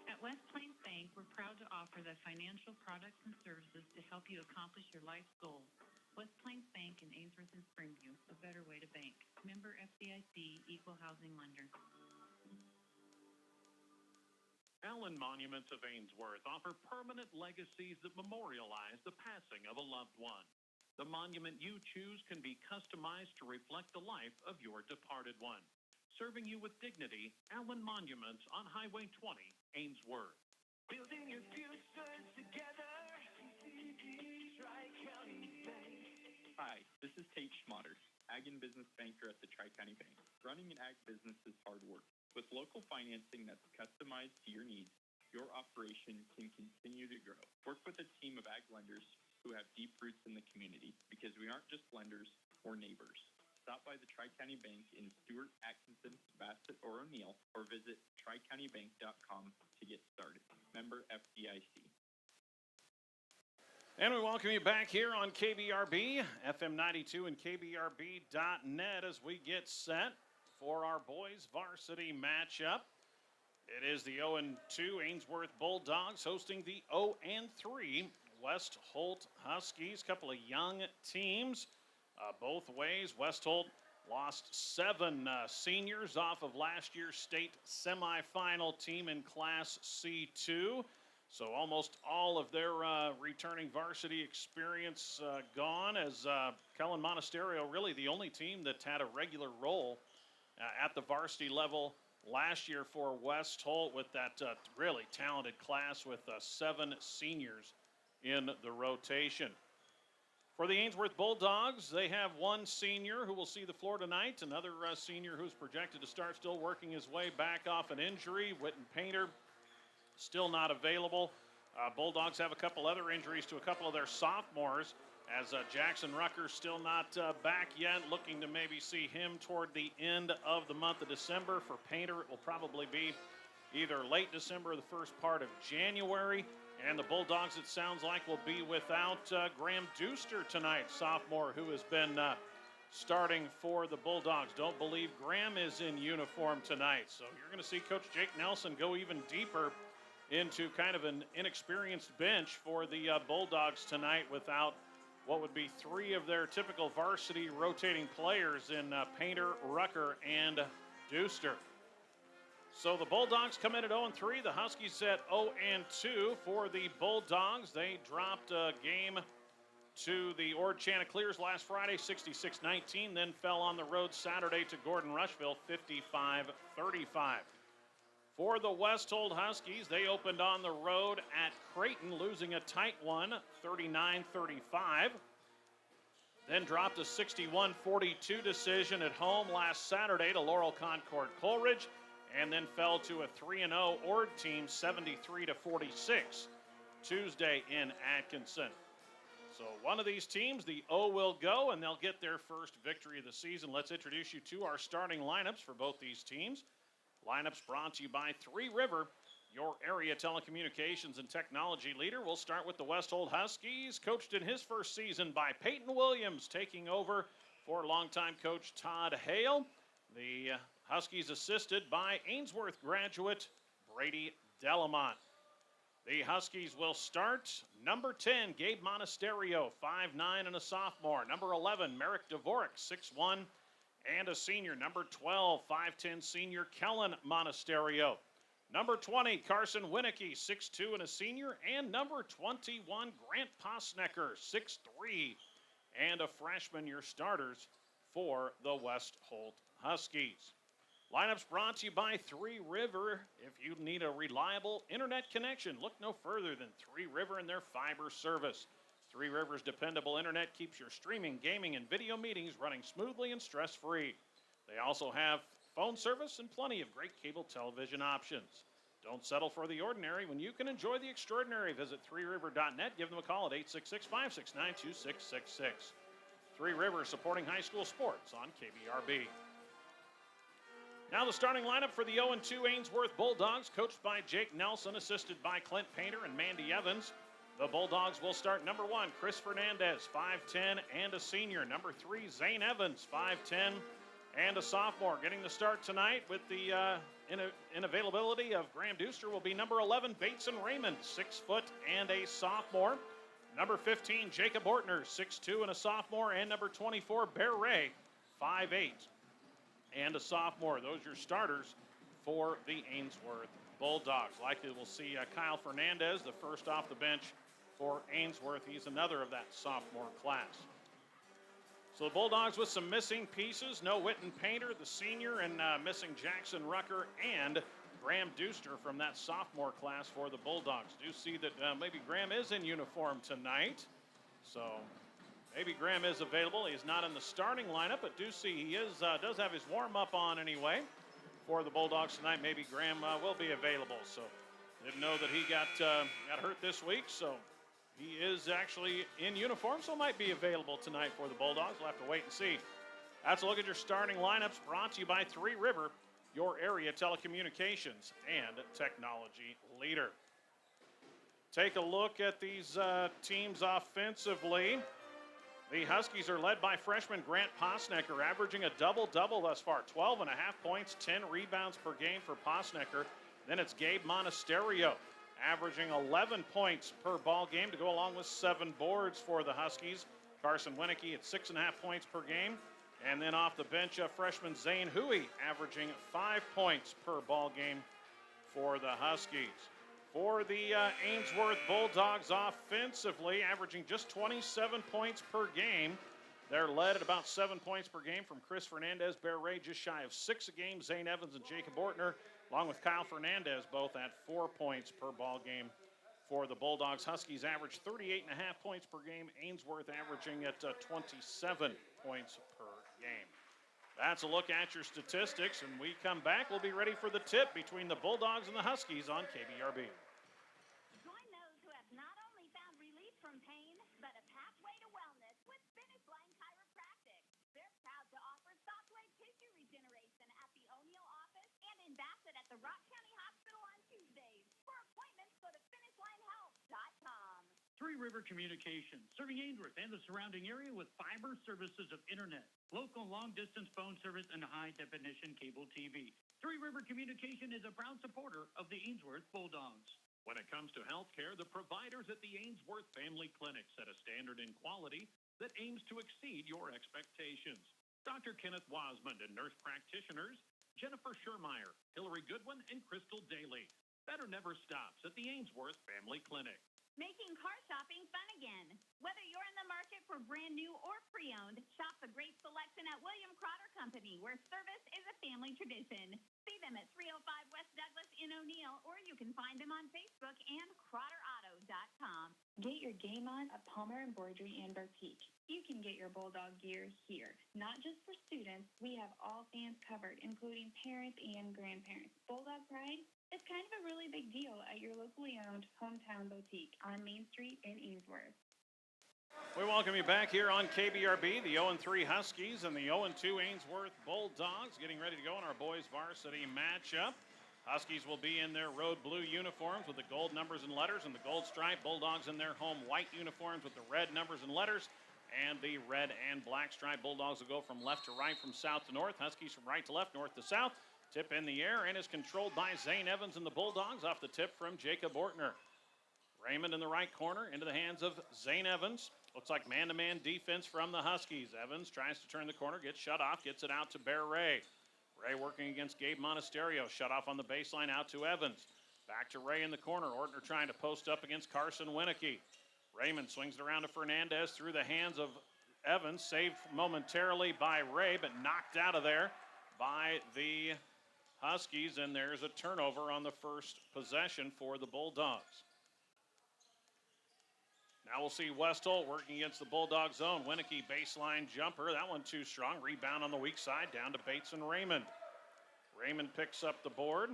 At West Plains Bank, we're proud to offer the financial products and services to help you accomplish your life's goals. West Plains Bank in Ainsworth and Springview, a better way to bank. Member FDIC, Equal Housing Lender. Allen Monuments of Ainsworth offer permanent legacies that memorialize the passing of a loved one. The monument you choose can be customized to reflect the life of your departed one. Serving you with dignity, Allen Monuments on Highway 20, Ainsworth. Building your futures together. Tri-County Bank. Hi, this is Tate Schmotter, Ag and Business Banker at the Tri-County Bank. Running an ag business is hard work. With local financing that's customized to your needs, your operation can continue to grow. Work with a team of ag lenders who have deep roots in the community, because we aren't just lenders, we're neighbors. Stop by the Tri-County Bank in Stewart, Atkinson, Bassett, or O'Neill, or visit tricountybank.com to get started. Member FDIC. And we welcome you back here on KBRB, FM 92 and KBRB.net as we get set for our boys varsity matchup. It is the 0-2 Ainsworth Bulldogs hosting the 0-3 West Holt Huskies. Couple of young teams both ways. West Holt lost 7 seniors off of last year's state semifinal team in Class C2. So almost all of their returning varsity experience gone, as Kellen Monasterio really the only team that had a regular role at the varsity level last year for West Holt, with that really talented class with 7 seniors in the rotation. For the Ainsworth Bulldogs, they have 1 senior who will see the floor tonight, another senior who's projected to start, still working his way back off an injury. Witten Painter still not available. Bulldogs have a couple other injuries to a couple of their sophomores, as Jackson Rucker's still not back yet, looking to maybe see him toward the end of the month of December. For Painter, it will probably be either late December or the first part of January. And the Bulldogs, it sounds like, will be without Graham Deuster tonight, sophomore, who has been starting for the Bulldogs. Don't believe Graham is in uniform tonight. So you're going to see Coach Jake Nelson go even deeper into kind of an inexperienced bench for the Bulldogs tonight, without what would be 3 of their typical varsity rotating players in Painter, Rucker, and Deuster. So the Bulldogs come in at 0-3. The Huskies at 0-2 for the Bulldogs. They dropped a game to the Ord Chanticleers last Friday, 66-19, then fell on the road Saturday to Gordon Rushville, 55-35. For the West Holt Huskies, they opened on the road at Creighton, losing a tight one, 39-35. Then dropped a 61-42 decision at home last Saturday to Laurel Concord Coleridge, and then fell to a 3-0 Ord team, 73-46, Tuesday in Atkinson. So one of these teams, the O, will go, and they'll get their first victory of the season. Let's introduce you to our starting lineups for both these teams. Lineups brought to you by 3 River, your area telecommunications and technology leader. We'll start with the West Holt Huskies, coached in his first season by Peyton Williams, taking over for longtime coach Todd Hale. The Huskies assisted by Ainsworth graduate Brady Delamont. The Huskies will start number 10, Gabe Monasterio, 5'9" and a sophomore. Number 11, Merrick Dvorak, 6'1" and a senior. Number 12, 5'10" senior Kellen Monasterio. Number 20, Carson Winicky, 6'2" and a senior. And number 21, Grant Posnecker, 6'3" and a freshman. Your starters for the West Holt Huskies. Lineups brought to you by Three River. If you need a reliable internet connection, look no further than Three River and their fiber service. Three Rivers dependable internet keeps your streaming, gaming, and video meetings running smoothly and stress-free. They also have phone service and plenty of great cable television options. Don't settle for the ordinary when you can enjoy the extraordinary. Visit threeriver.net. Give them a call at 866-569-2666. Three Rivers supporting high school sports on KBRB. Now the starting lineup for the 0-2 Ainsworth Bulldogs, coached by Jake Nelson, assisted by Clint Painter and Mandy Evans. The Bulldogs will start number 1, Chris Fernandez, 5'10" and a senior. Number 3, Zane Evans, 5'10" and a sophomore. Getting the start tonight with the inavailability of Graham Deuster will be number 11, Bateson Raymond, 6 foot and a sophomore. Number 15, Jacob Ortner, 6'2" and a sophomore. And number 24, Bear Ray, 5'8" and a sophomore. Those are your starters for the Ainsworth Bulldogs. Likely we'll see Kyle Fernandez, the first off the bench for Ainsworth. He's another of that sophomore class. So the Bulldogs with some missing pieces. No Witten Painter, the senior, and missing Jackson Rucker and Graham Deuster from that sophomore class for the Bulldogs. Do see that maybe Graham is in uniform tonight. So maybe Graham is available. He's not in the starting lineup, but do see he is does have his warm-up on anyway for the Bulldogs tonight. Maybe Graham will be available. So didn't know that he got hurt this week. So he is actually in uniform, so might be available tonight for the Bulldogs. We'll have to wait and see. That's a look at your starting lineups, brought to you by Three River, your area telecommunications and technology leader. Take a look at these teams offensively. The Huskies are led by freshman Grant Posnecker, averaging a double-double thus far. 12.5 points, 10 rebounds per game for Posnecker. Then it's Gabe Monasterio, averaging 11 points per ball game to go along with 7 boards for the Huskies. Carson Winicky at 6.5 points per game. And then off the bench, freshman Zane Huey, averaging 5 points per ball game for the Huskies. For the Ainsworth Bulldogs offensively, averaging just 27 points per game. They're led at about 7 points per game from Chris Fernandez, Bear Ray just shy of 6 a game, Zane Evans and Jacob Ortner, along with Kyle Fernandez, both at 4 points per ball game for the Bulldogs. Huskies average 38.5 points per game. Ainsworth averaging at 27 points per game. That's a look at your statistics, and we come back. We'll be ready for the tip between the Bulldogs and the Huskies on KBRB. Join those who have not only found relief from pain, but a pathway to wellness with Finish Line Chiropractic. They're proud to offer software tissue regeneration at the O'Neill office and in Bassett at the Rock County Hospital on Tuesdays. For appointments, go to finishlinehealth.com. Three River Communications, serving Ainsworth and the surrounding area with fiber services of internet, local long-distance phone service, and high-definition cable TV. Three River Communication is a proud supporter of the Ainsworth Bulldogs. When it comes to healthcare, the providers at the Ainsworth Family Clinic set a standard in quality that aims to exceed your expectations. Dr. Kenneth Wasmond and nurse practitioners Jennifer Schermeyer, Hillary Goodwin, and Crystal Daly. Better never stops at the Ainsworth Family Clinic. Making car shopping fun again. Whether you're in the market for brand new or pre-owned, shop the great selection at William Crotter Company, where service is a family tradition. See them at 305 West Douglas in O'Neill, or you can find them on Facebook and CrotterAuto.com. Get your game on at Palmer Embroidery and Boutique. You can get your Bulldog gear here. Not just for students, we have all fans covered, including parents and grandparents. Bulldog Pride is kind of a really big deal at your locally owned hometown boutique on Main Street in Ainsworth. We welcome you back here on KBRB, the 0-3 Huskies and the 0-2 Ainsworth Bulldogs getting ready to go in our boys varsity matchup. Huskies will be in their road blue uniforms with the gold numbers and letters and the gold stripe. Bulldogs in their home white uniforms with the red numbers and letters And the red and black striped Bulldogs will go from left to right, from south to north. Huskies from right to left, north to south. Tip in the air and is controlled by Zane Evans and the Bulldogs off the tip from Jacob Ortner. Raymond in the right corner into the hands of Zane Evans. Looks like man-to-man defense from the Huskies. Evans tries to turn the corner, gets shut off, gets it out to Bear Ray. Ray working against Gabe Monasterio. Shut off on the baseline out to Evans. Back to Ray in the corner. Ortner trying to post up against Carson Winicky. Raymond swings it around to Fernandez through the hands of Evans. Saved momentarily by Ray, but knocked out of there by the Huskies. And there's a turnover on the first possession for the Bulldogs. Now we'll see West Holt working against the Bulldog zone. Winicky baseline jumper. That one too strong. Rebound on the weak side down to Bates and Raymond. Raymond picks up the board.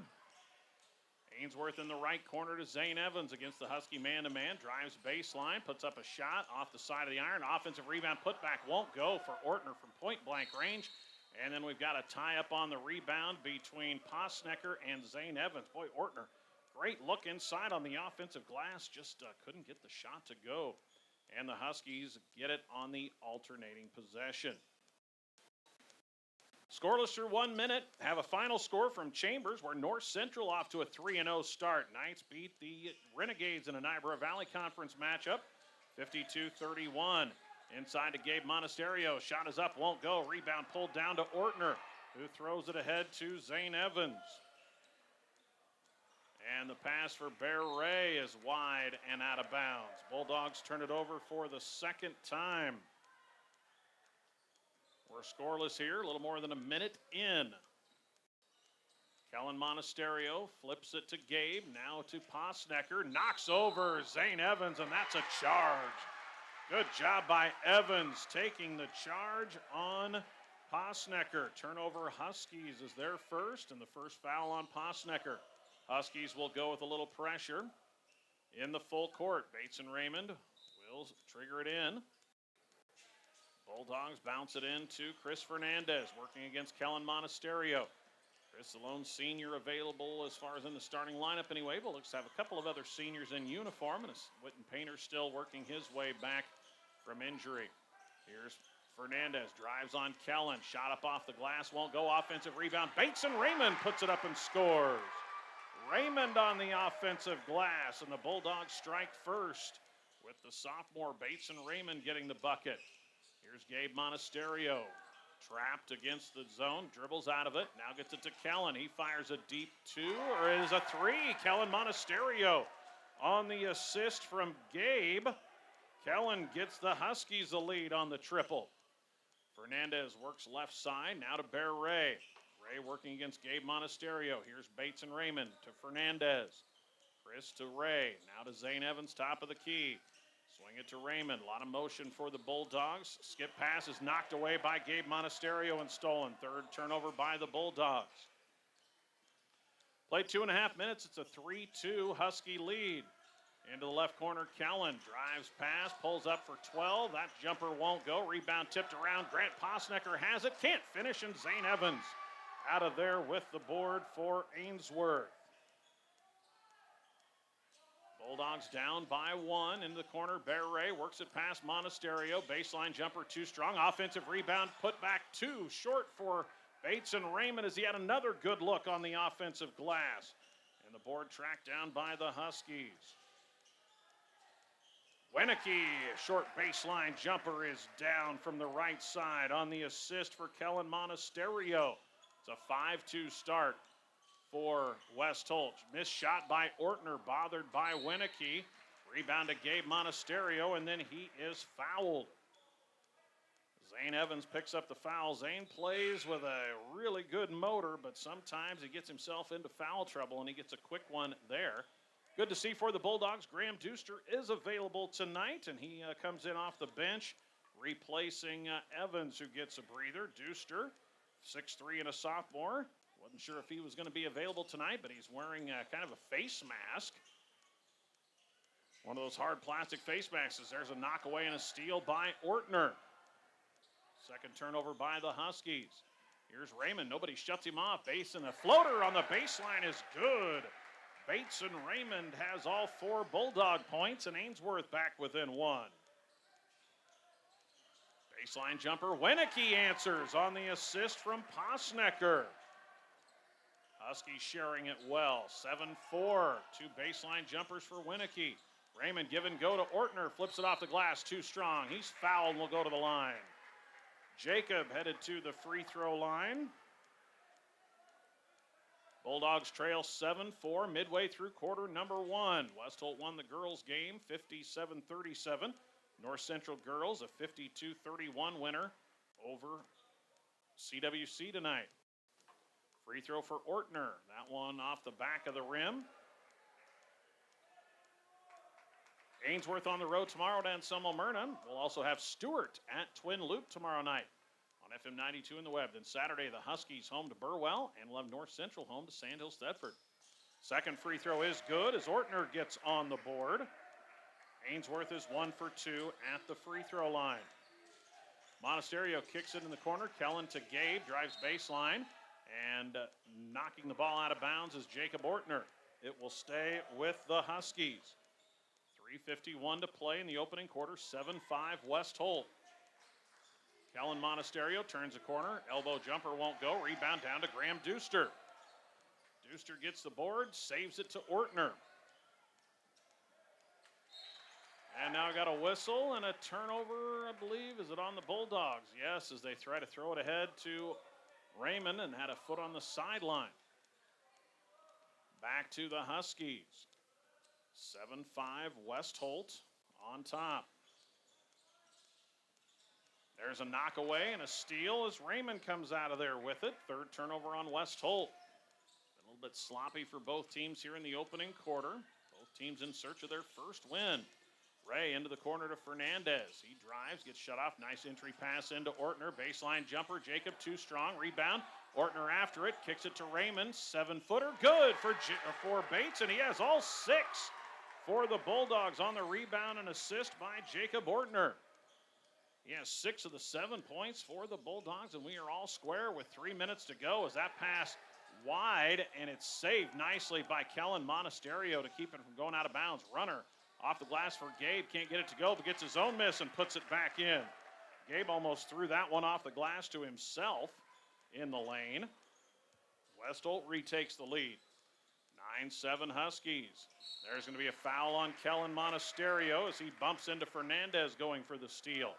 Ainsworth in the right corner to Zane Evans against the Husky man-to-man. Drives baseline, puts up a shot off the side of the iron. Offensive rebound, putback won't go for Ortner from point-blank range. And then we've got a tie-up on the rebound between Posnecker and Zane Evans. Boy, Ortner, great look inside on the offensive glass. Just couldn't get the shot to go. And the Huskies get it on the alternating possession. Scoreless through 1 minute. Have a final score from Chambers, where North Central off to a 3-0 start. Knights beat the Renegades in a Niobrara Valley Conference matchup, 52-31. Inside to Gabe Monasterio. Shot is up, won't go. Rebound pulled down to Ortner, who throws it ahead to Zane Evans. And the pass for Bear Ray is wide and out of bounds. Bulldogs turn it over for the second time. We're scoreless here, a little more than a minute in. Kellen Monasterio flips it to Gabe, now to Posnecker, knocks over Zane Evans, and that's a charge. Good job by Evans taking the charge on Posnecker. Turnover Huskies is their first, and the first foul on Posnecker. Huskies will go with a little pressure in the full court. Bates and Raymond will trigger it in. Bulldogs bounce it in to Chris Fernandez, working against Kellen Monasterio. Chris, the lone senior available as far as in the starting lineup anyway, but looks to have a couple of other seniors in uniform, and Witten Painter still working his way back from injury. Here's Fernandez, drives on Kellen, shot up off the glass, won't go. Offensive rebound, Bates and Raymond puts it up and scores. Raymond on the offensive glass, and the Bulldogs strike first with the sophomore Bates and Raymond getting the bucket. Here's Gabe Monasterio, trapped against the zone, dribbles out of it, now gets it to Kellen. He fires a deep two, or it is a three. Kellen Monasterio on the assist from Gabe. Kellen gets the Huskies the lead on the triple. Fernandez works left side, now to Bear Ray. Ray working against Gabe Monasterio. Here's Bates and Raymond to Fernandez. Chris to Ray, now to Zane Evans, top of the key. Swing it to Raymond. A lot of motion for the Bulldogs. Skip pass is knocked away by Gabe Monasterio and stolen. Third turnover by the Bulldogs. Played 2.5 minutes. It's a 3-2 Husky lead. Into the left corner, Kellen drives pass, pulls up for 12. That jumper won't go. Rebound tipped around. Grant Posnecker has it. Can't finish, and Zane Evans out of there with the board for Ainsworth. Bulldogs down by 1 into the corner. Bear Ray works it past Monasterio. Baseline jumper too strong. Offensive rebound put back too short for Bates and Raymond as he had another good look on the offensive glass. And the board tracked down by the Huskies. Winicky, short baseline jumper is down from the right side on the assist for Kellen Monasterio. It's a 5-2 start for West Holt. Missed shot by Ortner, bothered by Winicky. Rebound to Gabe Monasterio, and then he is fouled. Zane Evans picks up the foul. Zane plays with a really good motor, but sometimes he gets himself into foul trouble, and he gets a quick one there. Good to see for the Bulldogs. Graham Deuster is available tonight, and he comes in off the bench, replacing Evans, who gets a breather. Deuster, 6'3" and a sophomore. Wasn't sure if he was going to be available tonight, but he's wearing kind of a face mask. One of those hard plastic face masks. There's a knockaway and a steal by Ortner. Second turnover by the Huskies. Here's Raymond. Nobody shuts him off. Base and a floater on the baseline is good. Bates and Raymond has all 4 Bulldog points, and Ainsworth back within 1. Baseline jumper, Winicky answers on the assist from Posnecker. Huskies sharing it well. 7-4. 2 baseline jumpers for Winicky. Raymond give and go to Ortner. Flips it off the glass. Too strong. He's fouled and will go to the line. Jacob headed to the free throw line. Bulldogs trail 7-4 midway through quarter number 1. West Holt won the girls game 57-37. North Central girls a 52-31 winner over CWC tonight. Free throw for Ortner. That one off the back of the rim. Ainsworth on the road tomorrow to Anselmo Myrna. We'll also have Stewart at Twin Loop tomorrow night on FM 92 in the web. Then Saturday, the Huskies home to Burwell, and we'll have North Central home to Sandhill Stedford. Second free throw is good as Ortner gets on the board. Ainsworth is 1 for 2 at the free throw line. Monasterio kicks it in the corner. Kellen to Gabe, drives baseline, and knocking the ball out of bounds is Jacob Ortner. It will stay with the Huskies. 3:51 to play in the opening quarter. 7-5 West Holt. Kellen Monasterio turns the corner. Elbow jumper won't go. Rebound down to Graham Deuster. Deuster gets the board, saves it to Ortner. And now got a whistle and a turnover, I believe. Is it on the Bulldogs? Yes, as they try to throw it ahead to Raymond and had a foot on the sideline. Back to the Huskies. 7-5 West Holt on top. There's a knockaway and a steal as Raymond comes out of there with it. Third turnover on West Holt. A little bit sloppy for both teams here in the opening quarter. Both teams in search of their first win. Ray into the corner to Fernandez. He drives, gets shut off. Nice entry pass into Ortner. Baseline jumper. Jacob too strong. Rebound. Ortner after it. Kicks it to Raymond. 7-footer. Good for Bates, and he has all 6 for the Bulldogs on the rebound and assist by Jacob Ortner. He has 6 of the 7 points for the Bulldogs, and we are all square with 3 minutes to go as that pass wide, and it's saved nicely by Kellen Monasterio to keep it from going out of bounds. Runner off the glass for Gabe. Can't get it to go, but gets his own miss and puts it back in. Gabe almost threw that one off the glass to himself in the lane. West Holt retakes the lead. 9-7 Huskies. There's going to be a foul on Kellen Monasterio as he bumps into Fernandez going for the steal.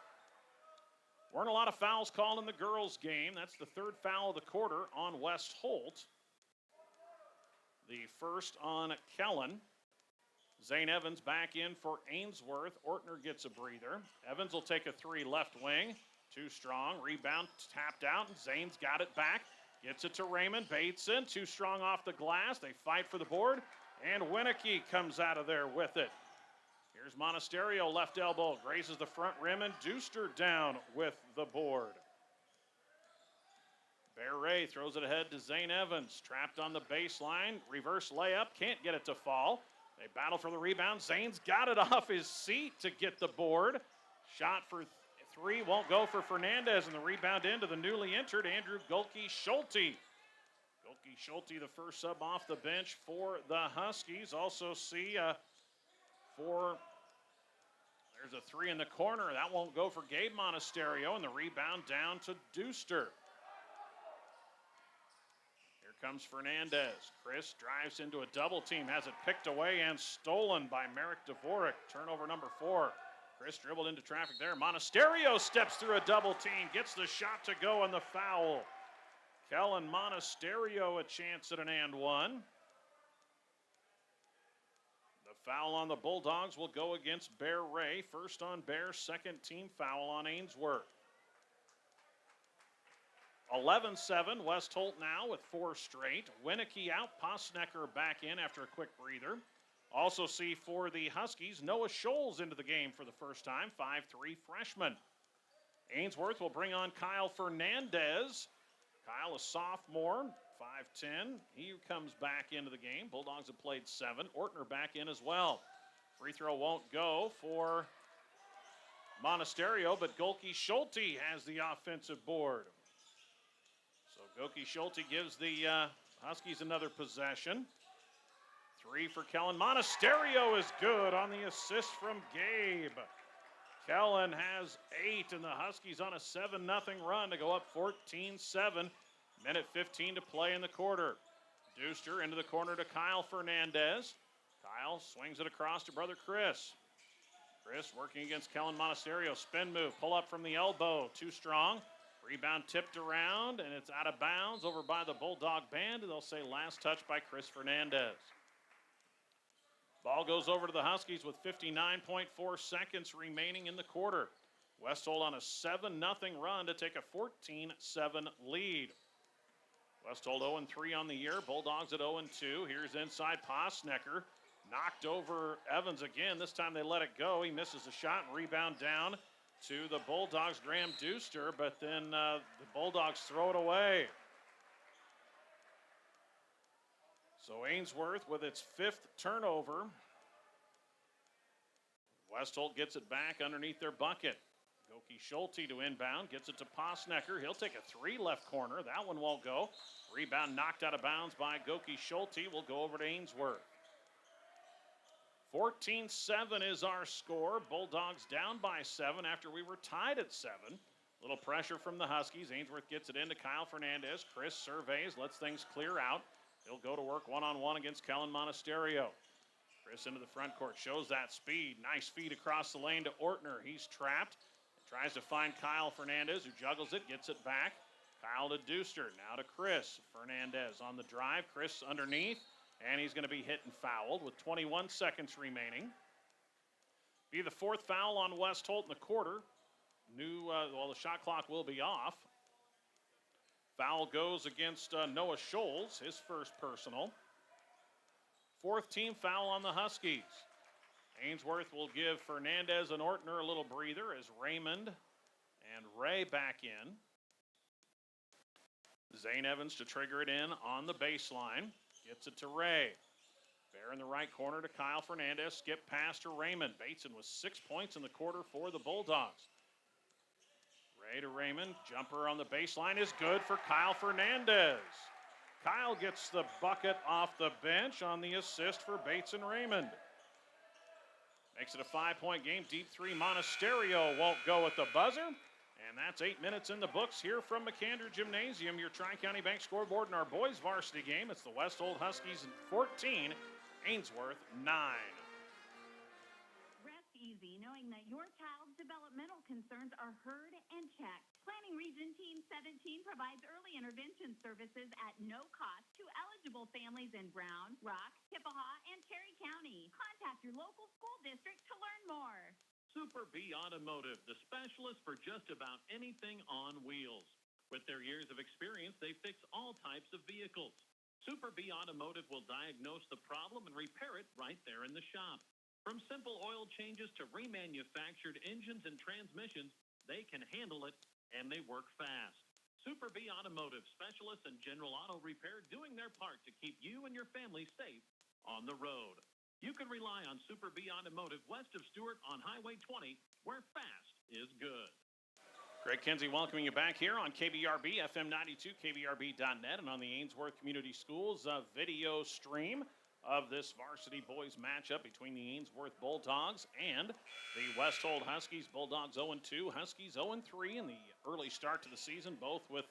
Weren't a lot of fouls called in the girls' game. That's the 3rd foul of the quarter on West Holt. The first on Kellen. Zane Evans back in for Ainsworth. Ortner gets a breather. Evans will take a 3 left wing. Too strong. Rebound tapped out, and Zane's got it back. Gets it to Raymond. Bateson, too strong off the glass. They fight for the board, and Winicky comes out of there with it. Here's Monasterio, left elbow, grazes the front rim, and Deuster down with the board. Bear Ray throws it ahead to Zane Evans. Trapped on the baseline, reverse layup, can't get it to fall. They battle for the rebound. Zane's got it off his seat to get the board. Shot for 3, won't go for Fernandez, and the rebound into the newly entered Andrew Gulke-Schulte. Gulke-Schulte, the first sub off the bench for the Huskies. Also see there's a 3 in the corner. That won't go for Gabe Monasterio, and the rebound down to Deuster. Here comes Fernandez. Chris drives into a double team, has it picked away and stolen by Merrick Dvorak. Turnover number 4. Chris dribbled into traffic there. Monasterio steps through a double team, gets the shot to go on the foul. Kellen Monasterio a chance at an and one. The foul on the Bulldogs will go against Bear Ray. First on Bear, second team foul on Ainsworth. 11-7, West Holt now with 4 straight. Winicky out, Posnecker back in after a quick breather. Also see for the Huskies, Noah Scholes into the game for the first time, 5'3" freshman. Ainsworth will bring on Kyle Fernandez. Kyle, a sophomore, 5'10". He comes back into the game. Bulldogs have played 7. Ortner back in as well. Free throw won't go for Monasterio, but Gulke-Schulte has the offensive board. So Gulke-Schulte gives the Huskies another possession. 3 for Kellen. Monasterio is good on the assist from Gabe. Kellen has 8, and the Huskies on a 7-0 run to go up 14-7. Minute 15 to play in the quarter. Deuster into the corner to Kyle Fernandez. Kyle swings it across to brother Chris. Chris working against Kellen Monasterio. Spin move, pull up from the elbow. Too strong. Rebound tipped around, and it's out of bounds over by the Bulldog band. They'll say last touch by Chris Fernandez. Ball goes over to the Huskies with 59.4 seconds remaining in the quarter. Westholt on a 7-0 run to take a 14-7 lead. Westholt 0-3 on the year. Bulldogs at 0-2. Here's inside Posnecker. Knocked over Evans again. This time they let it go. He misses the shot and rebound down to the Bulldogs' Graham Deuster, but then the Bulldogs throw it away. So Ainsworth with its 5th turnover. Westholt gets it back underneath their bucket. Goki Schulte to inbound, gets it to Posnecker. He'll take a 3 left corner. That one won't go. Rebound knocked out of bounds by Goki Schulte. Will go over to Ainsworth. 14-7 is our score. Bulldogs down by 7 after we were tied at 7. Little pressure from the Huskies. Ainsworth gets it into Kyle Fernandez. Chris surveys, lets things clear out. He'll go to work one-on-one against Kellen Monasterio. Chris into the front court, shows that speed. Nice feed across the lane to Ortner. He's trapped. Tries to find Kyle Fernandez, who juggles it, gets it back. Kyle to Deuster, now to Chris. Fernandez on the drive. Chris underneath, and he's going to be hit and fouled with 21 seconds remaining. Be the 4th foul on Westholt in the quarter. The shot clock will be off. Foul goes against Noah Scholes, his first personal. 4th team foul on the Huskies. Ainsworth will give Fernandez and Ortner a little breather as Raymond and Ray back in. Zane Evans to trigger it in on the baseline. Gets it to Ray. Bear in the right corner to Kyle Fernandez. Skip pass to Raymond. Bateson with 6 points in the quarter for the Bulldogs. Ray to Raymond. Jumper on the baseline is good for Kyle Fernandez. Kyle gets the bucket off the bench on the assist for Bates and Raymond. Makes it a 5-point game. Deep 3. Monasterio won't go at the buzzer. And that's 8 minutes in the books here from McAndrew Gymnasium. Your Tri-County Bank scoreboard in our boys varsity game. It's the Westholt Huskies 14, Ainsworth 9. Rest easy knowing that your child's developmental concerns are heard and checked. Planning Region Team 17 provides early intervention services at no cost to eligible families in Brown, Rock, Chippewa, and Cherry County. Contact your local school district to learn more. Super B Automotive, the specialist for just about anything on wheels. With their years of experience, they fix all types of vehicles. Super B Automotive will diagnose the problem and repair it right there in the shop. From simple oil changes to remanufactured engines and transmissions, they can handle it, and they work fast. Super B Automotive, specialists in general auto repair, doing their part to keep you and your family safe on the road. You can rely on Super B Automotive west of Stewart on Highway 20, where fast is good. Greg Kinsey welcoming you back here on KBRB, FM 92, KBRB.net, and on the Ainsworth Community Schools video stream of this varsity boys matchup between the Ainsworth Bulldogs and the Westholt Huskies. Bulldogs 0-2, Huskies 0-3 in the early start to the season, both with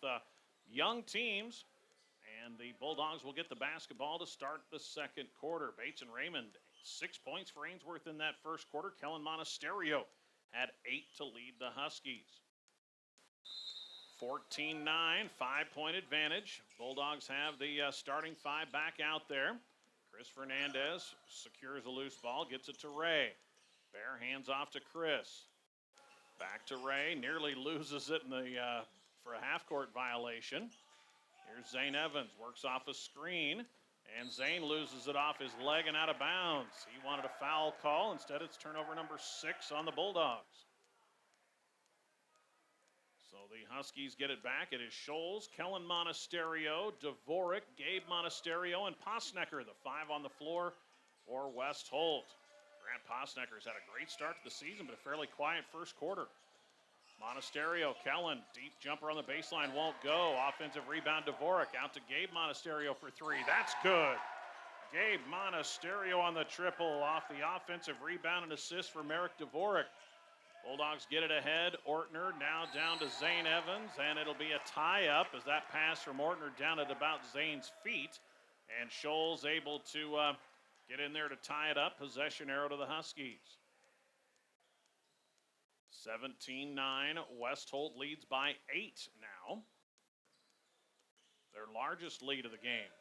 young teams. And the Bulldogs will get the basketball to start the second quarter. Bates and Raymond, 6 points for Ainsworth in that first quarter. Kellen Monasterio had 8 to lead the Huskies. 14-9, 5-point advantage. Bulldogs have the starting 5 back out there. Chris Fernandez secures a loose ball, gets it to Ray. Bear hands off to Chris. Back to Ray, nearly loses it in the for a half-court violation. Here's Zane Evans, works off a screen, and Zane loses it off his leg and out of bounds. He wanted a foul call. Instead, it's turnover number 6 on the Bulldogs. So the Huskies get it back. It is Scholes, Kellen Monasterio, Dvorak, Gabe Monasterio, and Posnecker, the 5 on the floor for Westholt. Grant Posnecker's had a great start to the season, but a fairly quiet first quarter. Monasterio, Kellen, deep jumper on the baseline, won't go. Offensive rebound, Dvorak, out to Gabe Monasterio for 3. That's good. Gabe Monasterio on the triple off the offensive rebound and assist for Merrick Dvorak. Bulldogs get it ahead. Ortner now down to Zane Evans, and it'll be a tie-up as that pass from Ortner down at about Zane's feet. And Scholl's able to get in there to tie it up. Possession arrow to the Huskies. 17-9. West Holt leads by 8 now. Their largest lead of the game.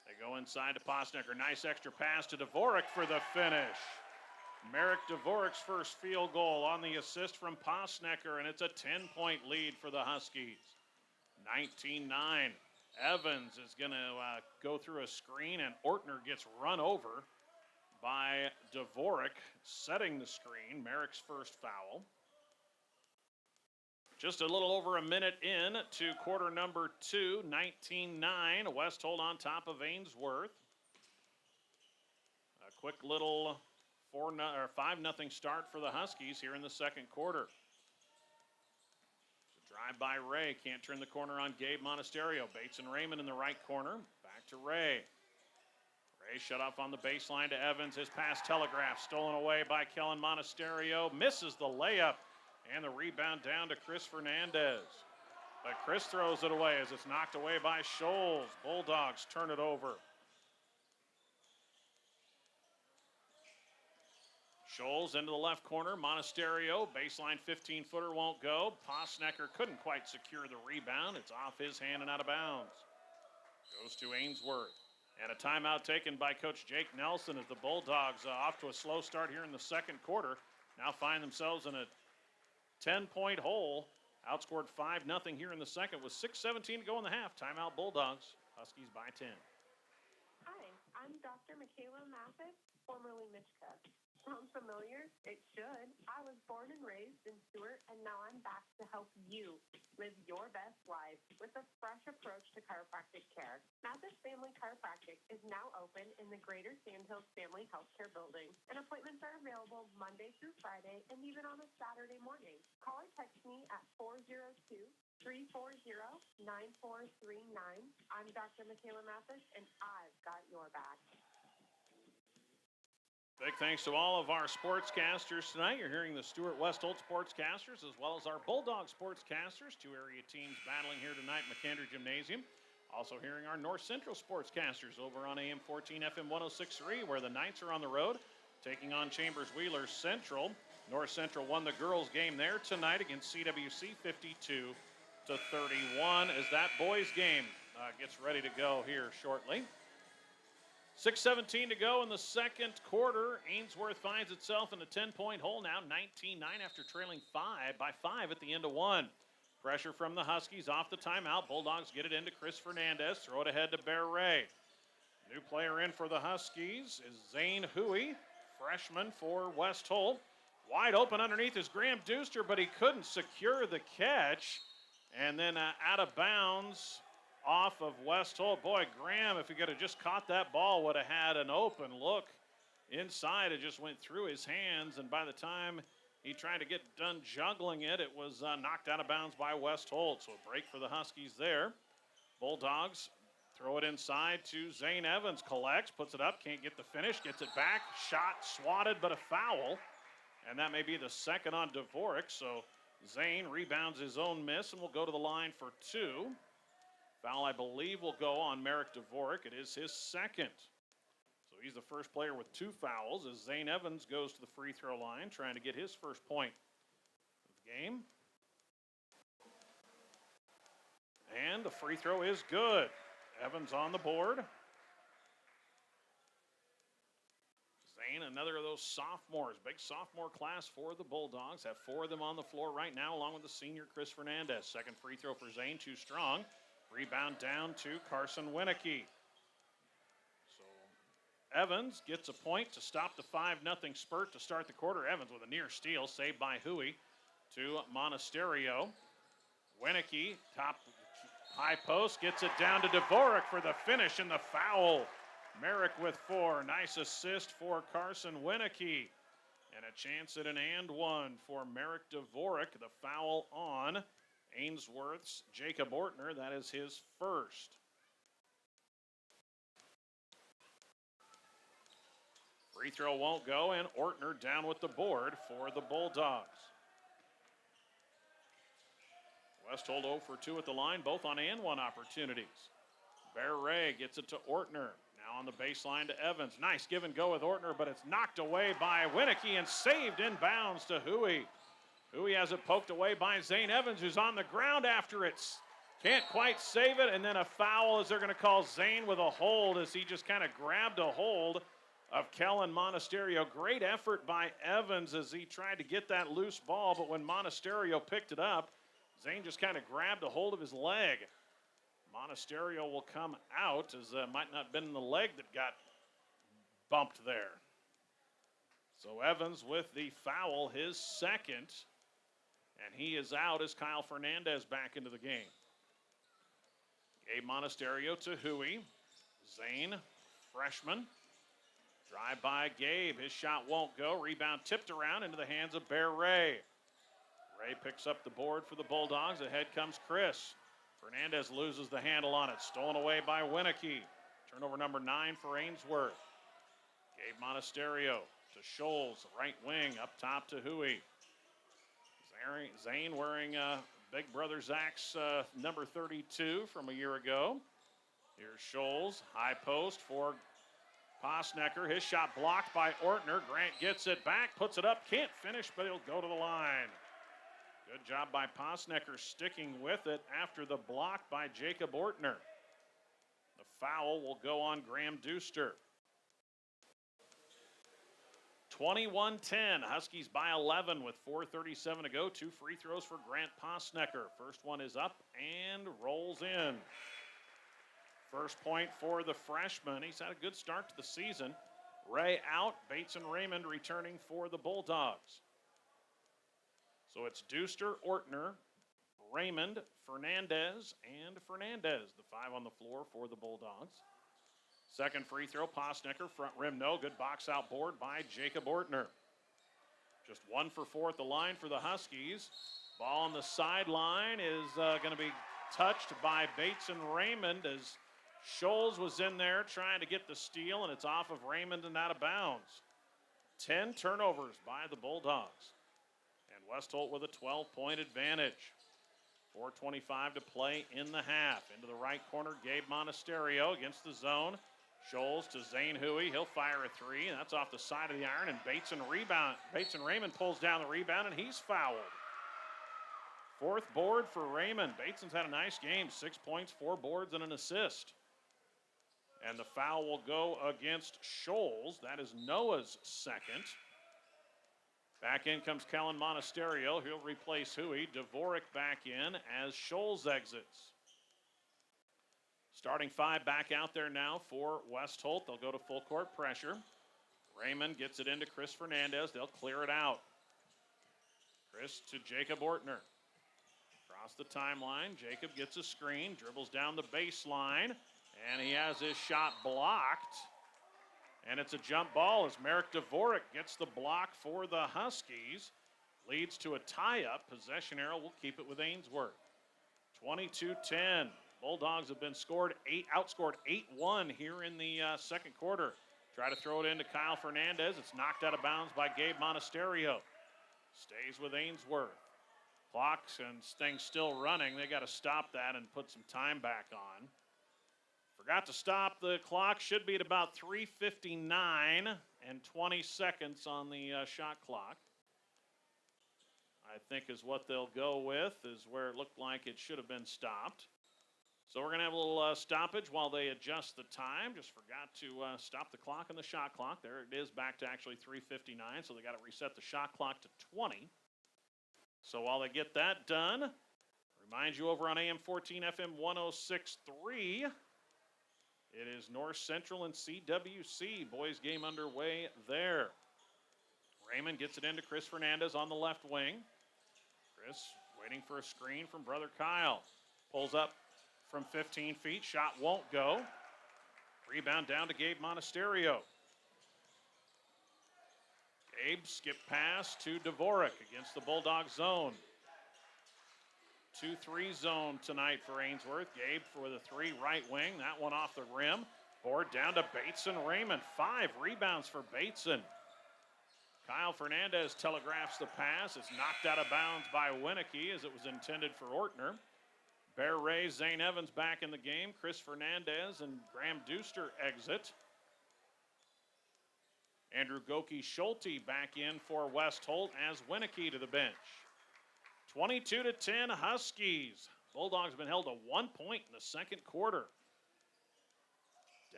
They go inside to Posnecker. Nice extra pass to Dvorak for the finish. Merrick Dvorak's first field goal on the assist from Posnecker, and it's a 10-point lead for the Huskies. 19-9. Evans is going to go through a screen, and Ortner gets run over by Dvorak, setting the screen. Merrick's first foul. Just a little over a minute in to quarter number 2, 19-9. West Holt on top of Ainsworth. A quick little 5-0 start for the Huskies here in the second quarter. Drive by Ray, can't turn the corner on Gabe Monasterio. Bates and Raymond in the right corner. Back to Ray. Ray shut off on the baseline to Evans. His pass telegraphed, stolen away by Kellen Monasterio. Misses the layup, and the rebound down to Chris Fernandez. But Chris throws it away as it's knocked away by Scholes. Bulldogs turn it over. Scholes into the left corner. Monasterio, baseline 15-footer won't go. Posnecker couldn't quite secure the rebound. It's off his hand and out of bounds. Goes to Ainsworth. And a timeout taken by Coach Jake Nelson as the Bulldogs off to a slow start here in the second quarter. Now find themselves in a 10-point hole. Outscored 5-0 here in the second with 6:17 to go in the half. Timeout Bulldogs. Huskies by 10. Hi, I'm Dr. Michaela Mathis, formerly Mitchka. Sound familiar? It should. I was born and raised in Stewart, and now I'm back to help you live your best life with a fresh approach to chiropractic care. Mathis Family Chiropractic is now open in the Greater Sandhills Family Healthcare Building, and appointments are available Monday through Friday and even on a Saturday morning. Call or text me at 402-340-9439. I'm Dr. Michaela Mathis, and I've got your back. Big thanks to all of our sportscasters tonight. You're hearing the Stewart West Holt sportscasters as well as our Bulldog sportscasters. Two area teams battling here tonight in McAndrew Gymnasium. Also hearing our North Central sportscasters over on AM 14, FM 106.3, where the Knights are on the road taking on Chambers Wheeler Central. North Central won the girls game there tonight against CWC 52-31 as that boys game gets ready to go here shortly. 6:17 to go in the second quarter. Ainsworth finds itself in a 10-point hole now, 19-9 after trailing by 5 at the end of 1. Pressure from the Huskies off the timeout. Bulldogs get it into Chris Fernandez. Throw it ahead to Bear Ray. New player in for the Huskies is Zane Huey, freshman for West Holt. Wide open underneath is Graham Deuster, but he couldn't secure the catch. And then out of bounds off of West Holt. Boy, Graham, if he could have just caught that ball, would have had an open look inside. It just went through his hands, and by the time he tried to get done juggling it, it was knocked out of bounds by West Holt. So a break for the Huskies there. Bulldogs throw it inside to Zane Evans. Collects, puts it up, can't get the finish, gets it back. Shot swatted, but a foul. And that may be the second on Dvorak. So Zane rebounds his own miss and will go to the line for 2. Foul, I believe, will go on Merrick Dvorak. It is his second. So he's the first player with 2 fouls as Zane Evans goes to the free throw line, trying to get his first point of the game. And the free throw is good. Evans on the board. Zane, another of those sophomores. Big sophomore class for the Bulldogs. Have 4 of them on the floor right now, along with the senior Chris Fernandez. Second free throw for Zane, too strong. Rebound down to Carson Winicky. So Evans gets a point to stop the 5-0 spurt to start the quarter. Evans with a near steal, saved by Huey to Monasterio. Winicky, top high post, gets it down to Dvorak for the finish and the foul. Merrick with 4. Nice assist for Carson Winicky. And a chance at an and one for Merrick Dvorak. The foul on Ainsworth's Jacob Ortner. That is his first. Free throw won't go, and Ortner down with the board for the Bulldogs. Westholt 0 for 2 at the line, both on and one opportunities. Bear Ray gets it to Ortner. Now on the baseline to Evans. Nice give and go with Ortner, but it's knocked away by Winicky and saved inbounds to Huey. Huey has it poked away by Zane Evans, who's on the ground after it. Can't quite save it, and then a foul as they're going to call Zane with a hold as he just kind of grabbed a hold of Kellen Monasterio. Great effort by Evans as he tried to get that loose ball, but when Monasterio picked it up, Zane just kind of grabbed a hold of his leg. Monasterio will come out as might not have been the leg that got bumped there. So Evans with the foul, his second, and he is out as Kyle Fernandez back into the game. Gabe Monasterio to Huey. Zane, freshman. Drive by Gabe. His shot won't go. Rebound tipped around into the hands of Bear Ray. Ray picks up the board for the Bulldogs. Ahead comes Chris. Fernandez loses the handle on it. Stolen away by Winicky. Turnover number 9 for Ainsworth. Gabe Monasterio to Scholes, right wing, up top to Huey. Zane wearing Big Brother Zach's number 32 from a year ago. Here's Scholes, high post for Posnecker. His shot blocked by Ortner. Grant gets it back, puts it up, can't finish, but he'll go to the line. Good job by Posnecker sticking with it after the block by Jacob Ortner. The foul will go on Graham Deuster. 21-10, Huskies by 11 with 4:37 to go. 2 free throws for Grant Posnecker. First one is up and rolls in. First point for the freshman. He's had a good start to the season. Ray out, Bates and Raymond returning for the Bulldogs. So it's Deuster, Ortner, Raymond, Fernandez, and Fernandez, the 5 on the floor for the Bulldogs. Second free throw, Posnecker, front rim, no. Good box out board by Jacob Ortner. Just 1 for 4 at the line for the Huskies. Ball on the sideline is going to be touched by Bates and Raymond as Scholes was in there trying to get the steal, and it's off of Raymond and out of bounds. 10 turnovers by the Bulldogs. And Westholt with a 12-point advantage. 4:25 to play in the half. Into the right corner, Gabe Monasterio against the zone. Scholes to Zane Huey. He'll fire a 3, and that's off the side of the iron. And Bates and Raymond pulls down the rebound, and he's fouled. 4th board for Raymond. Bateson's had a nice game. 6 points, 4 boards, and an assist. And the foul will go against Scholes. That is Noah's second. Back in comes Kellen Monasterio. He'll replace Huey. Dvorak back in as Scholes exits. Starting 5 back out there now for Westholt. They'll go to full court pressure. Raymond gets it into Chris Fernandez. They'll clear it out. Chris to Jacob Ortner. Across the timeline, Jacob gets a screen, dribbles down the baseline, and he has his shot blocked. And it's a jump ball as Merrick Dvorak gets the block for the Huskies. Leads to a tie-up. Possession arrow will keep it with Ainsworth. 22-10. Bulldogs have been outscored 8-1 here in the second quarter. Try to throw it into Kyle Fernandez. It's knocked out of bounds by Gabe Monasterio. Stays with Ainsworth. Clocks and things still running. They got to stop that and put some time back on. Forgot to stop the clock. Should be at about 3:59 and 20 seconds on the shot clock. I think is what they'll go with, is where it looked like it should have been stopped. So we're going to have a little stoppage while they adjust the time. Just forgot to stop the clock and the shot clock. There it is, back to actually 3:59, so they got to reset the shot clock to 20. So while they get that done, remind you over on AM 14 FM 106.3, it is North Central and CWC. Boys game underway there. Raymond gets it into Chris Fernandez on the left wing. Chris waiting for a screen from brother Kyle. Pulls up from 15 feet. Shot won't go. Rebound down to Gabe Monasterio. Gabe skip pass to Dvorak against the Bulldog zone. 2-3 zone tonight for Ainsworth. Gabe for the 3, right wing. That one off the rim. Board down to Bateson Raymond. 5 rebounds for Bateson. Kyle Fernandez telegraphs the pass. It's knocked out of bounds by Winnicky as it was intended for Ortner. Bear Ray, Zane Evans back in the game. Chris Fernandez and Graham Duster exit. Andrew Goki-Schulte back in for West Holt as Winnicky to the bench. 22-10 Huskies. Bulldogs have been held to 1 point in the second quarter.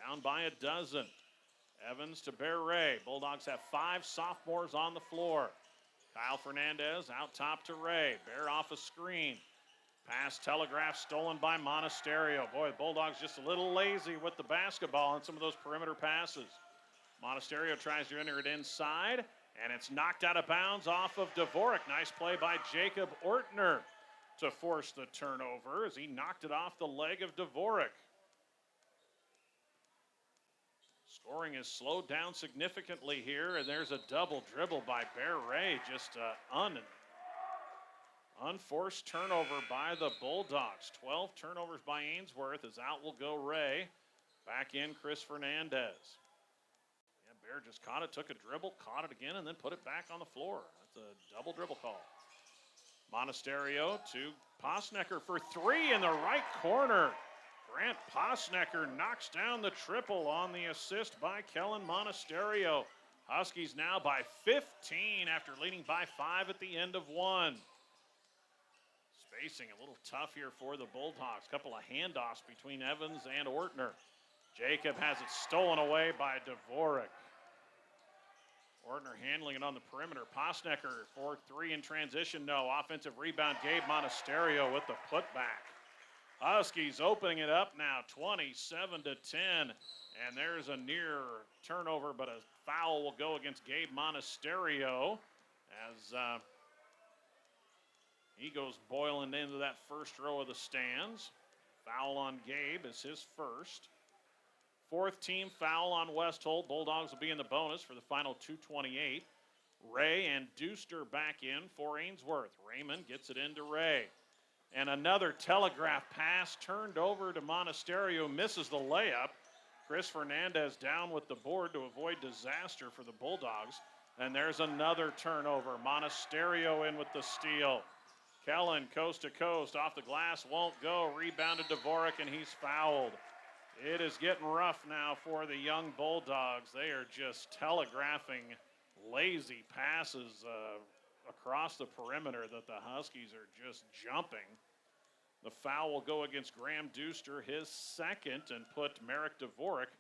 Down by a dozen. Evans to Bear Ray. Bulldogs have 5 sophomores on the floor. Kyle Fernandez out top to Ray. Bear off a screen. Pass telegraph stolen by Monasterio. Boy, the Bulldogs just a little lazy with the basketball on some of those perimeter passes. Monasterio tries to enter it inside, and it's knocked out of bounds off of Dvorak. Nice play by Jacob Ortner to force the turnover as he knocked it off the leg of Dvorak. Scoring is slowed down significantly here, and there's a double dribble by Bear Ray. Just unforced turnover by the Bulldogs. 12 turnovers by Ainsworth as out will go Ray. Back in Chris Fernandez. Yeah, Bear just caught it, took a dribble, caught it again, and then put it back on the floor. That's a double dribble call. Monasterio to Posnecker for 3 in the right corner. Grant Posnecker knocks down the triple on the assist by Kellen Monasterio. Huskies now by 15 after leading by 5 at the end of 1. Spacing a little tough here for the Bulldogs. Couple of handoffs between Evans and Ortner. Jacob has it stolen away by Dvorak. Ortner handling it on the perimeter. Posnecker for 3 in transition. No. Offensive rebound. Gabe Monasterio with the putback. Huskies opening it up now, 27-10. And there's a near turnover, but a foul will go against Gabe Monasterio as he goes boiling into that first row of the stands. Foul on Gabe is his first. 4th team foul on West Holt. Bulldogs will be in the bonus for the final 2:28. Ray and Duster back in for Ainsworth. Raymond gets it into Ray. And another telegraph pass turned over to Monasterio, misses the layup. Chris Fernandez down with the board to avoid disaster for the Bulldogs. And there's another turnover. Monasterio in with the steal. Kellen coast to coast, off the glass, won't go. Rebounded Dvorak, and he's fouled. It is getting rough now for the young Bulldogs. They are just telegraphing lazy passes across the perimeter that the Huskies are just jumping. The foul will go against Graham Duster, his second, and put Merrick Dvorak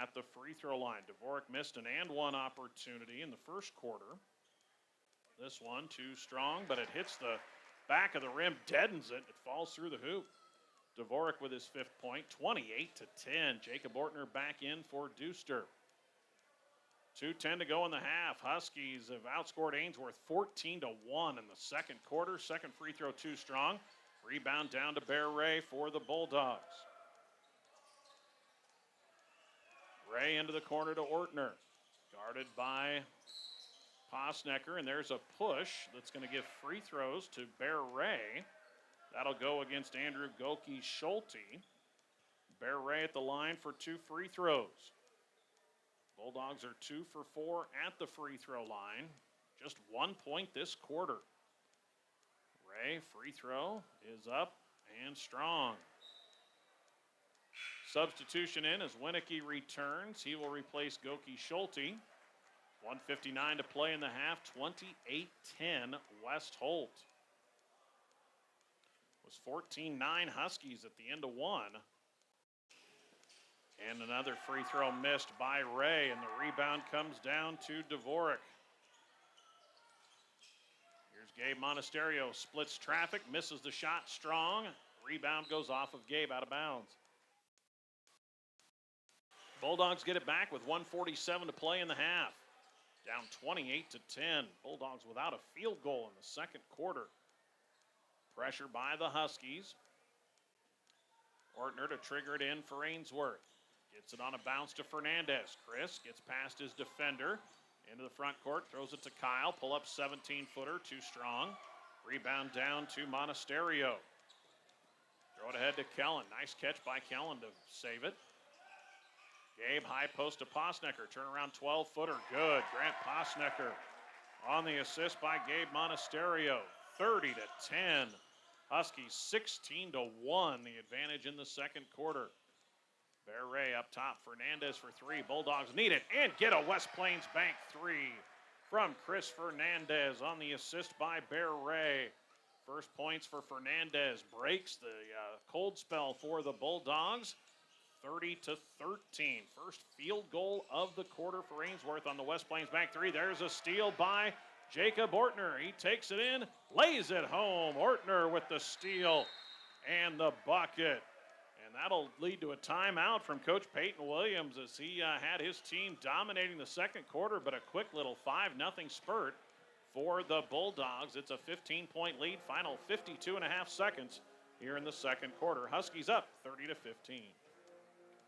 at the free throw line. Dvorak missed an and one opportunity in the first quarter. This one too strong, but it hits the back of the rim, deadens it. It falls through the hoop. Dvorak with his 5th point, 28-10. Jacob Ortner back in for Duster. 2:10 to go in the half. Huskies have outscored Ainsworth 14-1 in the second quarter. Second free throw too strong. Rebound down to Bear Ray for the Bulldogs. Ray into the corner to Ortner. Guarded by Posnecker, and there's a push that's going to give free throws to Bear Ray. That'll go against Andrew Goki-Schulte. Bear Ray at the line for 2 free throws. Bulldogs are 2 for 4 at the free throw line. Just 1 point this quarter. Ray, free throw is up and strong. Substitution in as Winnicky returns. He will replace Goki-Schulte. 1:59 to play in the half. 28-10 West Holt. It was 14-9 Huskies at the end of 1. And another free throw missed by Ray, and the rebound comes down to Dvorak. Here's Gabe Monasterio, splits traffic, misses the shot strong. Rebound goes off of Gabe out of bounds. Bulldogs get it back with 1:47 to play in the half. Down 28-10. Bulldogs without a field goal in the second quarter. Pressure by the Huskies. Ortner to trigger it in for Ainsworth. Gets it on a bounce to Fernandez. Chris gets past his defender. Into the front court, throws it to Kyle. Pull up 17-footer, too strong. Rebound down to Monasterio. Throw it ahead to Kellen. Nice catch by Kellen to save it. Gabe high post to Posnecker. Turnaround 12-footer. Good. Grant Posnecker on the assist by Gabe Monasterio. 30-10. Huskies 16-1. The advantage in the second quarter. Bear Ray up top. Fernandez for three. Bulldogs need it and get a West Plains Bank three from Chris Fernandez on the assist by Bear Ray. First points for Fernandez. Breaks the cold spell for the Bulldogs. 30-13. First field goal of the quarter for Ainsworth on the West Plains Bank three. There's a steal by Jacob Ortner. He takes it in, lays it home. Ortner with the steal and the bucket. And that'll lead to a timeout from Coach Peyton Williams as he had his team dominating the second quarter, but a quick little 5-0 spurt for the Bulldogs. It's a 15-point lead, final 52 and a half seconds here in the second quarter. Huskies up 30-15.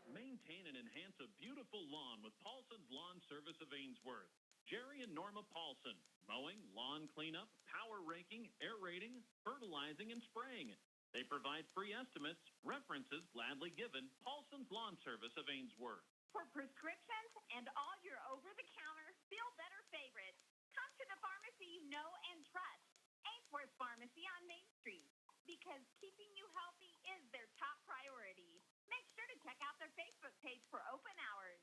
Maintain and enhance a beautiful lawn with Paulson's Lawn Service of Ainsworth. Jerry and Norma Paulson. Mowing, lawn cleanup, power raking, aerating, fertilizing, and spraying. They provide free estimates, references gladly given. Paulson's Lawn Service of Ainsworth. For prescriptions and all your over-the-counter, feel better favorites, come to the pharmacy you know and trust. Ainsworth Pharmacy on Main Street. Because keeping you healthy is their top priority. Make sure to check out their Facebook page for open hours.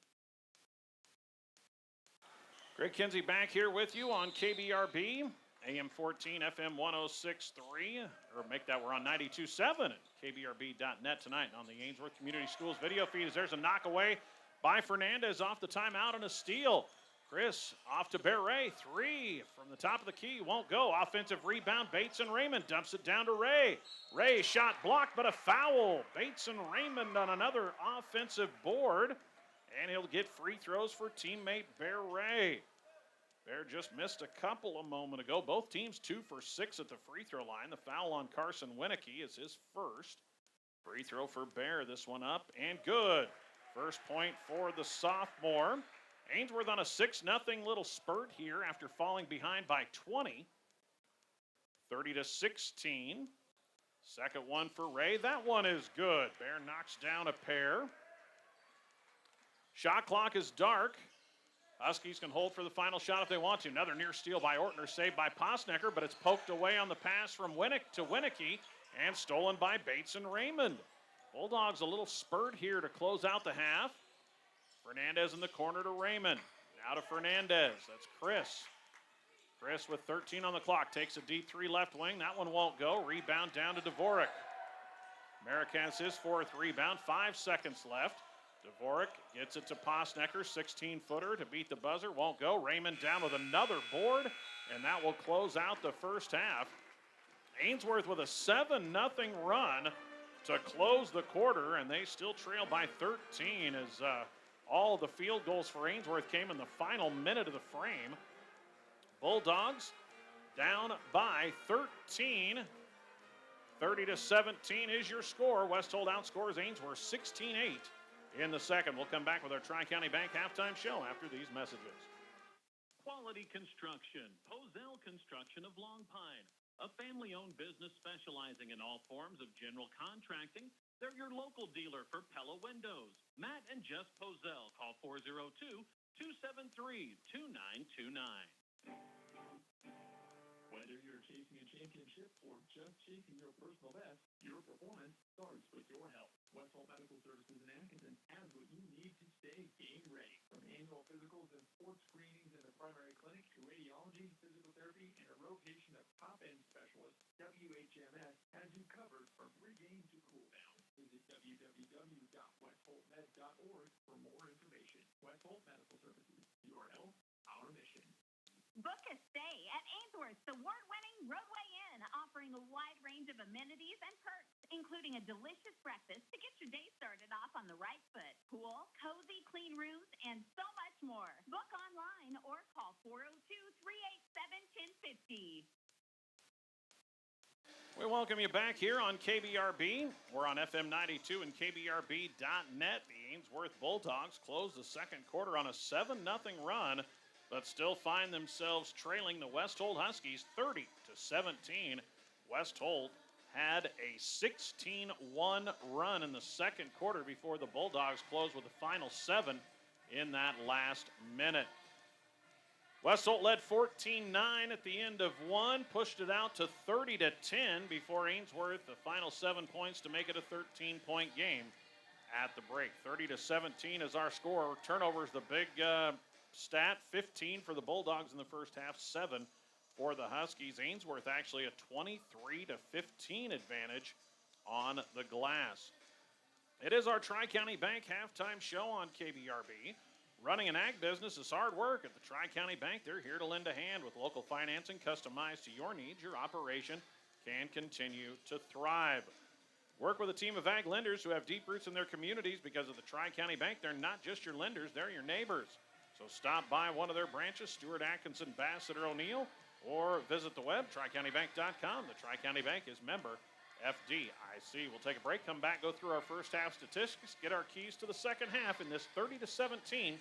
Greg Kinsey back here with you on KBRB, AM 14, FM 106.3, or make that we're on 92.7 at kbrb.net tonight on the Ainsworth Community Schools video feed. As there's a knock away by Fernandez off the timeout and a steal. Chris off to Beret, three from the top of the key, won't go. Offensive rebound, Bates and Raymond dumps it down to Ray. Ray shot blocked, but a foul. Bates and Raymond on another offensive board, and he'll get free throws for teammate Bear Ray. Bear just missed a couple a moment ago. Both teams 2 for 6 at the free throw line. The foul on Carson Winicky is his first. Free throw for Bear, this one up and good. First point for the sophomore. Ainsworth on a 6-0 little spurt here after falling behind by 20. 30-16. Second one for Ray. That one is good. Bear knocks down a pair. Shot clock is dark. Huskies can hold for the final shot if they want to. Another near steal by Ortner, saved by Posnecker, but it's poked away on the pass from Winnick to Winicky and stolen by Bates and Raymond. Bulldogs a little spurt here to close out the half. Fernandez in the corner to Raymond. Now to Fernandez. That's Chris. Chris with 13 on the clock takes a deep three left wing. That one won't go. Rebound down to Dvorak. Merrick has his fourth rebound. 5 seconds left. Dvorak gets it to Posnecker, 16-footer to beat the buzzer. Won't go. Raymond down with another board, and that will close out the first half. Ainsworth with a 7-0 run to close the quarter, and they still trail by 13 as all the field goals for Ainsworth came in the final minute of the frame. Bulldogs down by 13. 30-17 is your score. West Holt outscores Ainsworth 16-8 in the second. We'll come back with our Tri-County Bank halftime show after these messages. Quality Construction, Posel Construction of Long Pine, a family-owned business specializing in all forms of general contracting. They're your local dealer for Pella Windows. Matt and Jess Posel. Call 402-273-2929. Whether you're chasing a championship or just chasing your personal best, your performance starts with your health. West Holt Medical Services in Atkinson has what you need to stay game ready. From annual physicals and sports screenings in the primary clinic to radiology, physical therapy, and a rotation of top-end specialists, WHMS has you covered from pregame to cool down. Visit www.westholtmed.org for more information. West Holt Medical Services, your health, our mission. Book a stay at Ainsworth's award-winning Roadway Inn, offering a wide range of amenities and perks, including a delicious breakfast to get your day started off on the right foot, pool, cozy, clean rooms, and so much more. Book online or call 402-387-1050. We welcome you back here on KBRB. We're on FM 92 and KBRB.net. The Ainsworth Bulldogs close the second quarter on a 7-0 run, but still find themselves trailing the West Holt Huskies 30-17. West Holt had a 16-1 run in the second quarter before the Bulldogs closed with the final 7 in that last minute. West Holt led 14-9 at the end of one, pushed it out to 30-10 before Ainsworth, the final 7 points to make it a 13-point game at the break. 30-17 is our score. Turnovers, the big stat, 15 for the Bulldogs in the first half, 7 for the Huskies. Ainsworth actually a 23-15 advantage on the glass. It is our Tri-County Bank halftime show on KBRB. Running an ag business is hard work. At the Tri-County Bank, they're here to lend a hand with local financing customized to your needs. Your operation can continue to thrive. Work with a team of ag lenders who have deep roots in their communities because of the Tri-County Bank. They're not just your lenders, they're your neighbors. So stop by one of their branches, Stewart, Atkinson, Bassett, or O'Neill, or visit the web, TriCountyBank.com. The Tri-County Bank is member FDIC. We'll take a break, come back, go through our first half statistics, get our keys to the second half in this 30-17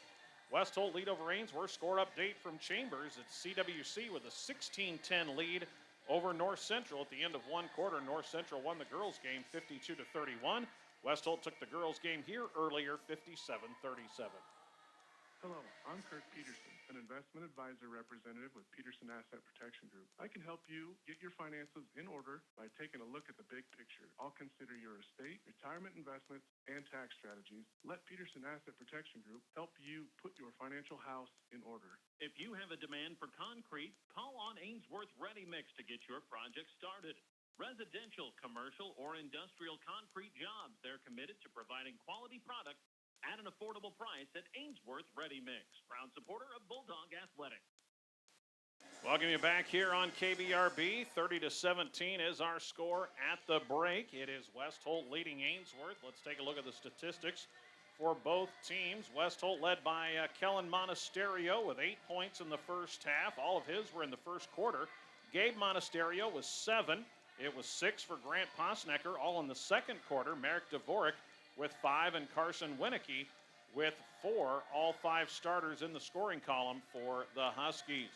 West Holt lead over Ainsworth. Score update from Chambers. It's CWC with a 16-10 lead over North Central at the end of one quarter. North Central won the girls' game 52-31. West Holt took the girls' game here earlier 57-37. Hello, I'm Kirk Peterson, an investment advisor representative with Peterson Asset Protection Group. I can help you get your finances in order by taking a look at the big picture. I'll consider your estate, retirement investments, and tax strategies. Let Peterson Asset Protection Group help you put your financial house in order. If you have a demand for concrete, call on Ainsworth Ready Mix to get your project started. Residential, commercial, or industrial concrete jobs, they're committed to providing quality product at an affordable price at Ainsworth Ready Mix. Proud supporter of Bulldog Athletics. Welcome you back here on KBRB. 30-17 is our score at the break. It is West Holt leading Ainsworth. Let's take a look at the statistics for both teams. West Holt led by Kellen Monasterio with 8 points in the first half. All of his were in the first quarter. Gabe Monasterio was 7. It was 6 for Grant Posnecker, all in the second quarter. Merrick Dvorak with 5, and Carson Winicky with 4, all 5 starters in the scoring column for the Huskies.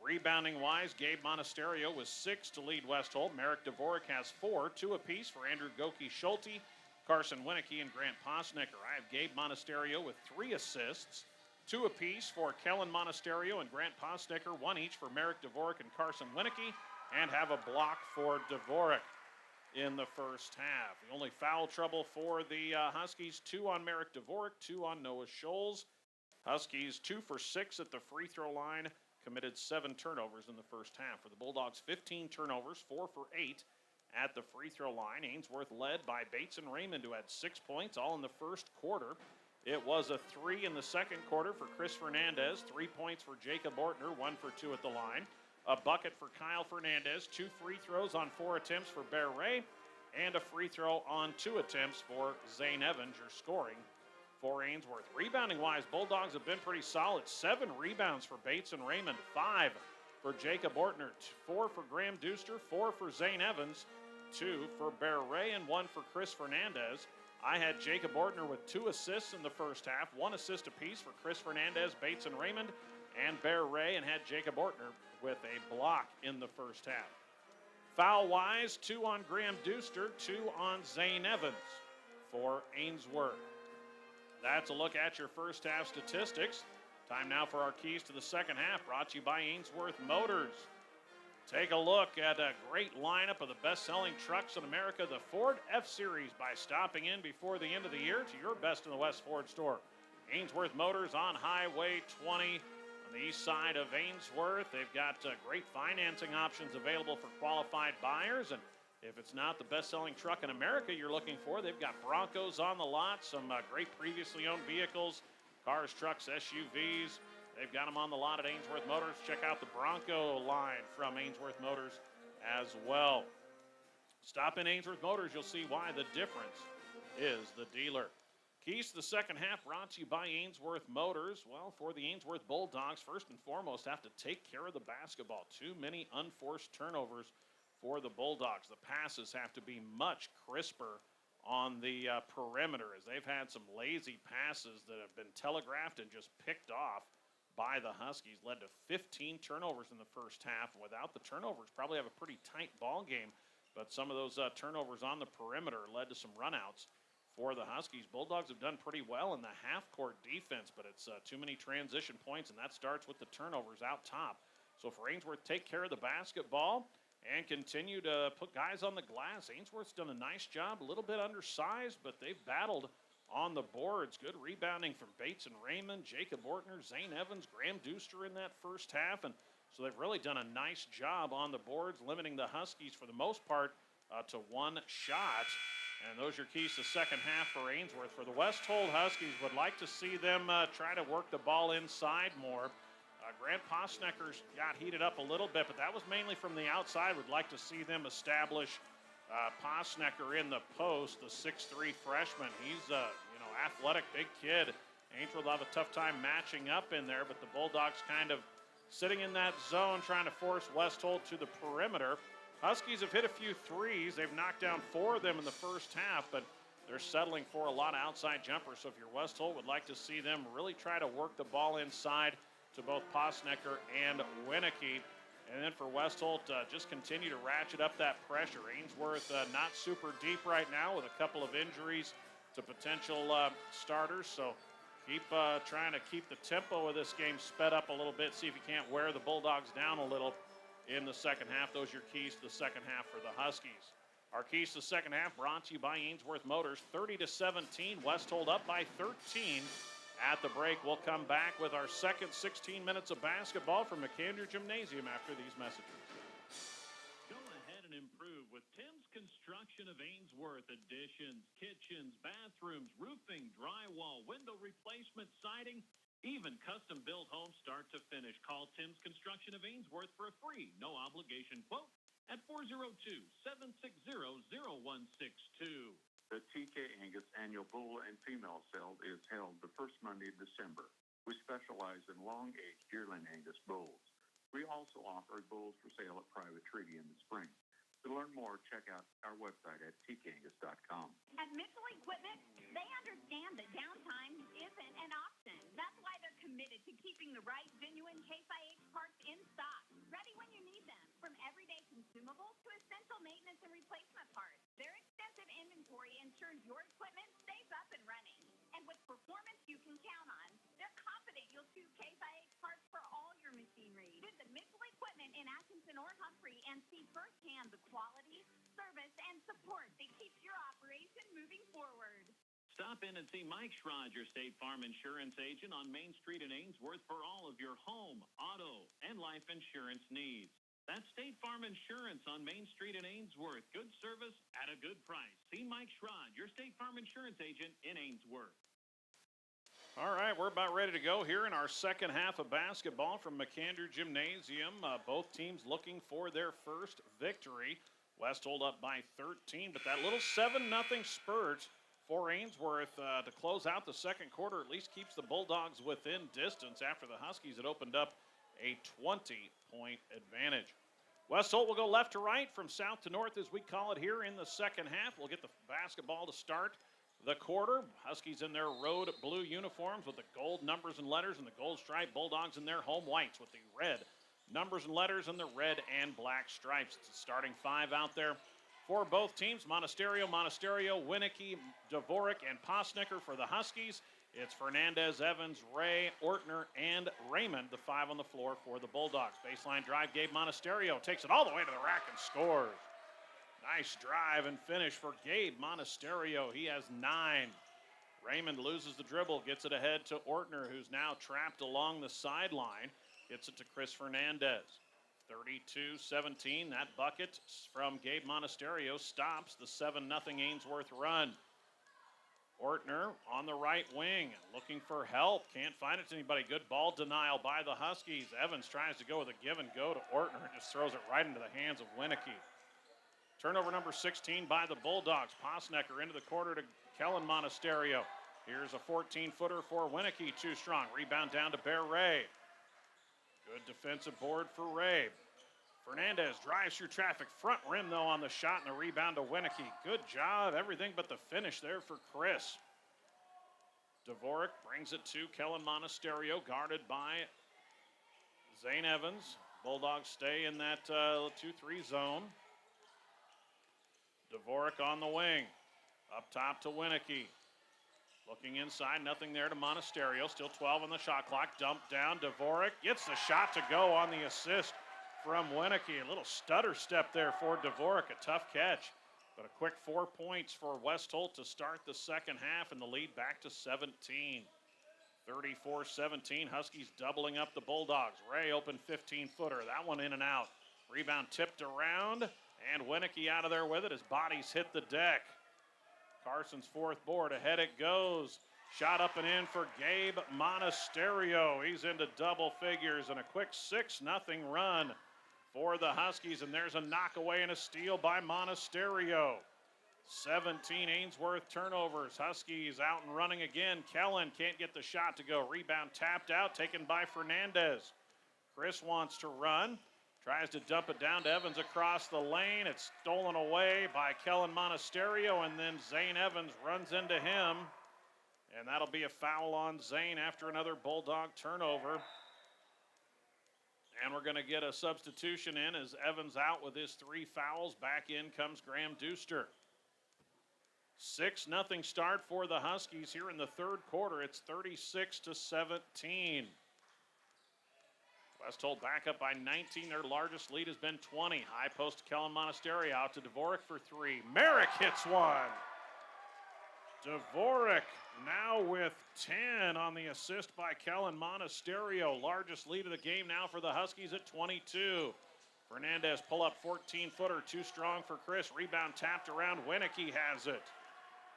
Rebounding-wise, Gabe Monasterio was 6 to lead West Holt. Merrick Dvorak has 4, 2 apiece for Andrew Goki-Schulte, Carson Winicky, and Grant Posnecker. I have Gabe Monasterio with 3 assists, 2 apiece for Kellen Monasterio and Grant Posnecker, 1 each for Merrick Dvorak and Carson Winicky, and have a block for Dvorak in the first half. The only foul trouble for the Huskies, 2 on Merrick Dvorak, 2 on Noah Scholes. Huskies 2 for 6 at the free throw line, committed 7 turnovers in the first half. For the Bulldogs, 15 turnovers, 4 for 8 at the free throw line. Ainsworth led by Bates and Raymond, who had 6 points, all in the first quarter. It was a 3 in the second quarter for Chris Fernandez, 3 points for Jacob Ortner, 1 for 2 at the line. A bucket for Kyle Fernandez, 2 free throws on 4 attempts for Bear Ray, and a free throw on 2 attempts for Zane Evans. Your scoring for Ainsworth. Rebounding-wise, Bulldogs have been pretty solid. 7 rebounds for Bates and Raymond, 5 for Jacob Ortner, 4 for Graham Deuster, 4 for Zane Evans, 2 for Bear Ray, and 1 for Chris Fernandez. I had Jacob Ortner with 2 assists in the first half, 1 assist apiece for Chris Fernandez, Bates and Raymond, and Bear Ray, and had Jacob Ortner with a block in the first half. Foul-wise, 2 on Graham Deuster, 2 on Zane Evans for Ainsworth. That's a look at your first half statistics. Time now for our keys to the second half, brought to you by Ainsworth Motors. Take a look at a great lineup of the best-selling trucks in America, the Ford F-Series, by stopping in before the end of the year to your Best in the West Ford store. Ainsworth Motors on Highway 20 on the east side of Ainsworth. They've got great financing options available for qualified buyers, and if it's not the best-selling truck in America you're looking for, they've got Broncos on the lot, some great previously owned vehicles, cars, trucks, SUVs. They've got them on the lot at Ainsworth Motors. Check out the Bronco line from Ainsworth Motors as well. Stop in Ainsworth Motors, you'll see why the difference is the dealer. Keys to the second half brought to you by Ainsworth Motors. Well, for the Ainsworth Bulldogs, first and foremost, have to take care of the basketball. Too many unforced turnovers for the Bulldogs. The passes have to be much crisper on the perimeter, as they've had some lazy passes that have been telegraphed and just picked off by the Huskies. Led to 15 turnovers in the first half. Without the turnovers, probably have a pretty tight ball game but some of those turnovers on the perimeter led to some runouts for the Huskies. Bulldogs have done pretty well in the half-court defense, but it's too many transition points, and that starts with the turnovers out top. So for Ainsworth, take care of the basketball and continue to put guys on the glass. Ainsworth's done a nice job, a little bit undersized, but they've battled on the boards. Good rebounding from Bates and Raymond, Jacob Ortner, Zane Evans, Graham Dooster in that first half. And so they've really done a nice job on the boards, limiting the Huskies for the most part to one shot. And those are your keys to second half for Ainsworth. For the West Holt Huskies, would like to see them try to work the ball inside more. Grant Posnecker's got heated up a little bit, but that was mainly from the outside. Would like to see them establish Posnecker in the post, the 6'3" freshman. He's athletic, big kid. Ainsworth will have a tough time matching up in there, but the Bulldogs kind of sitting in that zone, trying to force West Holt to the perimeter. Huskies have hit a few threes. They've knocked down 4 of them in the first half, but they're settling for a lot of outside jumpers. So if you're West Holt, would like to see them really try to work the ball inside to both Posnecker and Winicky. And then for West Holt, just continue to ratchet up that pressure. Ainsworth not super deep right now with a couple of injuries to potential starters. So keep trying to keep the tempo of this game sped up a little bit. See if you can't wear the Bulldogs down a little in the second half. Those are your keys to the second half for the Huskies. Our keys to the second half brought to you by Ainsworth Motors. 30-17, West Holt up by 13. At the break, we'll come back with our second 16 minutes of basketball from McAndrew Gymnasium after these messages. Go ahead and improve with Tim's Construction of Ainsworth. Additions, kitchens, bathrooms, roofing, drywall, window replacement, siding, even custom-built homes start to finish. Call Tim's Construction of Ainsworth for a free, no-obligation quote at 402-760-0162. The TK Angus annual bull and female sale is held the first Monday of December. We specialize in long-aged yearling Angus bulls. We also offer bulls for sale at private treaty in the spring. To learn more, check out our website at tkangus.com. At Mitchell Equipment, they understand that downtime isn't an option. That's why they're committed to keeping the right genuine Case IH parts in stock, ready when you need them. From everyday consumables to essential maintenance and replacement parts, their extensive inventory ensures your equipment stays up and running. And with performance you can count on, they're confident you'll choose Case IH parts for all your machinery. Visit Mitchell Equipment in Atkinson or Humphrey and see firsthand the quality, service, and support that keeps your operation moving forward. Stop in and see Mike Schrod, your State Farm insurance agent on Main Street in Ainsworth for all of your home, auto, and life insurance needs. That's State Farm Insurance on Main Street in Ainsworth. Good service at a good price. See Mike Schrod, your State Farm insurance agent in Ainsworth. All right, we're about ready to go here in our second half of basketball from McAndrew Gymnasium. Both teams looking for their first victory. West Holt up by 13, but that little 7-0 spurt for Ainsworth to close out the second quarter at least keeps the Bulldogs within distance. After the Huskies had opened up a 20-point advantage. West Holt will go left to right, from south to north as we call it here in the second half. We'll get the basketball to start the quarter. Huskies in their road blue uniforms with the gold numbers and letters and the gold stripe. Bulldogs in their home whites with the red numbers and letters and the red and black stripes. It's a starting 5 out there for both teams. Monasterio, Winicky, Dvorak, and Posnecker for the Huskies. It's Fernandez, Evans, Ray, Ortner, and Raymond, the 5 on the floor for the Bulldogs. Baseline drive, Gabe Monasterio takes it all the way to the rack and scores. Nice drive and finish for Gabe Monasterio. He has 9. Raymond loses the dribble, gets it ahead to Ortner, who's now trapped along the sideline. Gets it to Chris Fernandez. 32-17, that bucket from Gabe Monasterio stops the 7-0 Ainsworth run. Ortner on the right wing, looking for help. Can't find it to anybody. Good ball denial by the Huskies. Evans tries to go with a give and go to Ortner and just throws it right into the hands of Winicky. Turnover number 16 by the Bulldogs. Posnecker into the quarter to Kellen Monasterio. Here's a 14-footer for Winicky, too strong. Rebound down to Bear Ray. Good defensive board for Ray. Fernandez drives through traffic. Front rim, though, on the shot, and a rebound to Winicky. Good job. Everything but the finish there for Chris. Dvorak brings it to Kellen Monasterio, guarded by Zane Evans. Bulldogs stay in that 2-3 zone. Dvorak on the wing. Up top to Winicky. Looking inside, nothing there to Monasterio. Still 12 on the shot clock. Dumped down. Dvorak gets the shot to go on the assist from Winicky. A little stutter step there for Dvorak. A tough catch. But a quick 4 points for West Holt to start the second half, and the lead back to 17. 34-17. Huskies doubling up the Bulldogs. Ray open 15-footer. That one in and out. Rebound tipped around, and Winicky out of there with it. His bodies hit the deck. Carson's fourth board. Ahead it goes. Shot up and in for Gabe Monasterio. He's into double figures, and a quick 6-0 run for the Huskies. And there's a knockaway and a steal by Monasterio. 17 Ainsworth turnovers. Huskies out and running again. Kellen can't get the shot to go. Rebound tapped out, taken by Fernandez. Chris wants to run. Tries to dump it down to Evans across the lane. It's stolen away by Kellen Monasterio, and then Zane Evans runs into him. And that'll be a foul on Zane after another Bulldog turnover. And we're going to get a substitution in as Evans out with his 3 fouls. Back in comes Graham Deuster. 6-0 start for the Huskies here in the third quarter. It's 36-17. West Holt back up by 19. Their largest lead has been 20. High post to Kellen Monasterio, out to Dvorak for 3. Merrick hits one. Dvorak now with 10 on the assist by Kellen Monasterio. Largest lead of the game now for the Huskies at 22. Fernandez pull up 14-footer, too strong for Chris. Rebound tapped around. Winicky has it.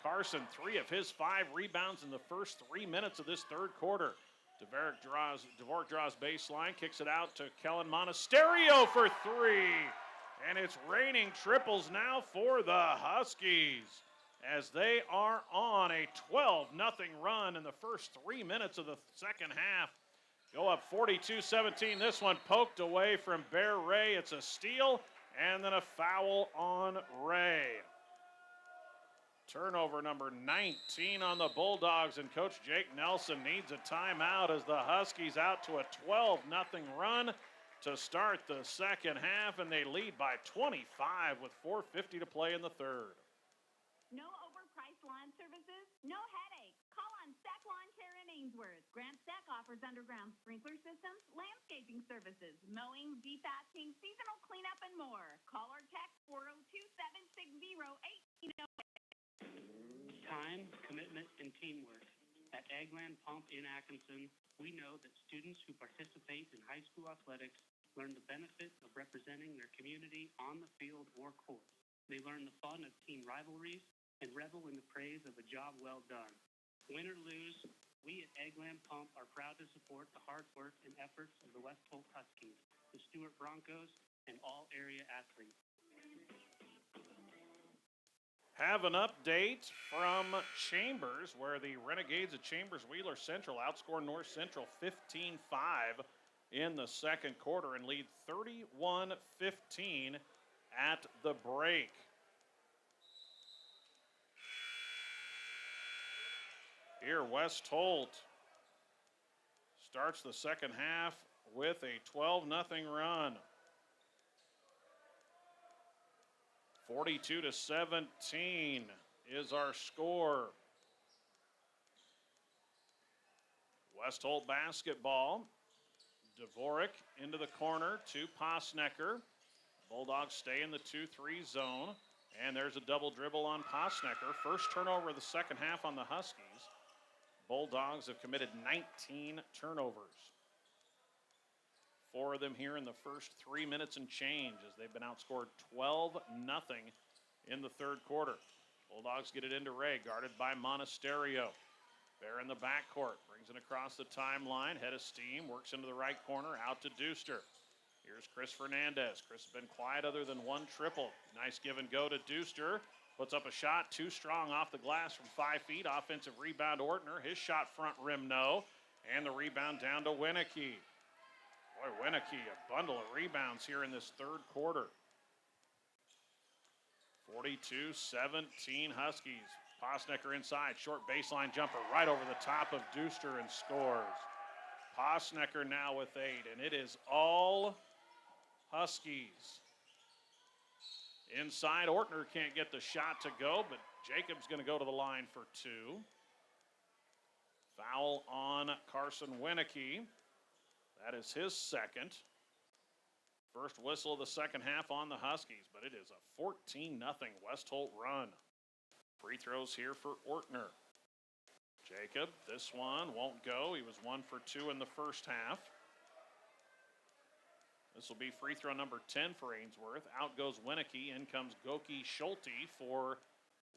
Carson, 3 of his 5 rebounds in the first 3 minutes of this third quarter. Dvorak draws baseline, kicks it out to Kellen Monasterio for 3. And it's raining triples now for the Huskies as they are on a 12-0 run in the first 3 minutes of the second half. Go up 42-17. This one poked away from Bear Ray. It's a steal and then a foul on Ray. Turnover number 19 on the Bulldogs, and Coach Jake Nelson needs a timeout as the Huskies out to a 12-0 run to start the second half, and they lead by 25 with 4:50 to play in the third. No overpriced lawn services, no headaches. Call on Stack Lawn Care in Ainsworth. Grant Stack offers underground sprinkler systems, landscaping services, mowing, dethatching, seasonal cleanup, and more. Call or text 402-760-1808. Time, commitment, and teamwork. At Agland Pump in Atkinson, we know that students who participate in high school athletics learn the benefit of representing their community on the field or court. They learn the fun of team rivalries and revel in the praise of a job well done. Win or lose, we at Agland Pump are proud to support the hard work and efforts of the West Holt Huskies, the Stewart Broncos, and all area athletes. Have an update from Chambers, where the Renegades of Chambers Wheeler Central outscore North Central 15-5 in the second quarter and lead 31-15 at the break. Here, West Holt starts the second half with a 12-0 run. 42-17 is our score. West Holt basketball. Dvorak into the corner to Posnecker. Bulldogs stay in the 2-3 zone. And there's a double dribble on Posnecker. First turnover of the second half on the Huskies. Bulldogs have committed 19 turnovers. 4 of them here in the first 3 minutes and change as they've been outscored 12-0 in the third quarter. Bulldogs get it into Ray, guarded by Monasterio. Bear in the backcourt, brings it across the timeline, head of steam, works into the right corner, out to Deuster. Here's Chris Fernandez. Chris has been quiet other than one triple. Nice give and go to Deuster. Puts up a shot, too strong off the glass from 5 feet. Offensive rebound, Ortner. His shot front rim, no. And the rebound down to Winicky. Boy, Winicky, a bundle of rebounds here in this third quarter. 42-17 Huskies. Posnecker inside, short baseline jumper right over the top of Deuster and scores. Posnecker now with 8, and it is all Huskies. Inside, Ortner can't get the shot to go, but Jacob's going to go to the line for two. Foul on Carson Winicky. That is his second. First whistle of the second half on the Huskies, but it is a 14-0 West Holt run. Free throws here for Ortner. Jacob, this one won't go. He was 1 for 2 in the first half. This will be free throw number 10 for Ainsworth. Out goes Winicky. In comes Goki Schulte for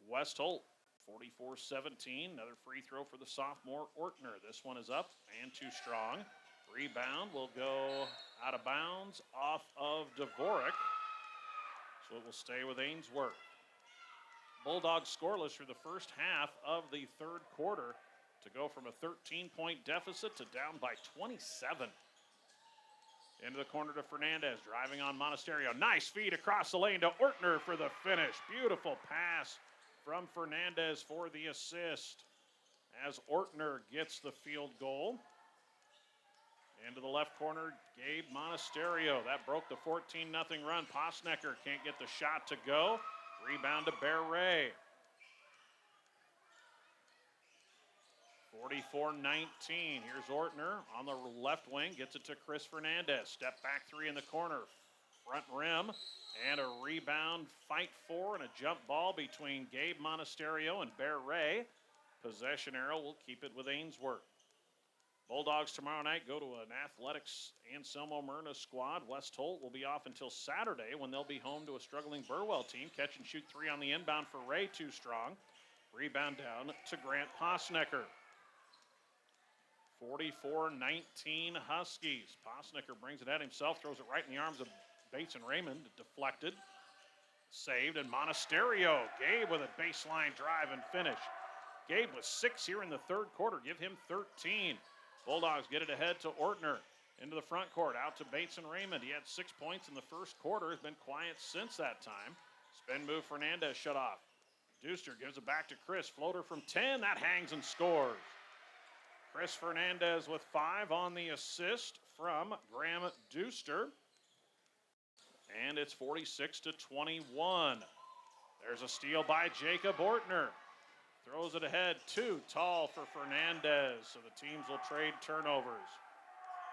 West Holt. 44-17. Another free throw for the sophomore Ortner. This one is up and too strong. Rebound will go out of bounds off of Dvorak. So it will stay with Ainsworth. Bulldogs scoreless through the first half of the third quarter to go from a 13-point deficit to down by 27. Into the corner to Fernandez, driving on Monasterio. Nice feed across the lane to Ortner for the finish. Beautiful pass from Fernandez for the assist as Ortner gets the field goal. Into the left corner, Gabe Monasterio. That broke the 14-0 run. Posnecker can't get the shot to go. Rebound to Bear Ray. 44-19. Here's Ortner on the left wing. Gets it to Chris Fernandez. Step back three in the corner. Front rim. And a rebound fight for and a jump ball between Gabe Monasterio and Bear Ray. Possession arrow will keep it with Ainsworth. Bulldogs tomorrow night go to an athletics Anselmo Myrna squad. West Holt will be off until Saturday when they'll be home to a struggling Burwell team. Catch and shoot three on the inbound for Ray, too strong. Rebound down to Grant Posnecker. 44-19 Huskies. Posnecker brings it at himself, throws it right in the arms of Bates and Raymond. Deflected, saved, and Monasterio. Gabe with a baseline drive and finish. Gabe with 6 here in the third quarter. Give him 13. Bulldogs get it ahead to Ortner. Into the front court, out to Bates and Raymond. He had 6 points in the first quarter. Has been quiet since that time. Spin move, Fernandez shut off. Deuster gives it back to Chris. Floater from 10. That hangs and scores. Chris Fernandez with 5 on the assist from Graham Deuster. And it's 46-21. There's a steal by Jacob Ortner. Throws it ahead, too tall for Fernandez, so the teams will trade turnovers.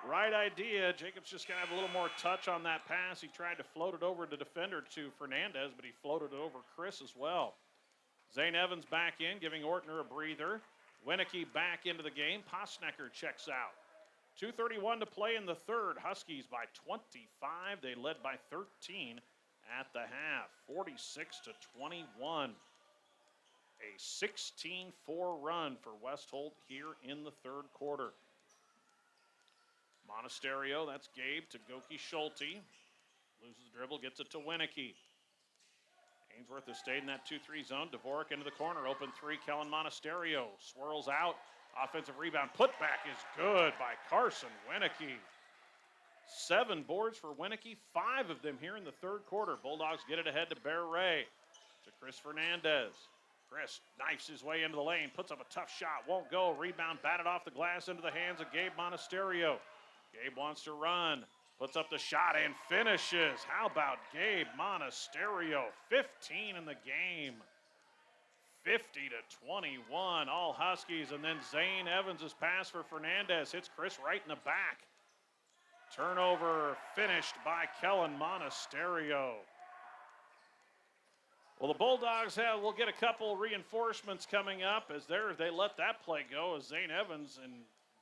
Right idea. Jacob's just going to have a little more touch on that pass. He tried to float it over the defender to Fernandez, but he floated it over Chris as well. Zane Evans back in, giving Ortner a breather. Winicky back into the game. Posnecker checks out. 2:31 to play in the third. Huskies by 25. They led by 13 at the half. 46-21. A 16-4 run for West Holt here in the third quarter. Monasterio, that's Gabe to Goki Schulte. Loses the dribble, gets it to Winicky. Ainsworth has stayed in that 2-3 zone. Dvorak into the corner, open three, Kellen Monasterio. Swirls out, offensive rebound. Putback is good by Carson Winicky. 7 boards for Winicky, 5 of them here in the third quarter. Bulldogs get it ahead to Bear Ray. To Chris Fernandez. Chris knifes his way into the lane, puts up a tough shot, won't go. Rebound batted off the glass into the hands of Gabe Monasterio. Gabe wants to run, puts up the shot and finishes. How about Gabe Monasterio? 15 in the game. 50-21, all Huskies. And then Zane Evans' pass for Fernandez hits Chris right in the back. Turnover finished by Kellen Monasterio. Well, the Bulldogs will get a couple reinforcements coming up as they let that play go as Zane Evans and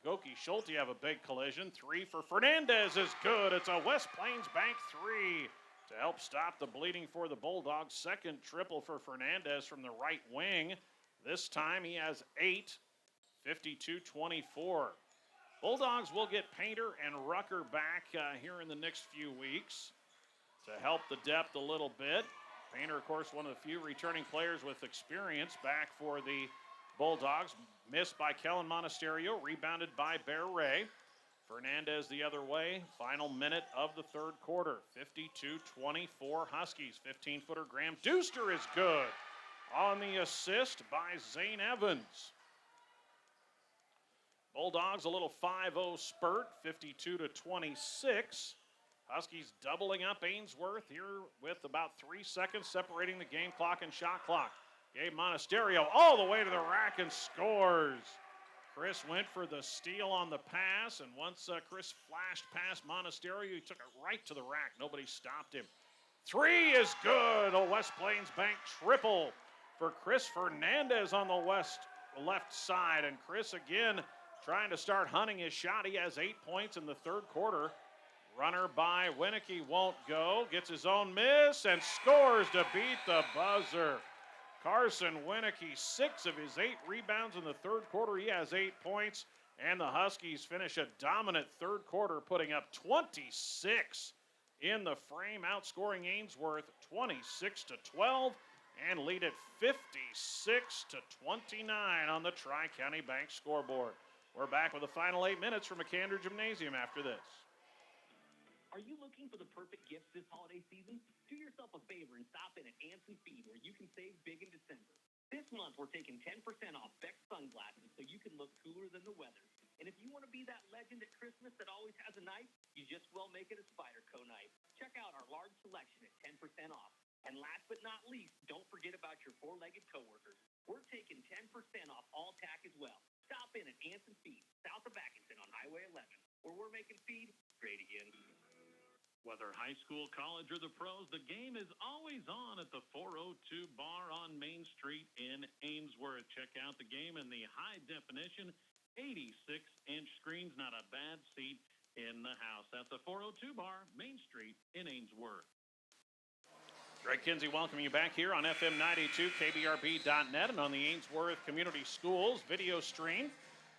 Goki Schulte have a big collision. 3 for Fernandez is good. It's a West Plains Bank 3 to help stop the bleeding for the Bulldogs. Second triple for Fernandez from the right wing. This time he has 8, 52-24. Bulldogs will get Painter and Rucker back here in the next few weeks to help the depth a little bit. Painter, of course, one of the few returning players with experience back for the Bulldogs. Missed by Kellen Monasterio, rebounded by Bear Ray. Fernandez the other way. Final minute of the third quarter. 52-24 Huskies. 15-footer Graham Deuster is good on the assist by Zane Evans. Bulldogs a little 5-0 spurt. 52-26. Huskies doubling up Ainsworth here with about 3 seconds separating the game clock and shot clock. Gabe Monasterio all the way to the rack and scores. Chris went for the steal on the pass, and once Chris flashed past Monasterio, he took it right to the rack. Nobody stopped him. 3 is good. A West Plains Bank triple for Chris Fernandez on the left side. And Chris again trying to start hunting his shot. He has 8 points in the third quarter. Runner by Winicky won't go. Gets his own miss and scores to beat the buzzer. Carson Winicky, 6 of his 8 rebounds in the third quarter. He has 8 points. And the Huskies finish a dominant third quarter, putting up 26 in the frame, outscoring Ainsworth 26-12 and lead it 56-29 on the Tri-County Bank scoreboard. We're back with the final 8 minutes from McAndrew Gymnasium after this. Are you looking for the perfect gifts this holiday season? Do yourself a favor and stop in at Anson Feed, where you can save big in December. This month, we're taking 10% off Beck sunglasses so you can look cooler than the weather. And if you want to be that legend at Christmas that always has a knife, you just well make it a Spyderco knife. Check out our large selection at 10% off. And last but not least, don't forget about your four-legged coworkers. We're taking 10% off all tack as well. Stop in at Anson Feed, south of Atkinson on Highway 11, where we're making feed great again. Whether high school, college, or the pros, the game is always on at the 402 Bar on Main Street in Ainsworth. Check out the game in the high-definition 86-inch screens. Not a bad seat in the house. At the 402 Bar, Main Street in Ainsworth. Greg Kinsey welcoming you back here on FM 92, KBRB.net, and on the Ainsworth Community Schools video stream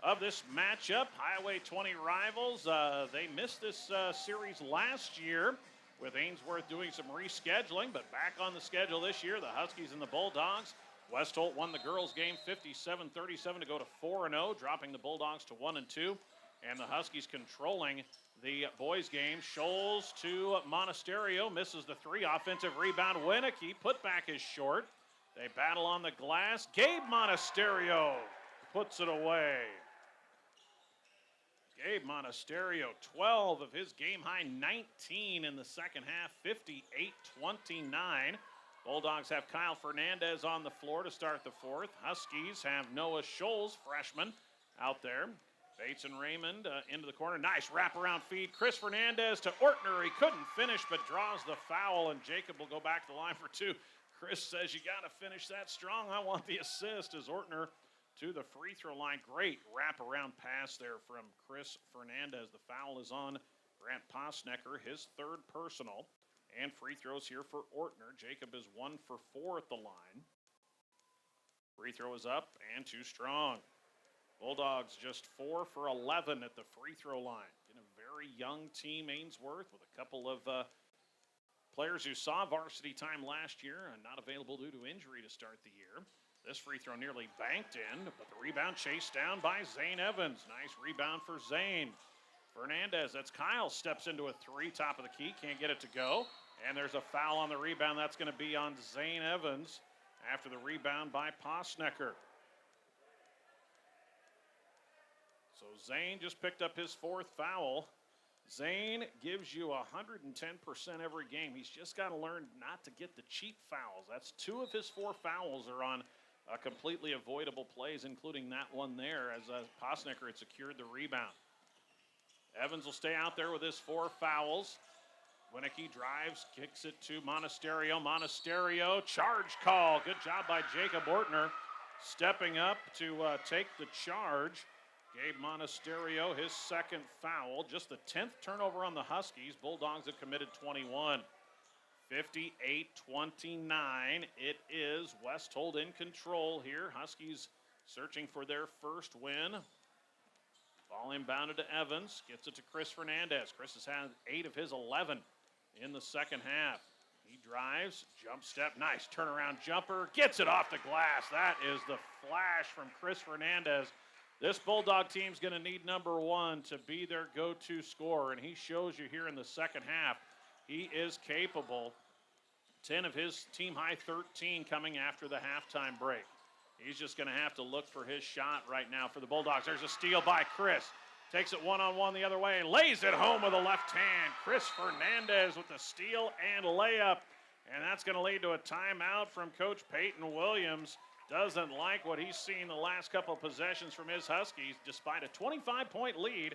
of this matchup. Highway 20 rivals, they missed this series last year with Ainsworth doing some rescheduling, but back on the schedule this year, the Huskies and the Bulldogs. West Holt won the girls game 57-37 to go to 4-0, dropping the Bulldogs to 1-2, and the Huskies controlling the boys game. Scholes to Monasterio, misses the 3, offensive rebound. Winicky, put back is short. They battle on the glass. Gabe Monasterio puts it away. Gabe Monasterio, 12 of his game-high 19 in the second half, 58-29. Bulldogs have Kyle Fernandez on the floor to start the fourth. Huskies have Noah Scholes, freshman, out there. Bates and Raymond into the corner. Nice wraparound feed. Chris Fernandez to Ortner. He couldn't finish, but draws the foul, and Jacob will go back to the line for 2. Chris says, you got to finish that strong. I want the assist as Ortner to the free throw line. Great wraparound pass there from Chris Fernandez. The foul is on Grant Posnecker, his 3rd personal. And free throws here for Ortner. Jacob is 1 for 4 at the line. Free throw is up and too strong. Bulldogs just 4 for 11 at the free throw line. In a very young team, Ainsworth, with a couple of players who saw varsity time last year and not available due to injury to start the year. This free throw nearly banked in, but the rebound chased down by Zane Evans. Nice rebound for Zane. Fernandez, that's Kyle, steps into a 3, top of the key, can't get it to go. And there's a foul on the rebound. That's going to be on Zane Evans after the rebound by Posnecker. So Zane just picked up his 4th foul. Zane gives you 110% every game. He's just got to learn not to get the cheap fouls. That's 2 of his 4 fouls are on completely avoidable plays, including that one there as Posnecker had secured the rebound. Evans will stay out there with his 4 fouls. Winicky drives, kicks it to Monasterio. Monasterio, charge call. Good job by Jacob Ortner, stepping up to take the charge. Gabe Monasterio, his 2nd foul. Just the 10th turnover on the Huskies. Bulldogs have committed 21. 58-29. It is West Holt in control here. Huskies searching for their first win. Ball inbounded to Evans. Gets it to Chris Fernandez. Chris has had 8 of his 11 in the second half. He drives, jump step, nice turnaround jumper. Gets it off the glass. That is the flash from Chris Fernandez. This Bulldog team's going to need number 1 to be their go-to scorer, and he shows you here in the second half. He is capable. 10 of his team-high 13 coming after the halftime break. He's just going to have to look for his shot right now for the Bulldogs. There's a steal by Chris. Takes it one-on-one the other way, lays it home with a left hand. Chris Fernandez with the steal and layup. And that's going to lead to a timeout from Coach Peyton Williams. Doesn't like what he's seen the last couple of possessions from his Huskies, despite a 25-point lead.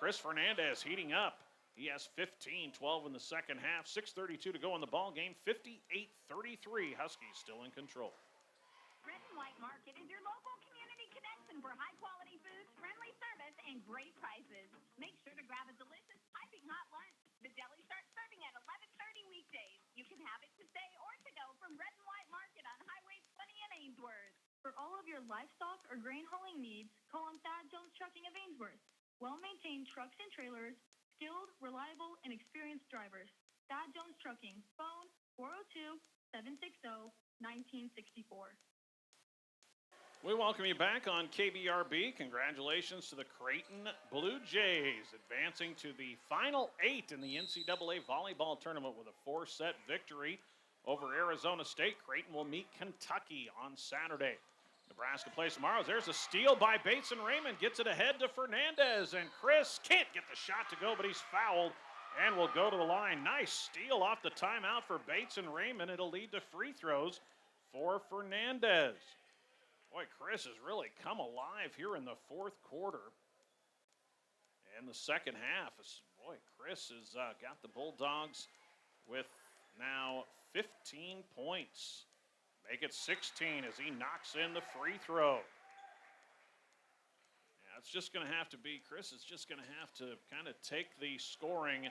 Chris Fernandez heating up. He has 15, 12 in the second half, 6:32 to go in the ball game, 58-33. Huskies still in control. Red and White Market is your local community connection for high-quality foods, friendly service, and great prices. Make sure to grab a delicious piping hot lunch. The deli starts serving at 11:30 weekdays. You can have it to stay or to go from Red and White Market on Highway 20 in Ainsworth. For all of your livestock or grain hauling needs, call on Thad Jones Trucking of Ainsworth. Well-maintained trucks and trailers, skilled, reliable, and experienced drivers. Thad Jones Trucking. Phone 402-760-1964. We welcome you back on KBRB. Congratulations to the Creighton Blue Jays, advancing to the final 8 in the NCAA volleyball tournament with a 4-set victory over Arizona State. Creighton will meet Kentucky on Saturday. Nebraska plays tomorrow. There's a steal by Bates and Raymond. Gets it ahead to Fernandez, and Chris can't get the shot to go, but he's fouled and will go to the line. Nice steal off the timeout for Bates and Raymond. It'll lead to free throws for Fernandez. Boy, Chris has really come alive here in the fourth quarter. And the second half, boy, Chris has got the Bulldogs with now 15 points. Make it 16 as he knocks in the free throw. Yeah, it's just going to have to be, Chris is just going to have to kind of take the scoring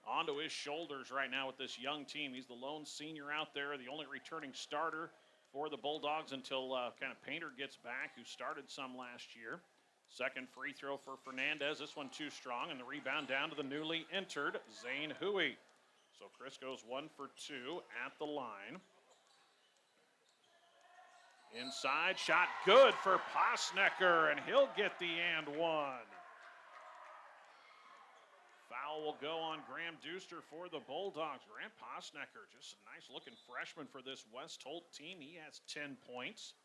onto his shoulders right now with this young team. He's the lone senior out there, the only returning starter for the Bulldogs until kind of Painter gets back, who started some last year. Second free throw for Fernandez. This one too strong, and the rebound down to the newly entered Zane Huey. So Chris goes 1 for 2 at the line. Inside, shot good for Posnecker, and he'll get the and one. Foul will go on Graham Deuster for the Bulldogs. Grant Posnecker, just a nice-looking freshman for this West Holt team. He has 10 points.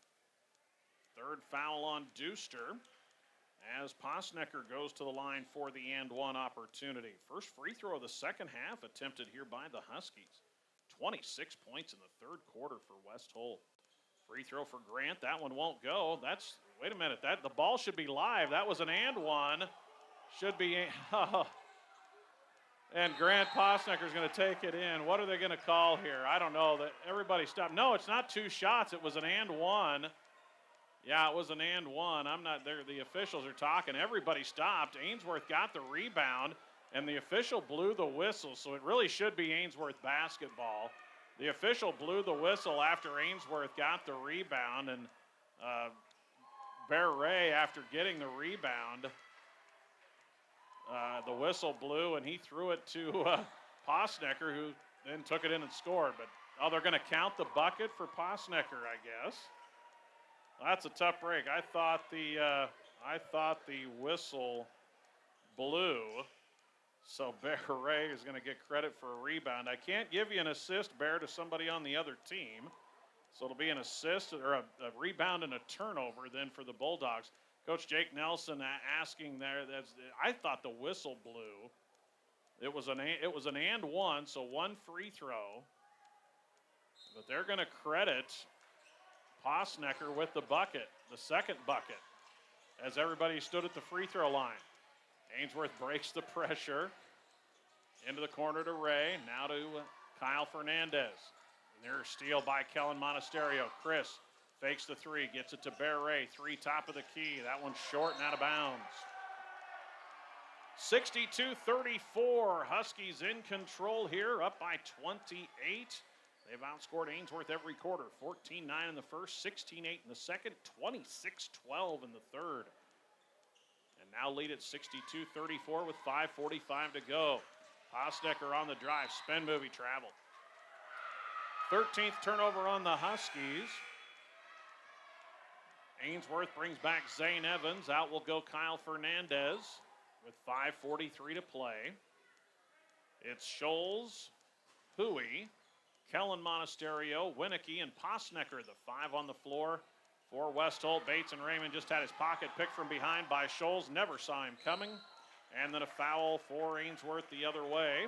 Third foul on Deuster as Posnecker goes to the line for the and one opportunity. First free throw of the second half attempted here by the Huskies. 26 points in the third quarter for West Holt. Free throw for Grant. That one won't go. Wait a minute. The ball should be live. That was an and one. Should be. And Grant Posnecker is going to take it in. What are they going to call here? I don't know. That everybody stopped. No, it's not two shots. It was an and one. Yeah, it was an and one. I'm not there. The officials are talking. Everybody stopped. Ainsworth got the rebound, and the official blew the whistle. So it really should be Ainsworth basketball. The official blew the whistle after Ainsworth got the rebound, and Bear Ray, after getting the rebound, the whistle blew, and he threw it to Posnecker, who then took it in and scored. But they're going to count the bucket for Posnecker, I guess. Well, that's a tough break. I thought the whistle blew. So Bear Ray is going to get credit for a rebound. I can't give you an assist, Bear, to somebody on the other team. So it'll be an assist or a rebound and a turnover then for the Bulldogs. Coach Jake Nelson asking there. I thought the whistle blew. It was an and one, so one free throw. But they're going to credit Posnecker with the bucket, the second bucket, as everybody stood at the free throw line. Ainsworth breaks the pressure. Into the corner to Ray. Now to Kyle Fernandez. And there's a steal by Kellen Monasterio. Chris fakes the three. Gets it to Bear Ray. Three top of the key. That one's short and out of bounds. 62-34. Huskies in control here. Up by 28. They've outscored Ainsworth every quarter. 14-9 in the first. 16-8 in the second. 26-12 in the third. And now lead at 62-34 with 5:45 to go. Posnecker on the drive. Spin move, he traveled. 13th turnover on the Huskies. Ainsworth brings back Zane Evans. Out will go Kyle Fernandez with 5:43 to play. It's Scholes, Huey, Kellen Monasterio, Winicky, and Posnecker, the five on the floor For West Holt, Bates and Raymond just had his pocket picked from behind by Scholes. Never saw him coming. And then a foul for Ainsworth the other way.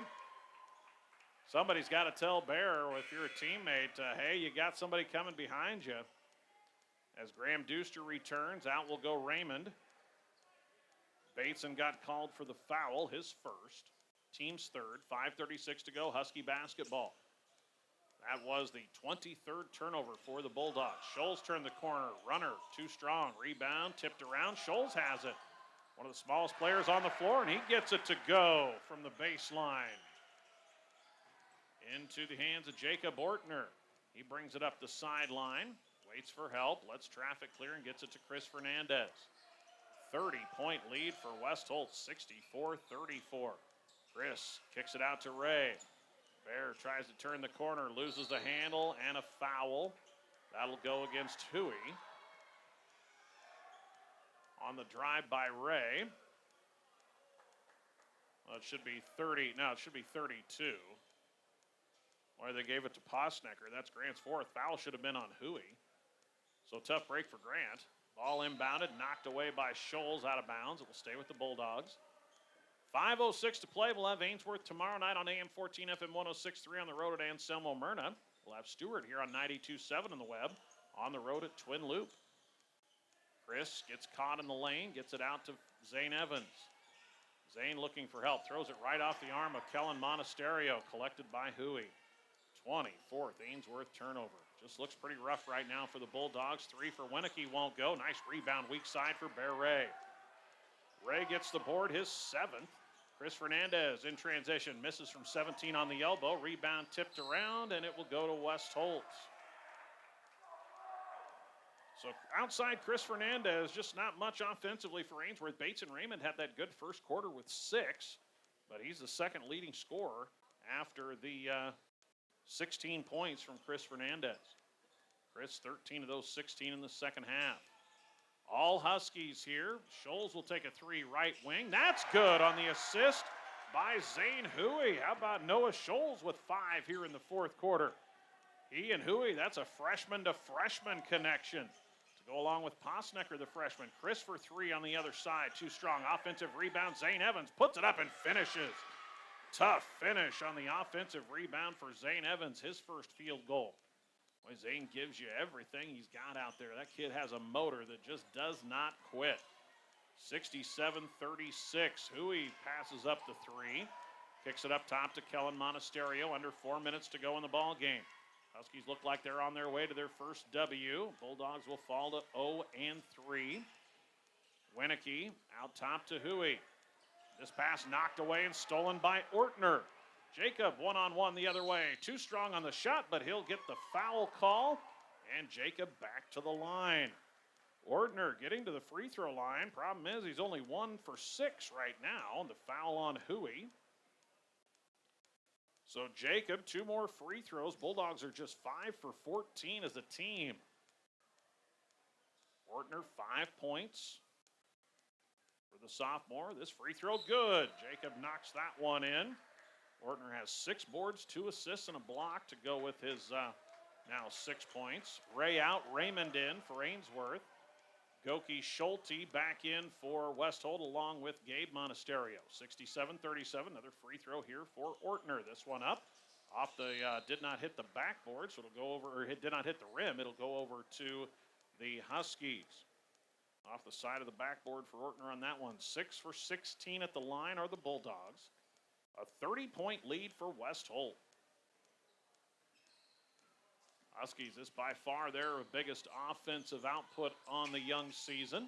Somebody's got to tell Bear, if you're a teammate, hey, you got somebody coming behind you. As Graham Deuster returns, out will go Raymond. Bateson got called for the foul, his first. Team's third. 5:36 to go, Husky basketball. That was the 23rd turnover for the Bulldogs. Scholes turned the corner. Runner, too strong. Rebound, tipped around. Scholes has it. One of the smallest players on the floor, and he gets it to go from the baseline. Into the hands of Jacob Ortner. He brings it up the sideline. Waits for help. Lets traffic clear and gets it to Chris Fernandez. 30-point lead for West Holt, 64-34. Chris kicks it out to Ray. Bear tries to turn the corner, loses the handle, and a foul. That'll go against Huey. On the drive by Ray. Well, it should be 30. No, it should be 32. Or they gave it to Posnecker. That's Grant's fourth. Foul should have been on Huey. So tough break for Grant. Ball inbounded, knocked away by Scholes out of bounds. It will stay with the Bulldogs. 5:06 to play. We'll have Ainsworth tomorrow night on AM 14 FM 106.3 on the road at Anselmo Myrna. We'll have Stewart here on 92.7 on the web on the road at Twin Loop. Chris gets caught in the lane, gets it out to Zane Evans. Zane looking for help, throws it right off the arm of Kellen Monasterio, collected by Huey. 24th Ainsworth turnover. Just looks pretty rough right now for the Bulldogs. 3 for Winnicky won't go. Nice rebound weak side for Bear Ray. Ray gets the board, his 7th. Chris Fernandez in transition, misses from 17 on the elbow. Rebound tipped around, and it will go to West Holt. So outside Chris Fernandez, just not much offensively for Ainsworth. Bates and Raymond had that good first quarter with 6, but he's the second leading scorer after the 16 points from Chris Fernandez. Chris, 13 of those 16 in the second half. All Huskies here. Scholes will take a 3 right wing. That's good on the assist by Zane Huey. How about Noah Scholes with 5 here in the fourth quarter? He and Huey, that's a freshman to freshman connection. To go along with Posnecker, the freshman. Chris for 3 on the other side. Too strong. Offensive rebound. Zane Evans puts it up and finishes. Tough finish on the offensive rebound for Zane Evans, his first field goal. Boy, Zane gives you everything he's got out there. That kid has a motor that just does not quit. 67-36. Huey passes up the 3. Kicks it up top to Kellen Monasterio. Under 4 minutes to go in the ball game. Huskies look like they're on their way to their first W. Bulldogs will fall to 0-3. Winnicky out top to Huey. This pass knocked away and stolen by Ortner. Jacob one-on-one the other way. Too strong on the shot, but he'll get the foul call. And Jacob back to the line. Ortner getting to the free throw line. Problem is he's only 1 for 6 right now. The foul on Huey. So Jacob, 2 more free throws. Bulldogs are just 5 for 14 as a team. Ortner, 5 points for the sophomore. This free throw good. Jacob knocks that one in. Ortner has 6 boards, 2 assists, and a block to go with his now 6 points. Ray out, Raymond in for Ainsworth. Goki Schulte back in for West Holt along with Gabe Monasterio. 67-37, another free throw here for Ortner. This one up off the, did not hit the backboard, so it'll go over, or it did not hit the rim. It'll go over to the Huskies. Off the side of the backboard for Ortner on that one. 6 for 16 at the line are the Bulldogs. A 30-point lead for West Holt. Huskies, this by far their biggest offensive output on the young season.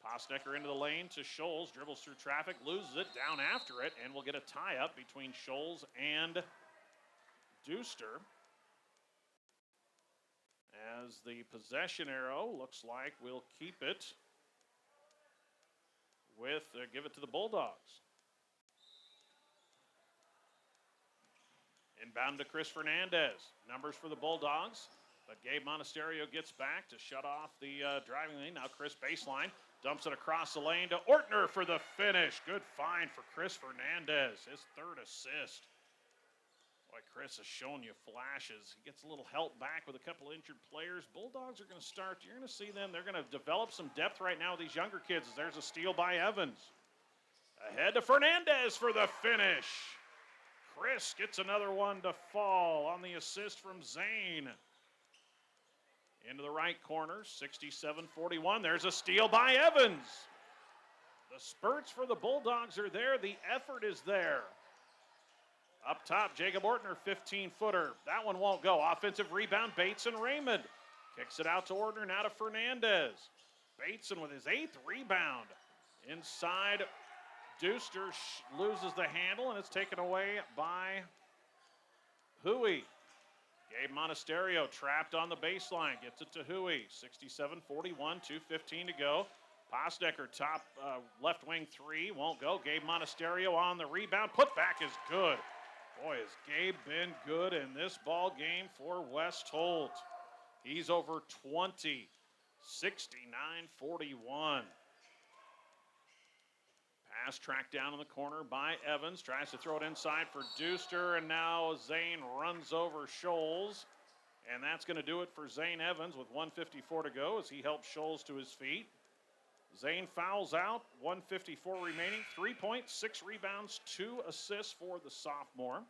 Posnecker into the lane to Scholes, dribbles through traffic, loses it, down after it, and we'll get a tie-up between Scholes and Deuster. As the possession arrow looks like we'll keep it with, give it to the Bulldogs. Inbound to Chris Fernandez. Numbers for the Bulldogs, but Gabe Monasterio gets back to shut off the driving lane. Now Chris baseline, dumps it across the lane to Ortner for the finish. Good find for Chris Fernandez, his 3rd assist. Boy, Chris has shown you flashes. He gets a little help back with a couple injured players. Bulldogs are going to start. You're going to see them. They're going to develop some depth right now with these younger kids. There's a steal by Evans. Ahead to Fernandez for the finish. Chris gets another one to fall on the assist from Zane. Into the right corner, 67-41. There's a steal by Evans. The spurts for the Bulldogs are there. The effort is there. Up top, Jacob Ortner, 15-footer. That one won't go. Offensive rebound, Bateson Raymond. Kicks it out to Ortner, now to Fernandez. Bateson with his 8th rebound. Inside, Deuster loses the handle, and it's taken away by Huey. Gabe Monasterio trapped on the baseline. Gets it to Huey. 67-41, 2:15 to go. Posnecker, top left wing three. Won't go. Gabe Monasterio on the rebound. Putback is good. Boy, has Gabe been good in this ball game for West Holt. He's over 20. 69-41. Pass tracked down in the corner by Evans. Tries to throw it inside for Deuster, and now Zane runs over Scholes. And that's going to do it for Zane Evans with 1:54 to go as he helps Scholes to his feet. Zane fouls out, 1:54 remaining, 3 points, 6 rebounds, 2 assists for the sophomore.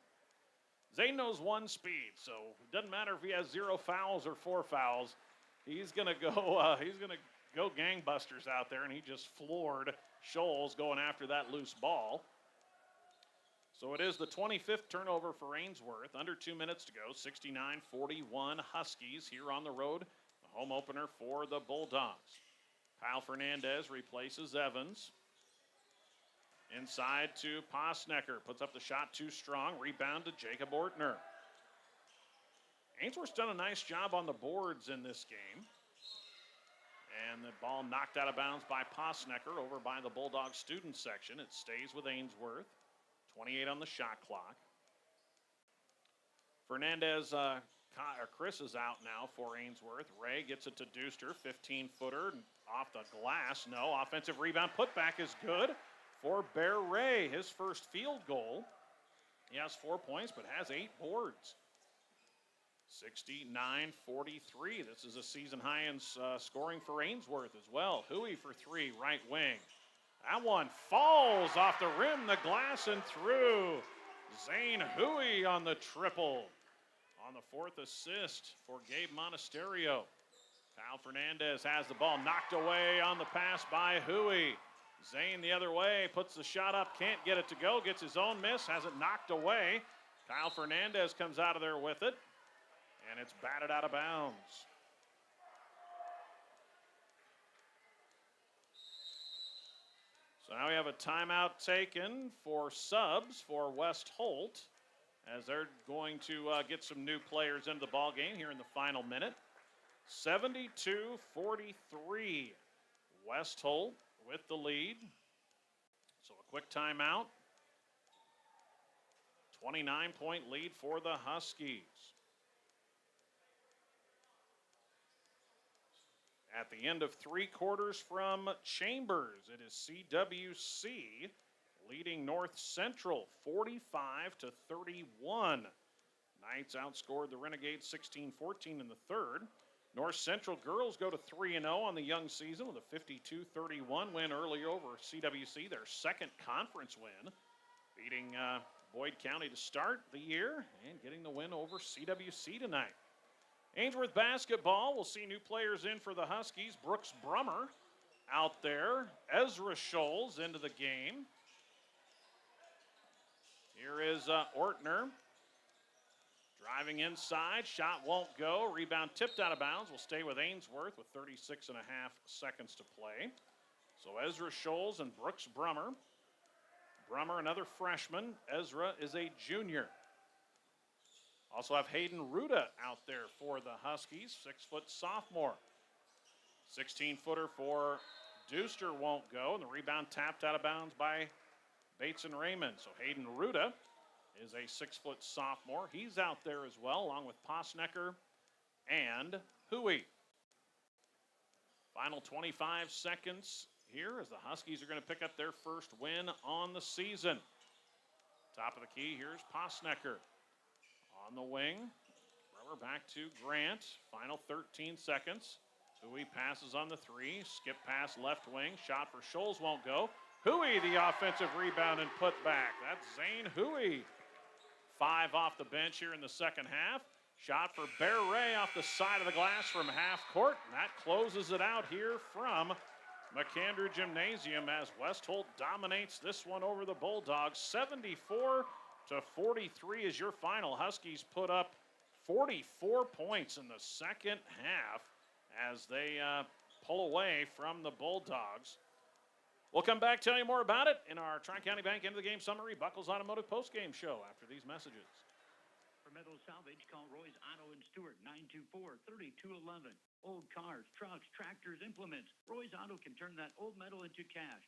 Zane knows one speed, so it doesn't matter if he has 0 fouls or 4 fouls. He's gonna go gangbusters out there, and he just floored Scholes going after that loose ball. So it is the 25th turnover for Ainsworth. Under 2 minutes to go. 69-41 Huskies here on the road. The home opener for the Bulldogs. Kyle Fernandez replaces Evans. Inside to Posnecker. Puts up the shot too strong. Rebound to Jacob Ortner. Ainsworth's done a nice job on the boards in this game. And the ball knocked out of bounds by Posnecker over by the Bulldog student section. It stays with Ainsworth. 28 on the shot clock. Fernandez, Chris is out now for Ainsworth. Ray gets it to Deuster, 15-footer off the glass. No, offensive rebound putback is good for Bear Ray. His first field goal. He has 4 points, but has 8 boards. 69-43. This is a season high in scoring for Ainsworth as well. Huey for 3, right wing. That one falls off the rim, the glass, and through. Zane Huey on the triple. On the 4th assist for Gabe Monasterio. Kyle Fernandez has the ball knocked away on the pass by Huey. Zane the other way, puts the shot up, can't get it to go, gets his own miss, has it knocked away. Kyle Fernandez comes out of there with it, and it's batted out of bounds. So now we have a timeout taken for subs for West Holt as they're going to get some new players into the ball game here in the final minute. 72-43. West Holt with the lead. So a quick timeout. 29-point lead for the Huskies. At the end of 3 quarters from Chambers, it is CWC leading North Central 45-31. Knights outscored the Renegades 16-14 in the third. North Central girls go to 3-0 on the young season with a 52-31 win earlier over CWC, their second conference win, beating Boyd County to start the year and getting the win over CWC tonight. Ainsworth basketball will see new players in for the Huskies. Brooks Brummer out there. Ezra Scholes into the game. Here is Ortner. Driving inside. Shot won't go. Rebound tipped out of bounds. Will stay with Ainsworth with 36 and a half seconds to play. So Ezra Scholes and Brooks Brummer. Brummer, another freshman. Ezra is a junior. Also have Hayden Ruda out there for the Huskies, 6-foot sophomore. 16-footer for Deuster won't go, and the rebound tapped out of bounds by Bateson Raymond. So Hayden Ruda is a 6-foot sophomore. He's out there as well, along with Posnecker and Huey. Final 25 seconds here as the Huskies are going to pick up their first win on the season. Top of the key, here's Posnecker. On the wing, rubber back to Grant. Final 13 seconds. Hui passes on the three. Skip pass left wing. Shot for Scholes won't go. Hui the offensive rebound and put back. That's Zane Hui. 5 off the bench here in the second half. Shot for Bear Ray off the side of the glass from half court. And that closes it out here from McAndrew Gymnasium as West Holt dominates this one over the Bulldogs. 74-43 is your final. Huskies put up 44 points in the second half as they pull away from the Bulldogs. We'll come back, tell you more about it in our Tri-County Bank end of the game summary, Buckles Automotive postgame show after these messages. For metal salvage, call Roy's Auto in Stewart, 924-3211. Old cars, trucks, tractors, implements. Roy's Auto can turn that old metal into cash.